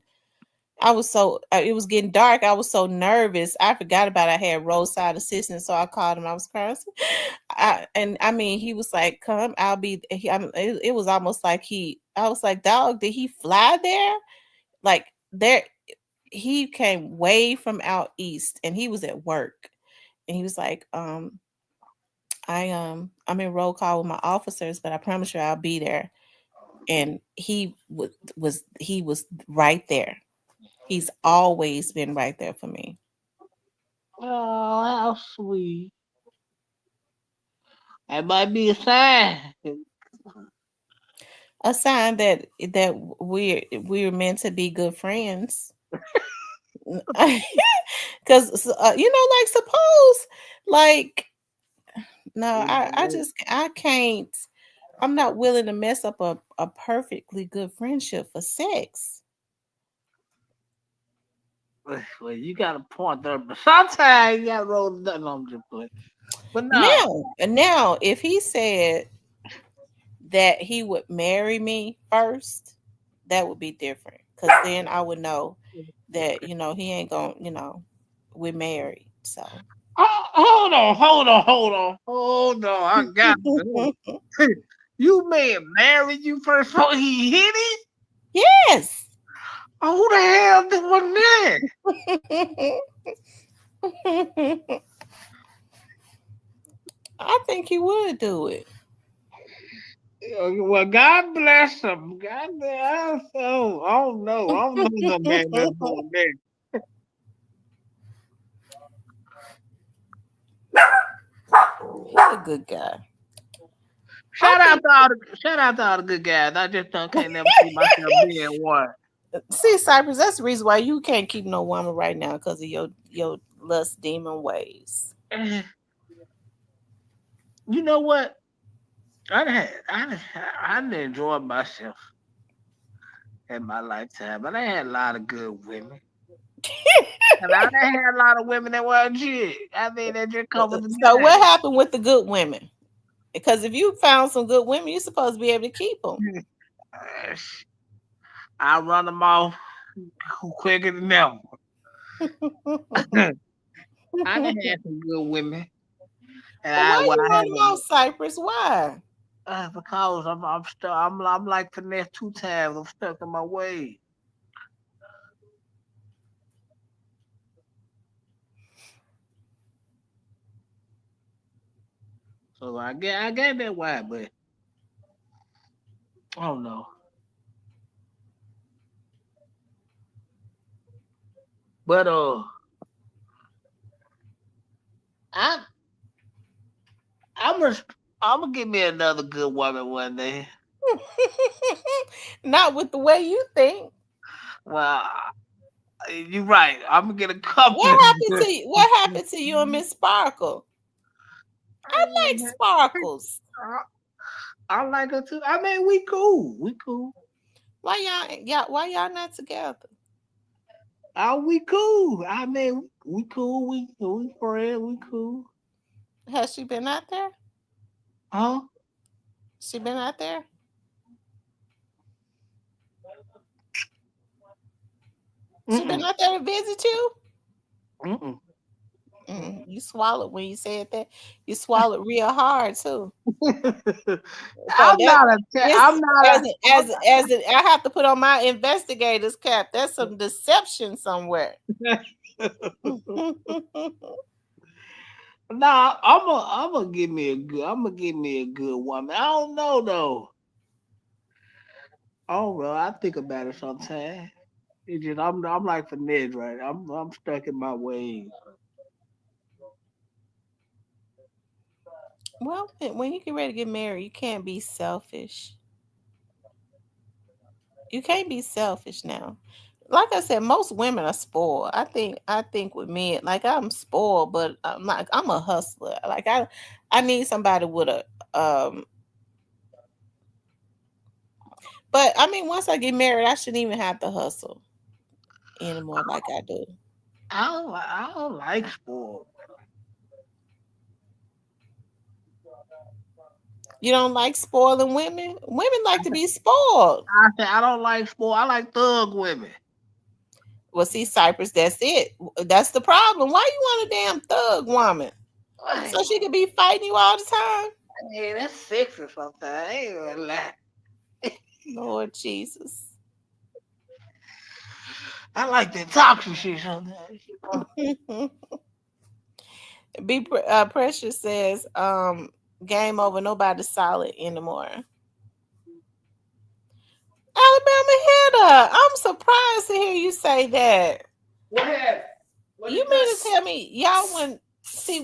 I was so it was getting dark. I was so nervous. I forgot about I had roadside assistance, so I called him. I was crying. He was like, "Come, I'll be." It was almost like I was like, "Dog, did he fly there?" Like there, he came way from out east, and he was at work, and he was like, I'm in roll call with my officers, but I promise you I'll be there." And he was right there. He's always been right there for me. Oh, how sweet. That might be a sign. A sign that we're meant to be good friends. Because like suppose like no, I can't. I'm not willing to mess up a perfectly good friendship for sex. Well, you got a point there, but sometimes you got to roll the nothing on just playing. But Now, if he said that he would marry me first, that would be different. Because then I would know that he ain't gonna we're married. So hold on. I got it. You may marry you first before he hit it? Yes. Oh, who the hell did that? I think he would do it. Well, God bless him. God bless him. I don't know. I don't know no man that's doing that. He's a good guy. Shout out to all the good guys. I just can't never see myself being one. See, Cypress, that's the reason why you can't keep no woman right now, because of your lust demon ways. You know what? I didn't enjoy myself in my lifetime, but I had a lot of good women. And I had a lot of women that weren't shit. I mean, they just come with the So what happened with the good women? Because if you found some good women, you're supposed to be able to keep them. I run them off quicker than ever. I done had some good women. And why you run them off, Cypress? Why? Because I'm stuck. I'm like finesse 2 times. I'm stuck in my way. So I got that why, but I don't know. But I'm gonna give me another good woman one day. Not with the way you think. Well, you're right. I'm gonna get a couple. What happened to you and Miss Sparkle? I like Sparkles. I like her too. I mean, we cool. We cool. Why y'all not together? We cool. I mean, we cool. We friends. We cool. Has she been out there? Huh? She been out there? She been out there to visit you? You swallowed when you said that. You swallowed real I have to put on my investigator's cap. There's some deception somewhere. Nah, I'm gonna give me a good woman. I don't know though. Oh well, I think about it sometimes. It's just I'm like finesse, right? I'm stuck in my ways. Well, when you get ready to get married, you can't be selfish. You can't be selfish now. Like I said, most women are spoiled. I think with men, like I'm spoiled, but I'm a hustler. Like I need somebody with a but I mean once I get married, I shouldn't even have to hustle anymore like I do. I don't like sport. You don't like spoiling women? Women like to be spoiled. I say I don't like sport. I like thug women. Well, see, Cypress, that's it. That's the problem. Why you want a damn thug woman? So she could be fighting you all the time? Yeah, that's sexy sometimes. I ain't gonna lie. Lord Jesus. I like that toxic shit sometimes. Precious says, game over, nobody solid anymore. Alabama Hitter, I'm surprised to hear you say that. What happened? You mean to tell me y'all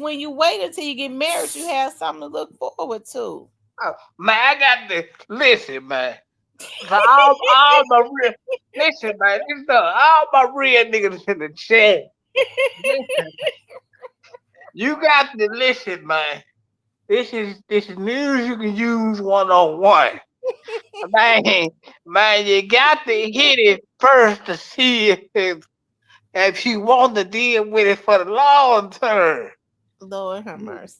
when you wait until you get married, you have something to look forward to? Oh, man, I got to listen, man. For all my real listen, man. All my real niggas in the chat. Listen, you got to listen, man. This is news you can use 1-on-1. Man, you got to hit it first to see if you want to deal with it for the long term. Lord have mercy.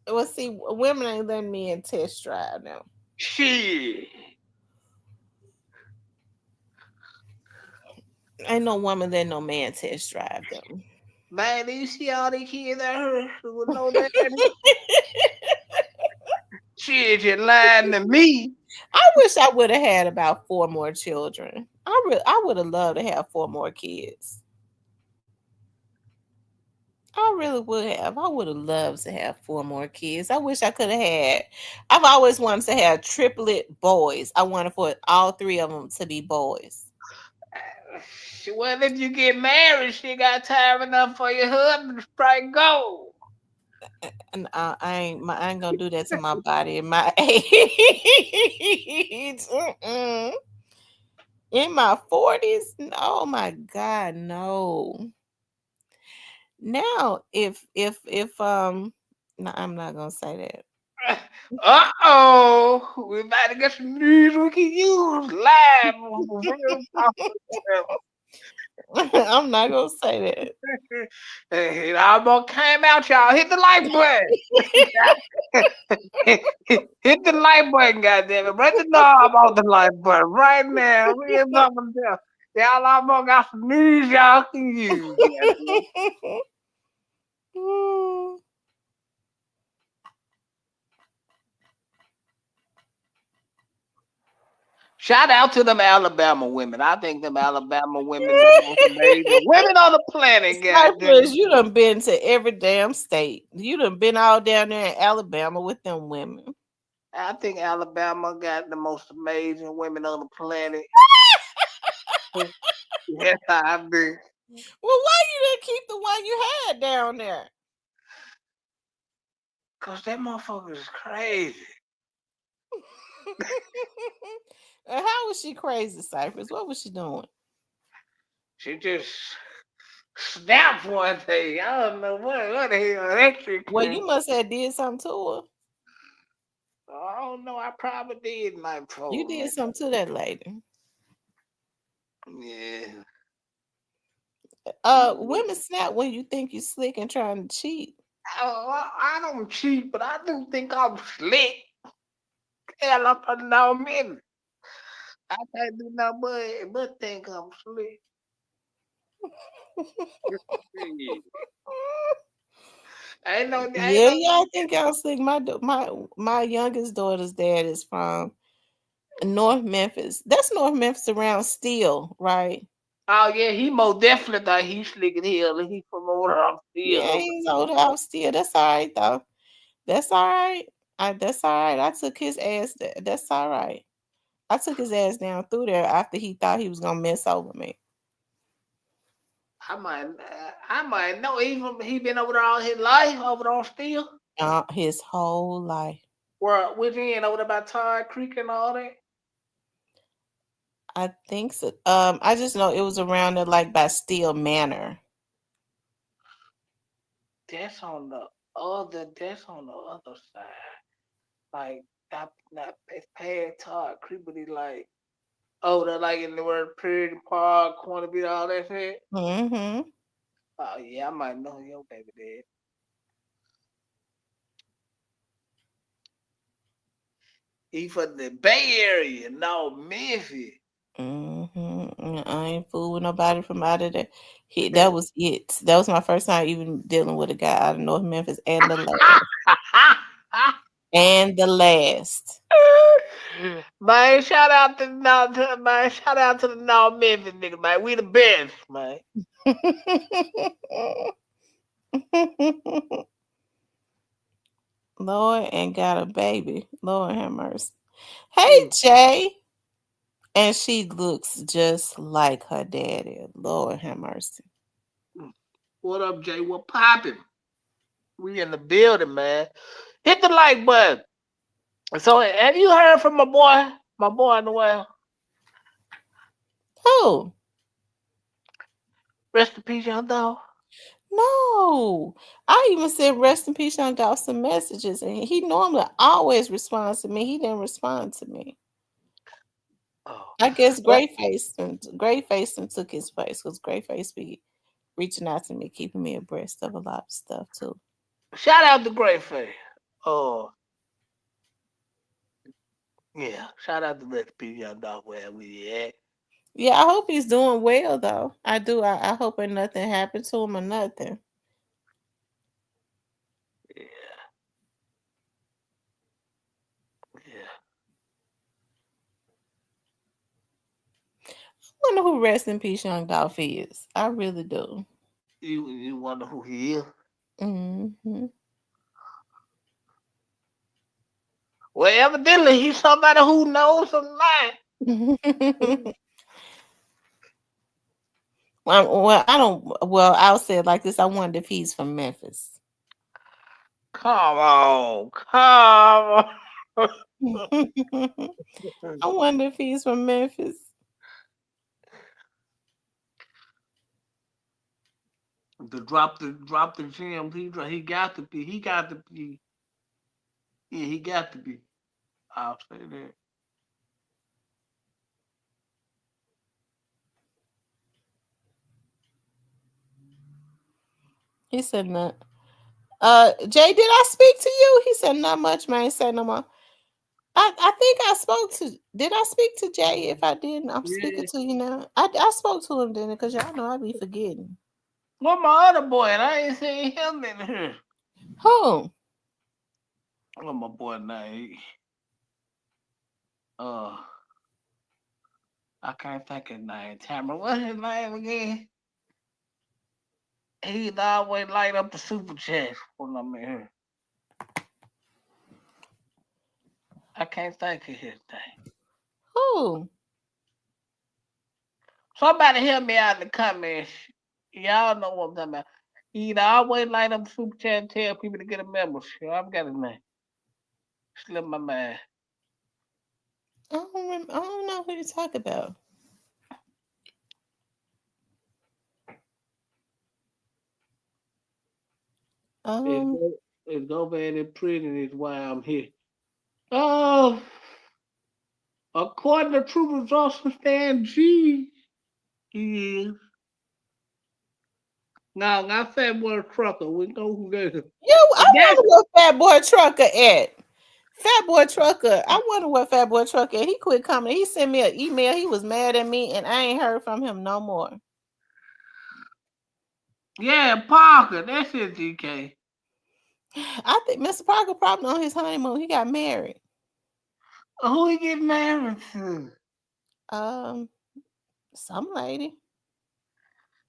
Well, see, women ain't letting me in test drive now. Shit. Ain't no woman letting no man test drive them. Man, do you see all these kids out here who know that? Shit, you lying to me. I wish I would have had about 4 more children. I would have loved to have 4 more kids. I really would have. I would have loved to have 4 more kids. I wish I could have had. I've always wanted to have triplet boys. I wanted for all 3 of them to be boys. Well, if you get married, she got time enough for your husband to probably go. And I ain't gonna do that to my body in my age. In my 40s, oh my God, no. Now, no, I'm not gonna say that. We about to get some news we can use live. I'm not gonna say that. It almost came out, y'all. Hit the like button. Hit the like button, goddammit. Press the knob on the like button right now. We ain't talking to y'all. Almost got some news y'all can use. Shout out to them Alabama women. I think them Alabama women are the most amazing women on the planet, Cypress, you done been to every damn state. You done been all down there in Alabama with them women. I think Alabama got the most amazing women on the planet. Yes, I do. Well, why you didn't keep the one you had down there? Cause that motherfucker is crazy. And how was she crazy, Cypress? What was she doing? She just snapped one day. I don't know what the hell that shit. Well, you must have did something to her. I don't know. I probably did my phone. You did something to that lady. Yeah. Women snap when you think you slick and trying to cheat. I don't cheat, but I do think I'm slick. Hell up and down me. I can't do nothing but think I'm slick. I know. I think y'all slick. My youngest daughter's dad is from North Memphis. That's North Memphis around Steel, right? Oh yeah, he most definitely thought he's slick as hell. He from over off Steel. Yeah, he's older off Steel. That's all right though. That's all right. That's all right. I took his ass. That's all right. I took his ass down through there after he thought he was gonna mess over me. I might know. Even he been over there all his life over there on Steel. His whole life. Where which end over there by Todd Creek and all that? I think so. I just know it was around there, like by Steel Manor. That's on the other. That's on the other side. Like not it's past Todd Creek, but it's like they're like in the word Prairie Park, Corner Beat, all that shit. Mm-hmm. Oh yeah, I might know your baby dad. He from the Bay Area, no Memphis. Mm-hmm. I ain't fool with nobody from out of there. That was it. That was my first time even dealing with a guy out of North Memphis, and the last. And the last. Man, shout out to man. Shout out to the North Memphis nigga, man. We the best, man. Lord, and got a baby. Lord have mercy. Hey, Jay. And she looks just like her daddy. Lord have mercy. What up, Jay? What poppin'? We in the building, man. Hit the like button. So, have you heard from my boy? My boy in the well. Who? Rest in peace, young dog. No. I even said rest in peace, Young Dolph, some messages. And he normally always responds to me. He didn't respond to me. Oh. I guess Greyface and took his place because Greyface be reaching out to me, keeping me abreast of a lot of stuff too. Shout out to Greyface. Oh. Yeah. Shout out to Rest in peace, young dog, where we at. Yeah, I hope he's doing well though. I do. I hope ain't nothing happened to him or nothing. Yeah. Yeah. I wonder who Rest in Peace Young Dolph is. I really do. You wonder who he is? Mm-hmm. Well, evidently he's somebody who knows a lot. Well, I don't. Well, I'll say it like this. I wonder if he's from Memphis. Come on. Come on. I wonder if he's from Memphis. To drop the gem, he got to be. He got to be. Yeah, he got to be. I'll say that. He said not. Jay, did I speak to you? He said not much, man. Say no more. I think I spoke to. Did I speak to Jay? If I didn't, I'm speaking to you now. I spoke to him then because y'all know I be forgetting. What my other boy? And I ain't seen him in here. Who? What my boy name? I can't think his name. Tamara. What's his name again? He'd always light up the super chats when I'm in here. I can't think of his name. Who? Somebody help me out in the comments. Y'all know what I'm talking about. He'd always light up the super chat and tell people to get a membership. I've got his name. Slip my mind. I don't know who you talk about. It's Govan in prison is why I'm here. Oh, according to true results from Stan G, he is. No, not Fat Boy Trucker. We know who that is. Yo, I wonder what Fat Boy Trucker at. Fat Boy Trucker. I wonder what Fat Boy Trucker at. He quit coming. He sent me an email. He was mad at me, and I ain't heard from him no more. Yeah, Parker. That's it, GK. I think Mr. Parker probably on his honeymoon. He got married. Who he get married to? Some lady.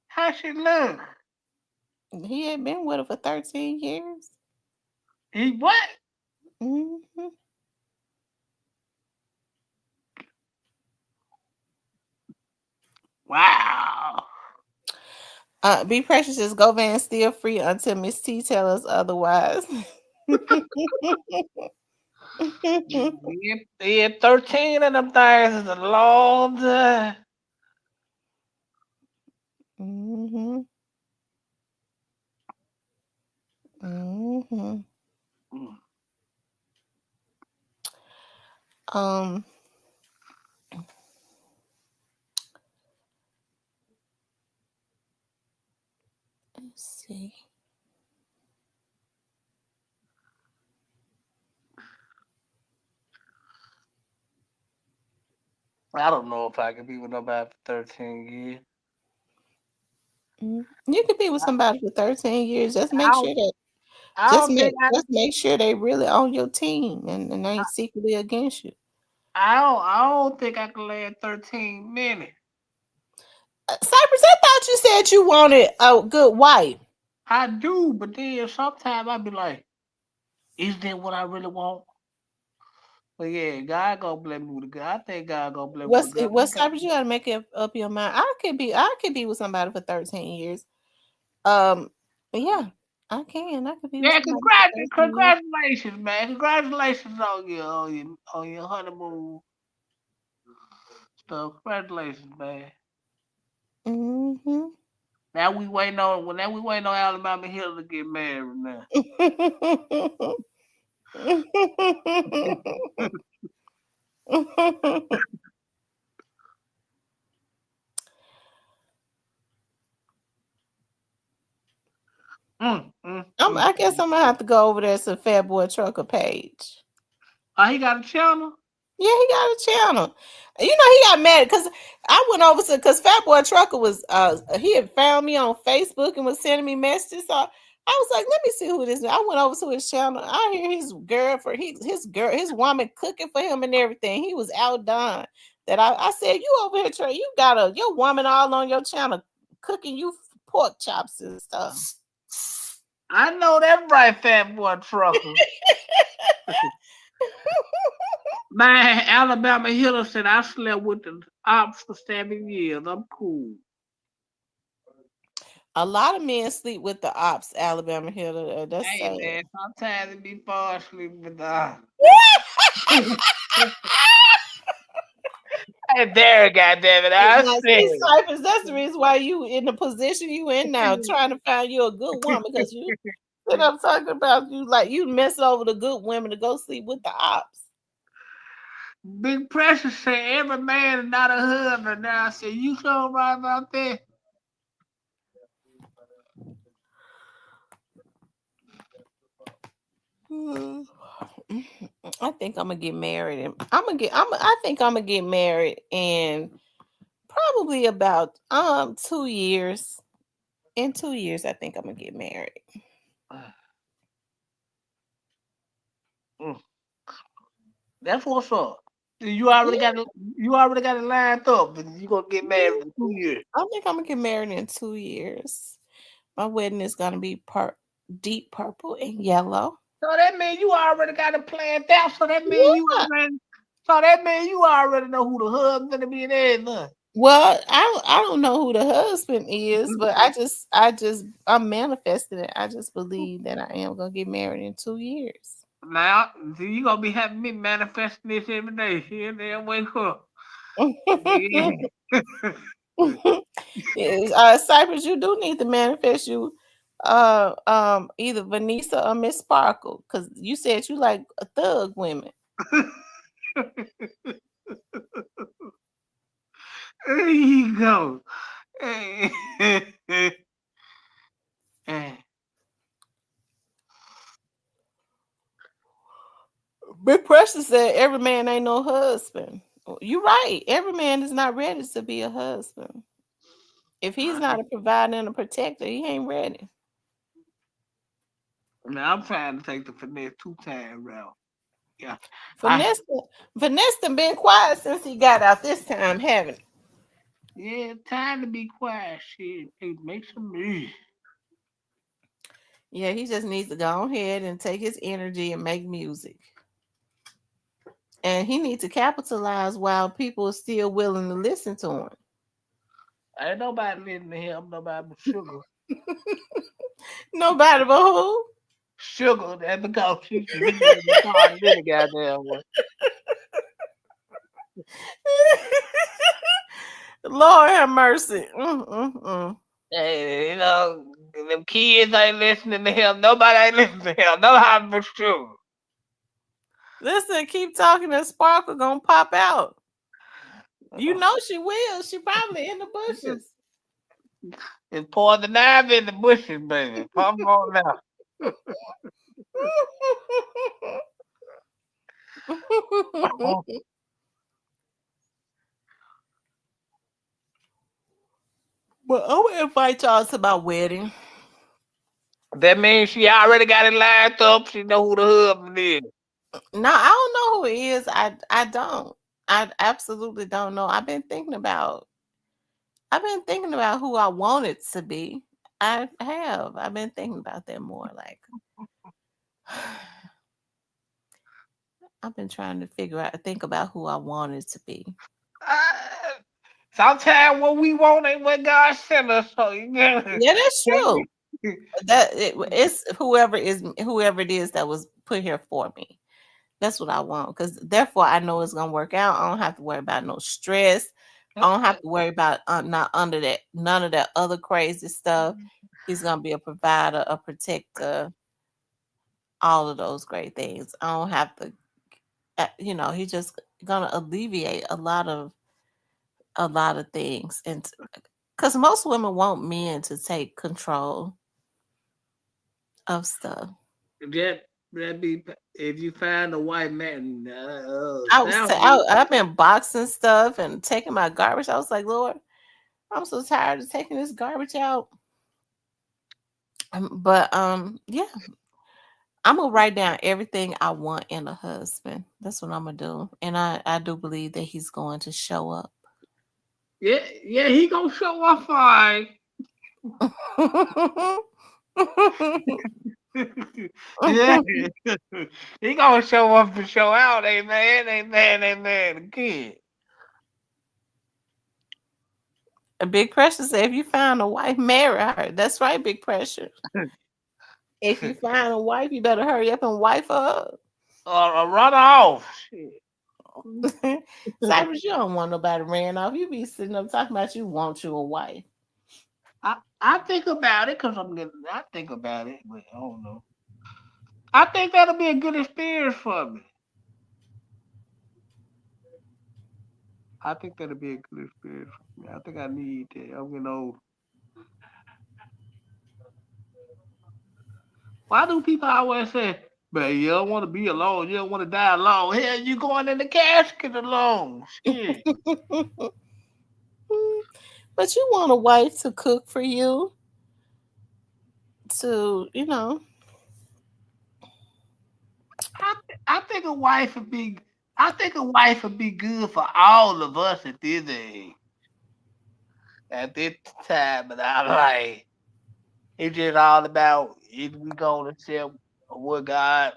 How she look? He had been with her for 13 years. He what? Mm-hmm. Wow. Be precious, just Govan still free until Miss T tell us otherwise. Yeah, 13 of them things is a long time. Mm-hmm. Mm-hmm. Um, let's see. I don't know if I can be with nobody for 13 years. You could be with somebody for 13 years. Just I make don't, sure that I don't think just make sure they really on your team and ain't secretly against you. I don't think I can last 13 minutes. Cypress, I thought you said you wanted a good wife. I do, but then sometimes I be like, is that what I really want? But yeah, God gonna bless me with a good. I think God gonna bless me with a good. What Cypress, you gotta make up your mind. I could be with somebody for 13 years. Yeah, I can. I could be with Yeah, somebody for 13 years. congratulations, man. Congratulations on your honeymoon stuff. Congratulations, man. Mm-hmm. Now we waiting on Alabama Hill to get married now. I guess I'm gonna have to go over there to Fat Boy Trucker page. Oh, he got a channel? Yeah, he got a channel. You know, he got mad because I went over to because Fat Boy Trucker was he had found me on Facebook and was sending me messages. So I was like, let me see who this is. I went over to his channel. I hear his his woman cooking for him and everything. He was outdone. That I said, you over here, Trey, you got your woman all on your channel cooking you pork chops and stuff. I know that right, Fat Boy Trucker. Man, Alabama Hill said I slept with the ops for 7 years. I'm cool. A lot of men sleep with the ops, Alabama Hill. That's Hey sad. man, sometimes it be fun sleeping with the ops. Hey there, goddammit, I Now, said. see, Cyphers, that's the reason why you in the position you in now, trying to find you a good woman because you sit up talking about you like you mess over the good women to go sleep with the ops. Big Pressure said every man is not a husband. Now I said, you so right about that. I think I'm gonna get married, and I think I'm gonna get married in probably about 2 years. In 2 years, I think I'm gonna get married. That's what's up. You already got it lined up, and you gonna get married in 2 years. I think I'm gonna get married in 2 years. My wedding is gonna be deep purple and yellow. So that means you already got it planned out. So that means Yeah. you already know who the husband's gonna be and everything. Well, I don't know who the husband is, but I'm manifesting it. I just believe that I am gonna get married in 2 years. Now, you gonna be having me manifesting this every day. Here and there, wake up. Cypress, you do need to manifest you either Vanessa or Miss Sparkle, because you said you like thug women. There you go. Big Pressure said every man ain't no husband. You're right. Every man is not ready to be a husband. If he's not a provider and a protector, he ain't ready. Now I'm trying to take the finesse 2-time route. Yeah. Vanessa been quiet since he got out this time, haven't he? Yeah, time to be quiet. Shit, hey, make some music. Yeah, he just needs to go ahead and take his energy and make music. And he needs to capitalize while people are still willing to listen to him. Ain't nobody listening to him, nobody but Sugar. Nobody but who? Sugar, that because she's living in the car and the goddamn one. Lord have mercy. Hey, you know, them kids ain't listening to him. Nobody ain't listening to him. No how but sugar. Listen, keep talking and Sparkle gonna pop out. You know she will. She probably in the bushes. It's pouring the knife in the bushes, baby. Come on now. Well, I'm gonna invite y'all to my wedding. That means she already got it lined up. She know who the husband is. No, I don't know who it is. I don't. I absolutely don't know. I've been thinking about who I want it to be. I have. I've been thinking about that more. Like I've been trying to think about who I want it to be. Sometimes what we want ain't what God sent us. So you know. Yeah, that's true. It's whoever it is that was put here for me. That's what I want, because therefore I know it's gonna work out. I don't have to worry about no stress. I don't have to worry about not under that none of that other crazy stuff. He's gonna be a provider, a protector, all of those great things. I don't have to, he's just gonna alleviate a lot of things, and because most women want men to take control of stuff. That be if you find a white man. I've been boxing stuff and taking my garbage. I was like, Lord, I'm so tired of taking this garbage out. But yeah, I'm gonna write down everything I want in a husband. That's what I'm gonna do, and I do believe that he's going to show up. Yeah, he gonna show up fine. Yeah, he gonna show up and show out. Amen. Again. A Big Pressure said, if you find a wife, marry her. That's right, Big Pressure. If you find a wife, you better hurry up and wife her up. Or run off. Cypress, you don't want nobody ran off. You be sitting up talking about you want you a wife. I think about it because I think about it, but I don't know. I think that'll be a good experience for me. I think that'll be a good experience for me. I think I need that. I'm getting old. Why do people always say, "Man, you don't want to be alone. You don't want to die alone"? Hell, you going in the casket alone? Shit. But you want a wife to cook for you, to I think a wife would be. I think a wife would be good for all of us at this age. At this time in our life, it's just all about if we gonna accept what God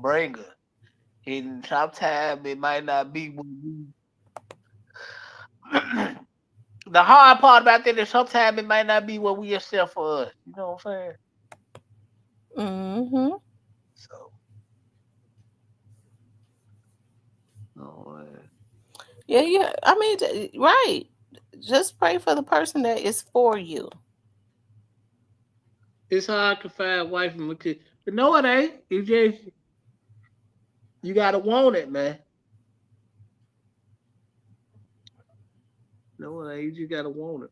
bring us. And sometimes it might not be what we. The hard part about that is sometimes it might not be what we accept for us. You know what I'm saying? Mm-hmm. So. Yeah. I mean, right. Just pray for the person that is for you. It's hard to find a wife and a kid. But no, it ain't. It's just you gotta want it, man. No, it ain't. You just gotta want it.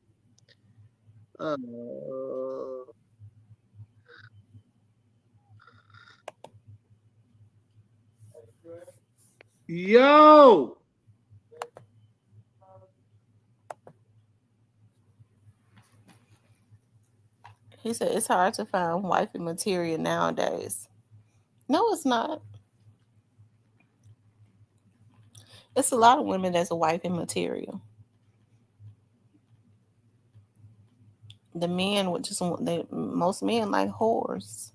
Yo. He said it's hard to find wifey material nowadays. No, it's not. It's a lot of women that's a wifey material. The men would just most men like whores.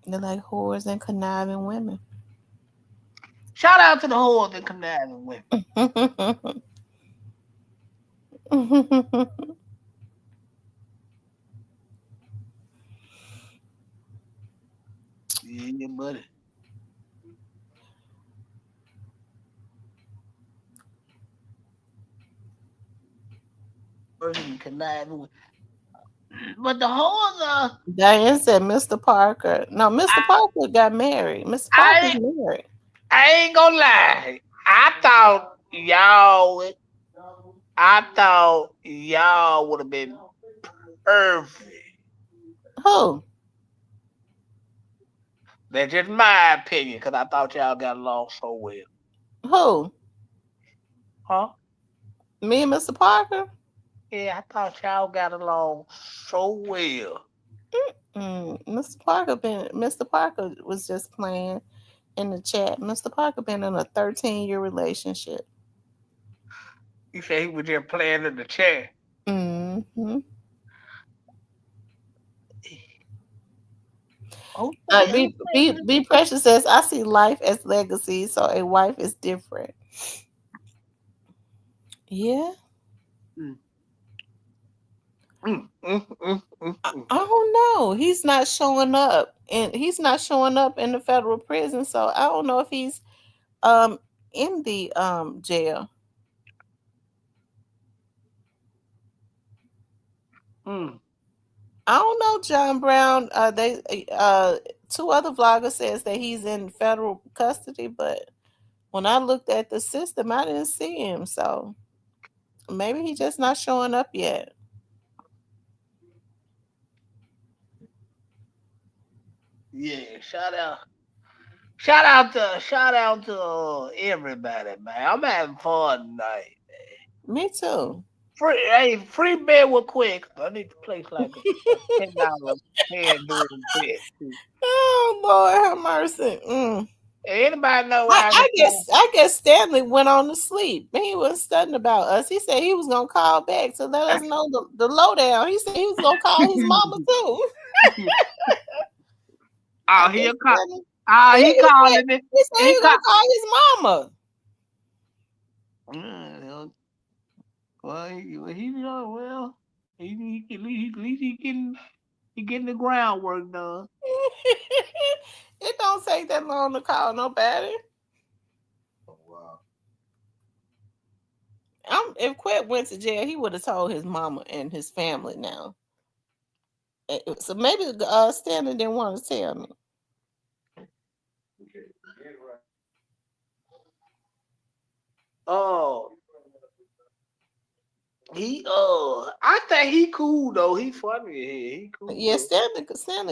They like whores and conniving women. Shout out to the whores and conniving women. Yeah, buddy. Person conniving with. But the whole Diane said Mr. Parker. No, Mr. Parker got married. Mr. Parker's married. I ain't gonna lie. I thought y'all would have been perfect. Who? That's just my opinion, because I thought y'all got along so well. Who? Huh? Me and Mr. Parker? Yeah, I thought y'all got along so well. Mr. Parker was just playing in the chat. Mr. Parker been in a 13-year relationship. You say he was just playing in the chat. Mm-hmm. Be Precious says, I see life as legacy, so a wife is different. Yeah. I don't know. He's not showing up, and he's not showing up in the federal prison, so I don't know if he's in the jail. I don't know, John Brown. They two other vloggers says that he's in federal custody, but when I looked at the system, I didn't see him. So maybe he's just not showing up yet. Yeah, shout out to everybody, man. I'm having fun tonight. Me too. Free bed with quick. I need to place like a $10 pen during bed too. Oh Lord, have mercy. Anybody know why I guess Stanley went on to sleep. He was studying about us. He said he was gonna call back to let us know the lowdown. He said he was gonna call his mama too. Oh, he'll call. Oh, he calling it. He said he was gonna call his mama. Well, he at least he getting the groundwork done. It don't take that long to call nobody. Oh, wow. If Quet went to jail, he would have told his mama and his family now. So maybe Stanley didn't want to tell me. Oh, I think he cool though. He funny. He cool. Yeah, Stanley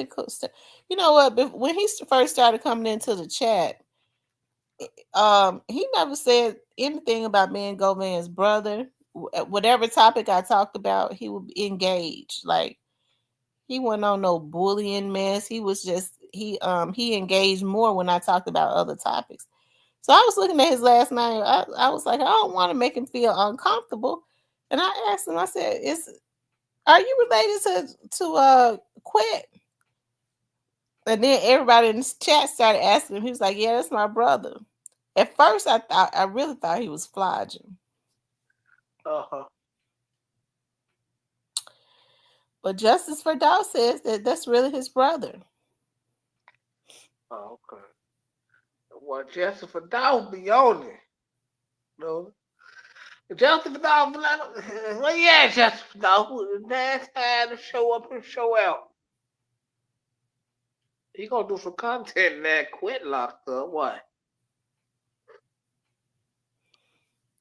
cool. You know what? When he first started coming into the chat, he never said anything about me and Govan's brother. Whatever topic I talked about, he would engage. Like he wasn't on no bullying mess. He was just he engaged more when I talked about other topics. So I was looking at his last name. I was like, I don't want to make him feel uncomfortable. And I asked him, I said, are you related to Quet? And then everybody in the chat started asking him. He was like, yeah, that's my brother. At first, I really thought he was flogging. But Justice for Dow says that that's really his brother. Oh, okay. Well, Justice for Dow be on it. No. Justice for Dow, well, yeah, Justice for Dow. That's time to show up and show out. He gonna do some content in that Quit locked up. What?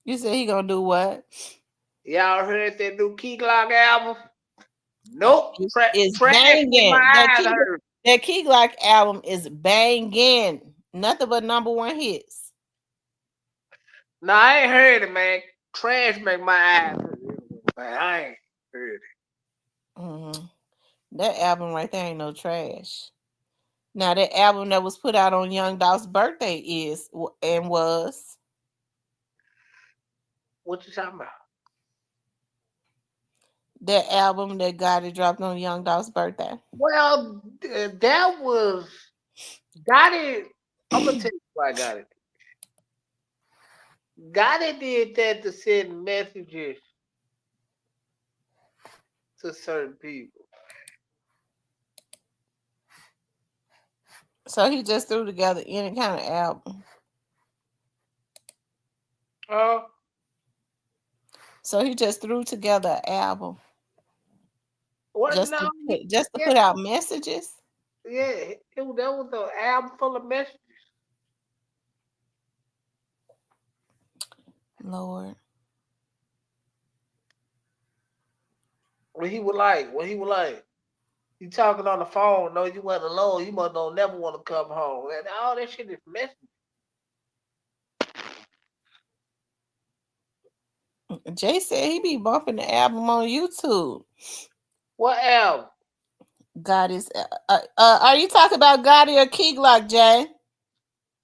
You said he gonna do what? Y'all heard that new Key Glock album? Nope. It's banging. That Key Glock album is banging. Nothing but #1 hits. No, I ain't heard it, man. Trash make my eyes hurt. I ain't heard it. Mm-hmm. That album right there ain't no trash. Now that album that was put out on Young Dolph's birthday is and was. What you talking about? That album that Gotti dropped on Young Dolph's birthday. Well, that was Gotti. I'm gonna tell you why I got it. Gotti did that to send messages to certain people. So he just threw together any kind of album. So he just threw together an album. What Just now? to put out messages. Yeah, that was an album full of messages. Lord. When he was like, you talking on the phone, no, you wasn't alone, you must don't never want to come home. And all that shit is message. Jay said he be bumping the album on YouTube. What album? God is are you talking about Gotti or Key Glock, Jay?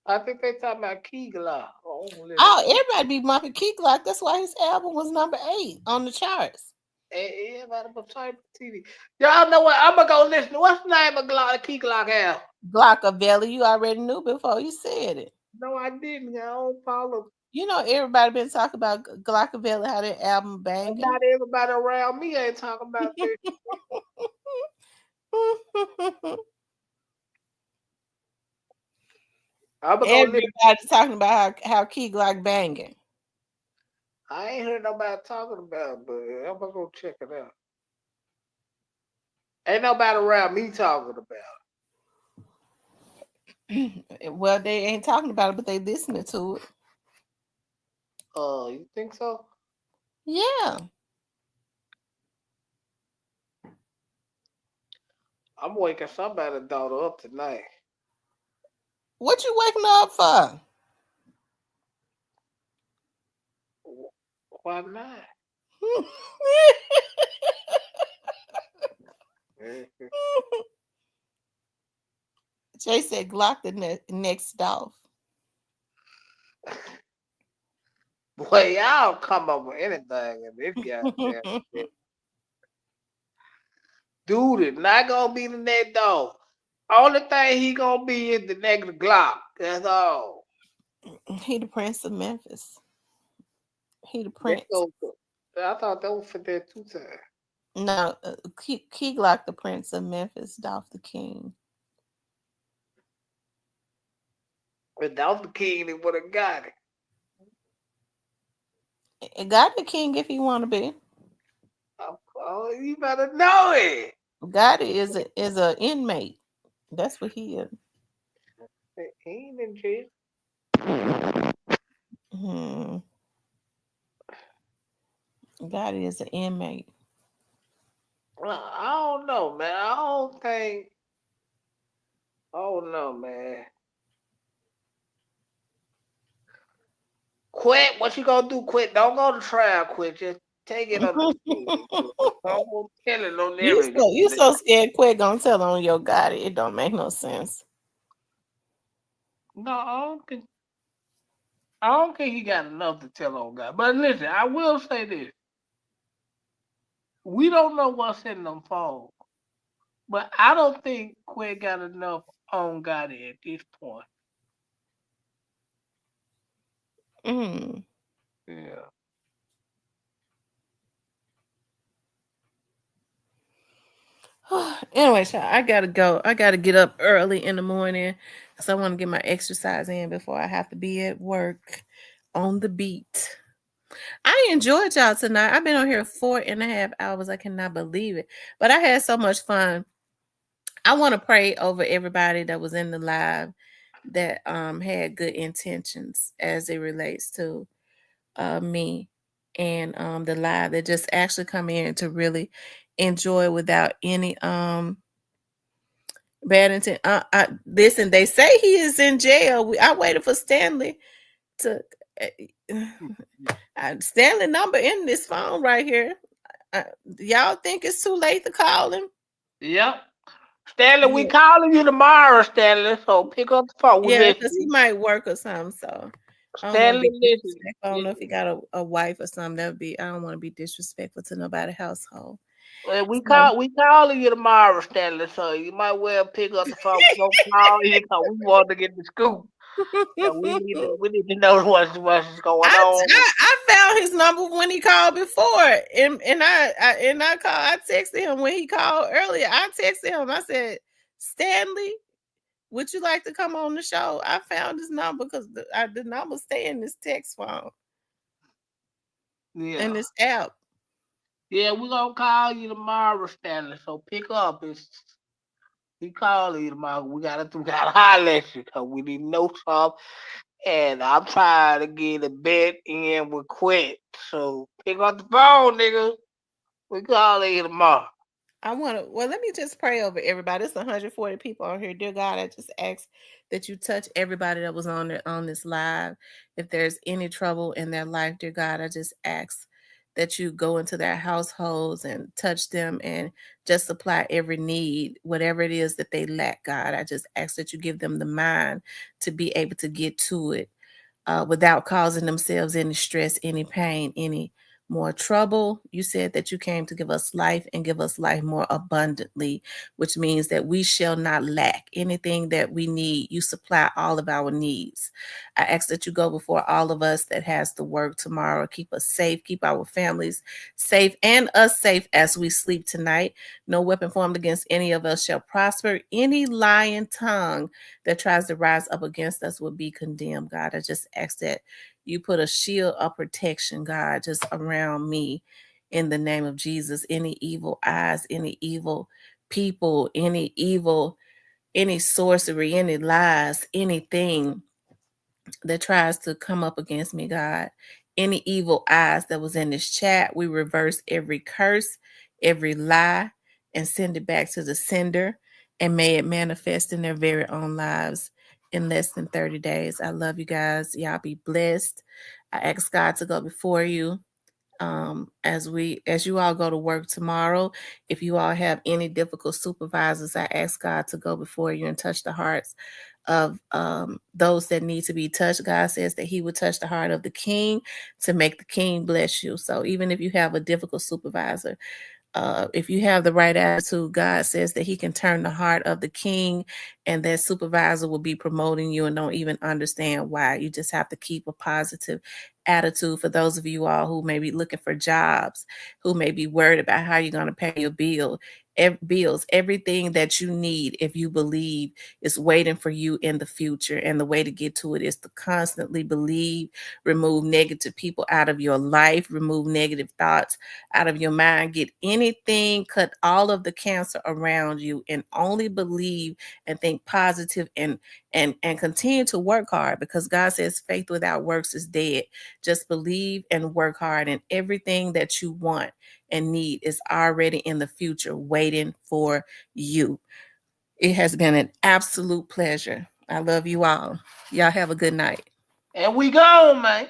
I think they talking about Key Glock. Oh, everybody be bumping Key Glock. That's why his album was number 8 on the charts. Everybody was type TV. Y'all know what? I'm gonna go listen. What's the name of Key Glock album? Glockavelli. You already knew before you said it. No, I didn't. I don't follow. You know, everybody been talking about Glockavelli, how that album banging. Not everybody around me ain't talking about this. Everybody's talking about how Key Glock banging. I ain't heard nobody talking about it, but I'm gonna go check it out. Ain't nobody around me talking about it. Well, they ain't talking about it, but they listening to it. You think so? Yeah. I'm waking somebody's daughter up tonight. What you waking up for? Why not? Jay said Glock the next Dolph. Boy, y'all come up with anything in this goddamn shit. Dude is not gonna be the next Dolph. Only thing he gonna be is the next Glock. That's all. He the Prince of Memphis. He the Prince. I thought that was for that 2 times. No, Key Glock the Prince of Memphis, Dolph the King. But Dolph the King, he would have got it. It got the king if he want to be. Oh, you better know it. Gotti is a inmate. That's what he is. He ain't in jail. Gotti is an inmate. I don't know, man. I don't know, man. Quit. What you gonna do? Quit. Don't go to trial. Quit. Just take it on the street. Don't go tell it on everything. You so scared. Quit gonna tell on your Gotti. It don't make no sense. No, I don't think he got enough to tell on God. But listen, I will say this. We don't know what's in them phones. But I don't think Quay got enough on Gotti at this point. Yeah. Anyway, I gotta go. I gotta get up early in the morning because I want to get my exercise in before I have to be at work on the beat. I enjoyed y'all tonight. I've been on here 4.5 hours. I cannot believe it. But I had so much fun. I want to pray over everybody that was in the live that had good intentions as it relates to me and the live that just actually come in to really enjoy without any bad intent. Listen, they say he is in jail. I waited for Stanley to Stanley number in this phone right here. Y'all think it's too late to call him? Yep. Stanley, we calling you tomorrow, Stanley. So pick up the phone. Yeah, because he might work or something. So Stanley, I don't know if he got a wife or something. That would be. I don't want to be disrespectful to nobody's household. We calling you tomorrow, Stanley. So you might well pick up the phone. Don't call you because we want to get the scoop. So we need to know what's going on. I found his number when he called before, and I texted him when he called earlier. I texted him. I said, Stanley, Would you like to come on the show? I found this number because the number stay in this text phone. Yeah. In this app. Yeah, we're gonna call you tomorrow, Stanley. So pick up. We call you tomorrow. We gotta holler at you because we need to know something. And I'm trying to get a bet in with Quit. So pick up the phone, nigga. We call you tomorrow. Well, let me just pray over everybody. It's 140 people on here. Dear God, I just ask that you touch everybody that was on this live. If there's any trouble in their life, dear God, I just ask that you go into their households and touch them and just supply every need, whatever it is that they lack, God. I just ask that you give them the mind to be able to get to it without causing themselves any stress, any pain, any more trouble. You said that you came to give us life and give us life more abundantly, which means that we shall not lack anything that we need. You supply all of our needs. I ask that you go before all of us that has to work tomorrow. Keep us safe, keep our families safe, and us safe as we sleep tonight. No weapon formed against any of us shall prosper. Any lying tongue that tries to rise up against us will be condemned, God. I just ask that you put a shield of protection, God, just around me in the name of Jesus. Any evil eyes, any evil people, any sorcery, any lies, anything that tries to come up against me, God. Any evil eyes that was in this chat, we reverse every curse, every lie, and send it back to the sender, and may it manifest in their very own lives in less than 30 days. I love you guys. Y'all be blessed. I ask God to go before you as you all go to work tomorrow. If you all have any difficult supervisors, I ask God to go before you and touch the hearts of those that need to be touched. God says that he would touch the heart of the king to make the king bless you. So even if you have a difficult supervisor, if you have the right attitude, God says that he can turn the heart of the king, and that supervisor will be promoting you and don't even understand why. You just have to keep a positive attitude. For those of you all who may be looking for jobs, who may be worried about how you're going to pay your bills, everything that you need, if you believe, is waiting for you in the future. And the way to get to it is to constantly believe, remove negative people out of your life, remove negative thoughts out of your mind, get anything, cut all of the cancer around you, and only believe and think positive and continue to work hard, because God says faith without works is dead. Just believe and work hard, and everything that you want and need is already in the future waiting for you. It has been an absolute pleasure. I love you all. Y'all have a good night. And we gone, man.